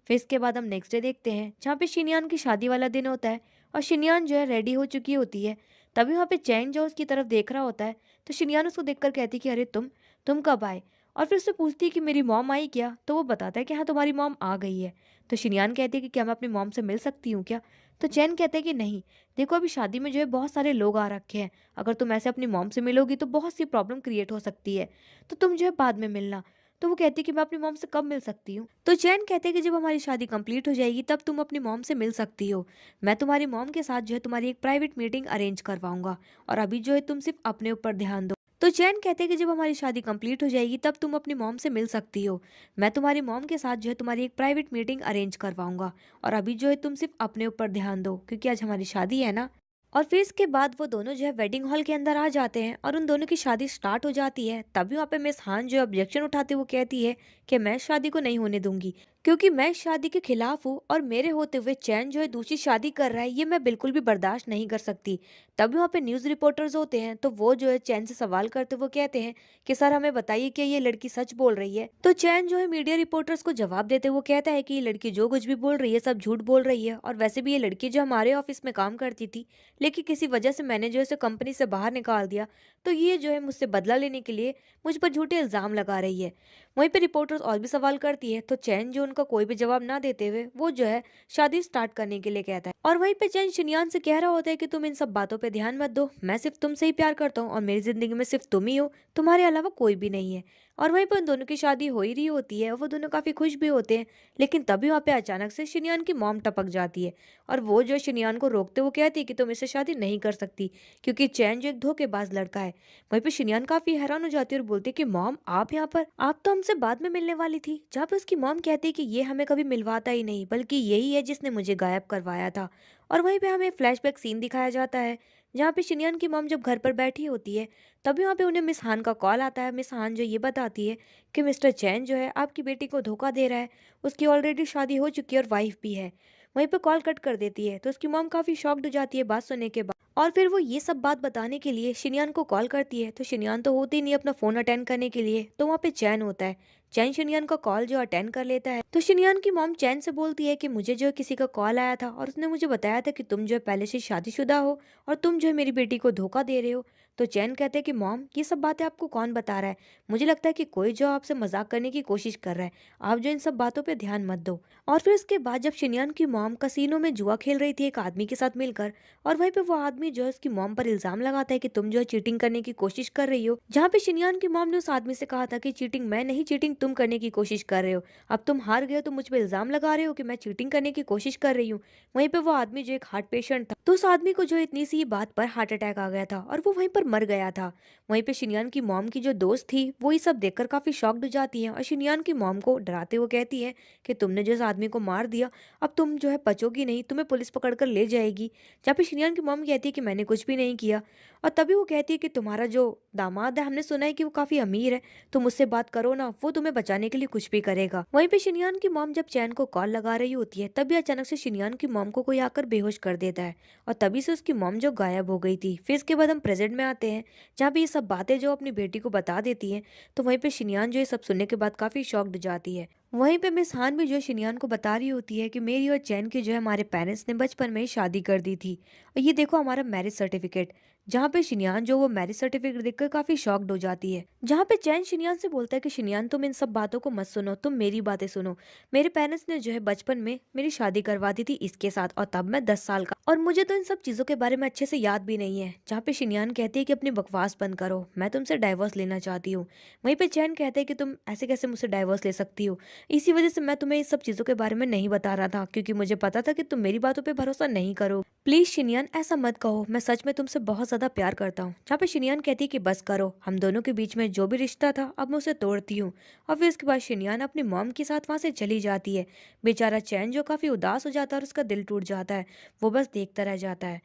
फिर इसके बाद हम नेक्स्ट डे देखते हैं जहाँ पे शिनयान की शादी वाला दिन होता है और शिनयान जो है रेडी हो चुकी होती है। तभी वहाँ पे चैन जो उसकी तरफ देख रहा होता है। तो शिनयान उसको देखकर कहती है कि अरे तुम कब आए? और फिर उससे पूछती है कि मेरी मॉम आई क्या? तो वो बताता है कि हाँ, तुम्हारी मॉम आ गई है। तो शिनयान कहती है कि क्या मैं अपनी मॉम से मिल सकती हूँ क्या? तो चैन कहते हैं कि नहीं, देखो अभी शादी में जो है बहुत सारे लोग आ रखे हैं, अगर तुम ऐसे अपनी मॉम से मिलोगी तो बहुत सी प्रॉब्लम क्रिएट हो सकती है, तो तुम जो है बाद में मिलना। तो वो कहती है कि मैं अपनी मॉम से कब मिल सकती हूँ? तो चैन कहते हैं कि जब हमारी शादी कंप्लीट हो जाएगी तब तुम अपनी मॉम से मिल सकती हो। मैं तुम्हारी मॉम के साथ जो है तुम्हारी एक प्राइवेट मीटिंग अरेंज करवाऊंगा और अभी जो है तुम सिर्फ अपने ऊपर ध्यान दो। तो चैन कहते हैं कि जब हमारी शादी कंप्लीट हो जाएगी तब तुम अपनी मॉम से मिल सकती हो। मैं तुम्हारी मॉम के साथ जो है तुम्हारी एक प्राइवेट मीटिंग अरेंज करवाऊंगा और अभी जो है तुम सिर्फ अपने ऊपर ध्यान दो, क्योंकि आज हमारी शादी है ना। और फिर इसके बाद वो दोनों जो है वेडिंग हॉल के अंदर आ जाते हैं और उन दोनों की शादी स्टार्ट हो जाती है। तभी वहाँ पे मिस हान जो ऑब्जेक्शन उठाते हुए कहती है कि मैं इस शादी को नहीं होने दूंगी, क्योंकि मैं इस शादी के खिलाफ हूँ और मेरे होते हुए चैन जो है दूसरी शादी कर रहा है, ये मैं बिल्कुल भी बर्दाश्त नहीं कर सकती। तभी वहाँ पे न्यूज़ रिपोर्टर्स होते हैं तो वो जो है चैन से सवाल करते हुए कहते हैं कि सर हमें बताइए कि ये लड़की सच बोल रही है। तो चैन जो है मीडिया रिपोर्टर्स को जवाब देते हुए कहता है कि ये लड़की जो कुछ भी बोल रही है सब झूठ बोल रही है, और वैसे भी ये लड़की जो हमारे ऑफिस में काम करती थी, लेकिन किसी वजह से मैंने जो है इसे कंपनी से बाहर निकाल दिया, तो ये जो है मुझसे बदला लेने के लिए मुझ पर झूठे इल्ज़ाम लगा रही है। वहीं पे रिपोर्टर्स और भी सवाल करती है तो चैन जो उनका कोई भी जवाब ना देते हुए वो जो है शादी स्टार्ट करने के लिए कहता है। और वहीं पे चैन शिनयान से कह रहा होता है कि तुम इन सब बातों पे ध्यान मत दो, मैं सिर्फ तुमसे ही प्यार करता हूँ और मेरी जिंदगी में सिर्फ तुम ही हो, तुम्हारे अलावा कोई भी नहीं है। और वहीं पर उन दोनों की शादी हो ही रही होती है और वो दोनों काफी खुश भी होते हैं। लेकिन तभी वहाँ पे अचानक से शिनयान की मॉम टपक जाती है और वो जो शिनयान को रोकते हुए कहती है कि तुम इससे शादी नहीं कर सकती, क्योंकि चैन जो एक धोखेबाज लड़का है। वहीं पे शिनयान काफी हैरान हो जाती है और बोलती है कि मॉम आप यहाँ पर, आप तो हमसे बाद में मिलने वाली थी। जहाँ पे उसकी मॉम कहती है कि ये हमें कभी मिलवाता ही नहीं, बल्कि यही है जिसने मुझे गायब करवाया था। और वहीं पे हमें फ्लैशबैक सीन दिखाया जाता है जहाँ पे शिनयान की मॉम जब घर पर बैठी होती है तभी वहाँ पे उन्हें मिस हान का कॉल आता है। मिस हान जो ये बताती है कि मिस्टर चैन जो है आपकी बेटी को धोखा दे रहा है, उसकी ऑलरेडी शादी हो चुकी है और वाइफ भी है। वहीं पे कॉल कट कर देती है तो उसकी मॉम काफी शॉक्ड हो जाती है बात सुनने के बाद, और फिर वो ये सब बात बताने के लिए शिनयान को कॉल करती है। तो शिनयान तो होती नहीं अपना फोन अटेंड करने के लिए, तो वहाँ पे चैन होता है। चैन शिनयान का कॉल जो अटेंड कर लेता है तो शिनयान की मॉम चैन से बोलती है कि मुझे जो है किसी का कॉल आया था और उसने मुझे बताया था कि तुम जो है पहले से शादीशुदा हो और तुम जो है मेरी बेटी को धोखा दे रहे हो। तो चैन कहते हैं कि मॉम ये सब बातें आपको कौन बता रहा है, मुझे लगता है कि कोई जो आपसे मजाक करने की कोशिश कर रहा है, आप जो इन सब बातों पे ध्यान मत दो। और फिर उसके बाद जब शिनयान की मॉम कसीनो में जुआ खेल रही थी एक आदमी के साथ मिलकर, और वहीं पे वो आदमी जो है उसकी मॉम पर इल्जाम लगाता है कि तुम जो है चीटिंग करने की कोशिश कर रही हो, जहाँ पे शिनयान की मॉम ने उस आदमी से कहा था कि चीटिंग मैं नहीं, चीटिंग तुम करने की कोशिश कर रहे हो, अब तुम हार गए हो तो मुझ पे इल्जाम लगा रहे हो कि मैं चीटिंग करने की कोशिश कर रही हूँ। वहीं पे वो आदमी जो एक हार्ट पेशेंट था तो उस आदमी को जो इतनी सी बात पर हार्ट अटैक आ गया था और वो वहीं पर मर गया था। वहीं पे शिनयान की मॉम की जो दोस्त थी वो ये सब देखकर काफी शॉक्ड हो जाती है और शिनयान की मॉम को डराते हुए कहती है कि तुमने जिस आदमी को मार दिया अब तुम जो है बचोगी नहीं, तुम्हें पुलिस पकड़ कर ले जाएगी। जहाँ पे शिनयान की मॉम कहती है कि मैंने कुछ भी नहीं किया। और तभी वो कहती है कि तुम्हारा जो दामाद है हमने सुना है कि वो काफी अमीर है, तुम उससे बात करो ना, वो तुम्हें बचाने के लिए कुछ भी करेगा। वहीं पे शिनयान की मॉम जब चैन को कॉल लगा रही होती है तभी अचानक से शिनयान की मॉम को कोई आकर बेहोश कर देता है और तभी से उसकी मॉम जो गायब हो गई थी। फिर इसके बाद हम प्रेजेंट में आते हैं जहाँ पे ये सब बातें जो अपनी बेटी को बता देती है, तो वहीं पे शिनयान जो ये सब सुनने के बाद काफी शॉक्ड जाती है। वहीं पे मिस हान भी जो शिनयान को बता रही होती है कि मेरी और चैन की जो है हमारे पेरेंट्स ने बचपन में ही शादी कर दी थी और ये देखो हमारा मैरिज सर्टिफिकेट। जहाँ पे शिनयान जो वो मैरिज सर्टिफिकेट देखकर काफी शॉक्ड हो जाती है। जहाँ पे चैन शिनयान से बोलता है कि शिनयान तुम इन सब बातों को मत सुनो, तुम मेरी बातें सुनो। मेरे पेरेंट्स ने जो है बचपन में मेरी शादी करवा दी थी इसके साथ, और तब मैं 10 साल का, और मुझे तो इन सब चीजों के बारे में अच्छे से याद भी नहीं है। जहाँ पे शिनयान कहती है कि अपनी बकवास बंद करो, मैं तुमसे डाइवोर्स लेना चाहती हूँ। वहीं पे चैन कहते हैं कि तुम ऐसे कैसे मुझसे डाइवोर्स ले सकती हो, इसी वजह से मैं तुम्हें इस सब चीजों के बारे में नहीं बता रहा था, क्योंकि मुझे पता था कि तुम मेरी बातों पे भरोसा नहीं करो। प्लीज शिनयान ऐसा मत कहो, मैं सच में तुमसे बहुत ज्यादा प्यार करता हूँ। जहाँ पे शिनयान कहती है कि बस करो, हम दोनों के बीच में जो भी रिश्ता था अब मैं उसे तोड़ती हूँ। और फिर उसके बाद शिनयान अपनी मॉम के साथ वहां से चली जाती है। बेचारा चैन जो काफी उदास हो जाता है और उसका दिल टूट जाता है, वो बस देखता रह जाता है।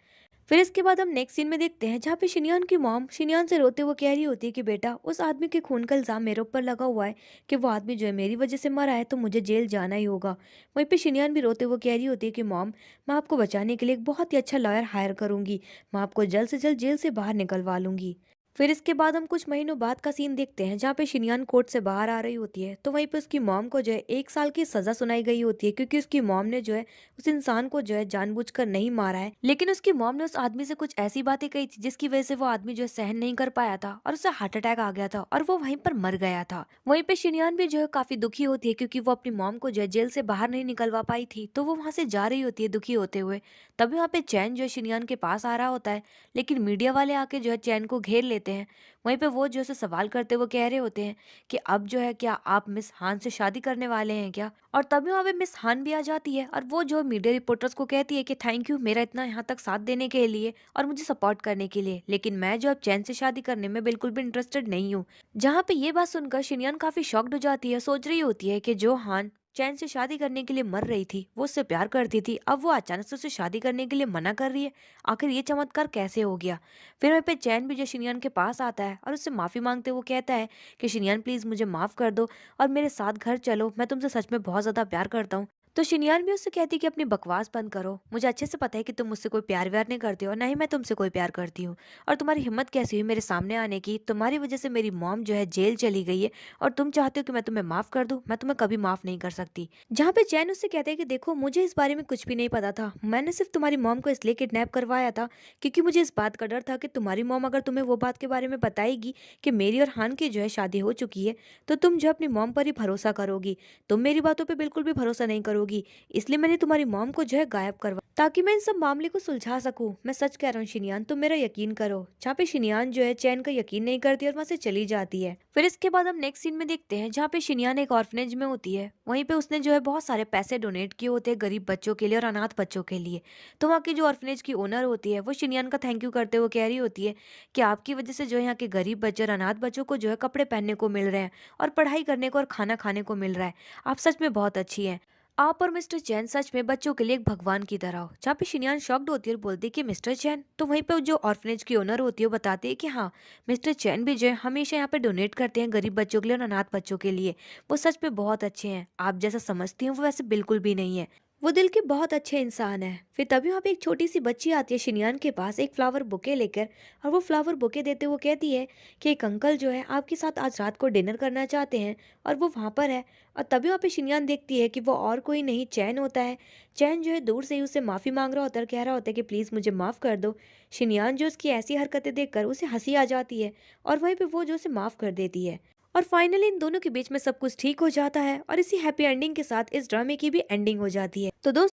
फिर इसके बाद हम नेक्स्ट सीन में देखते हैं जहाँ पे शिनयान की मॉम शिनयान से रोते हुए कह रही होती है कि बेटा उस आदमी के खून का इल्जाम मेरे ऊपर लगा हुआ है, कि वो आदमी जो है मेरी वजह से मरा है, तो मुझे जेल जाना ही होगा। वहीं पे शिनयान भी रोते हुए कह रही होती है कि मॉम, मैं आपको बचाने के लिए एक बहुत ही अच्छा लॉयर हायर करूंगी, मैं आपको जल्द से जल्द जेल से बाहर निकलवा लूंगी। फिर इसके बाद हम कुछ महीनों बाद का सीन देखते हैं जहाँ पे शिनयान कोर्ट से बाहर आ रही होती है, तो वहीं पे उसकी मॉम को जो है 1 साल की सजा सुनाई गई होती है, क्योंकि उसकी मॉम ने जो है उस इंसान को जो है जानबूझकर नहीं मारा है, लेकिन उसकी मॉम ने उस आदमी से कुछ ऐसी बातें कही थी जिसकी वजह से वो आदमी जो है सहन नहीं कर पाया था और उसे हार्ट अटैक आ गया था और वो वहीं पर मर गया था। वहीं पे शिनयान भी जो है काफी दुखी होती है, क्योंकि वो अपनी मॉम को जो है जेल से बाहर नहीं निकलवा पाई थी, तो वो वहां से जा रही होती है दुखी होते हुए। तभी वहाँ पे चैन जो है शिनयान के पास आ रहा होता है, लेकिन मीडिया वाले आके जो है चैन को घेर लेते हैं। वहीं पे वो जो है उसे सवाल करते हुए कह रहे होते हैं कि अब जो है क्या आप मिस हान से शादी करने वाले हैं क्या। और तभी वहाँ पे मिस हान भी आ जाती है और वो जो मीडिया रिपोर्टर्स को कहती है कि थैंक यू मेरा इतना यहाँ तक साथ देने के लिए और मुझे सपोर्ट करने के लिए, लेकिन मैं जो अब चैन से शादी करने में बिल्कुल भी इंटरेस्टेड नहीं हूँ। जहाँ पे ये बात सुनकर शिनयान काफी शॉक्ड हो जाती है, सोच रही होती है कि जो हान चैन से शादी करने के लिए मर रही थी, वो उससे प्यार करती थी, अब वो अचानक से उससे शादी करने के लिए मना कर रही है। आखिर ये चमत्कार कैसे हो गया। फिर वहीं पे चैन भी जो शिनयान के पास आता है और उससे माफी मांगते हुए कहता है कि शिनयान प्लीज मुझे माफ कर दो और मेरे साथ घर चलो, मैं तुमसे सच में बहुत ज्यादा प्यार करता हूँ। तो शिनयान भी उससे कहती कि अपनी बकवास बंद करो, मुझे अच्छे से पता है कि तुम मुझसे कोई प्यार व्यार नहीं करती हो, ना ही मैं तुमसे कोई प्यार करती हूँ। और तुम्हारी हिम्मत कैसी हुई मेरे सामने आने की, तुम्हारी वजह से मेरी मॉम जो है जेल चली गई है और तुम चाहते हो कि मैं तुम्हें माफ कर दूं, मैं तुम्हें कभी माफ नहीं कर सकती। जहाँ पे चैन उससे कहते हैं कि देखो मुझे इस बारे में कुछ भी नहीं पता था, मैंने सिर्फ तुम्हारी मॉम को इसलिए किडनैप करवाया था क्योंकि मुझे इस बात का डर था कि तुम्हारी मॉम अगर तुम्हें वो बात के बारे में बताएगी कि मेरी और हान की जो है शादी हो चुकी है, तो तुम जो अपनी मॉम पर ही भरोसा करोगी, तुम मेरी बातों पे बिल्कुल भी भरोसा नहीं करोगी। इसलिए मैंने तुम्हारी मॉम को जो है गायब करवा, ताकि मैं इन सब मामले को सुलझा सकूं। मैं सच कह रहा हूँ शिनयान, तुम मेरा यकीन करो। जहाँ पे शिनयान जो है चैन का यकीन नहीं करती और वहां से चली जाती है। फिर इसके बाद हम नेक्स्ट सीन में देखते हैं जहाँ पे शिनयान एक ऑर्फनेज में होती है, वहीं पे उसने जो है बहुत सारे पैसे डोनेट किए होते हैं गरीब बच्चों के लिए और अनाथ बच्चों के लिए। तो वहाँ की जो ऑर्फनेज की ओनर होती है वो शिनयान का थैंक यू करते हुए कह रही होती है कि आपकी वजह से जो है यहाँ के गरीब बच्चे और अनाथ बच्चों को जो है कपड़े पहनने को मिल रहे हैं और पढ़ाई करने को और खाना खाने को मिल रहा है। आप सच में बहुत अच्छी हैं। आप और मिस्टर चैन सच में बच्चों के लिए एक भगवान की तरह हो। जहाँ पे शिनयान शॉक्ड होती है और बोलती है कि मिस्टर चैन, तो वहीं पे जो ऑर्फनेज की ओनर होती है वो बताती है कि हाँ, मिस्टर चैन भी जो है हमेशा यहाँ पे डोनेट करते हैं गरीब बच्चों के लिए और अनाथ बच्चों के लिए। वो सच में बहुत अच्छे हैं, आप जैसा समझती हैं वो वैसे बिल्कुल भी नहीं है। वो दिल के बहुत अच्छे इंसान है। फिर तभी वहाँ पे एक छोटी सी बच्ची आती है शिनयान के पास एक फ्लावर बुके लेकर, और वो फ्लावर बुके देते हुए कहती है कि एक अंकल जो है आपके साथ आज रात को डिनर करना चाहते हैं और वो वहाँ पर है। और तभी वहाँ पे शिनयान देखती है कि वो और कोई नहीं चैन होता है। चैन जो है दूर से ही उससे माफ़ी मांग रहा होता है और कह रहा होता है कि प्लीज़ मुझे माफ़ कर दो। शिनयान जो उसकी ऐसी हरकतें देखकर उसे हंसी आ जाती है और वहीं पे वो जो उसे माफ़ कर देती है। और फाइनली इन दोनों के बीच में सब कुछ ठीक हो जाता है और इसी हैप्पी एंडिंग के साथ इस ड्रामे की भी एंडिंग हो जाती है। तो दोस्तों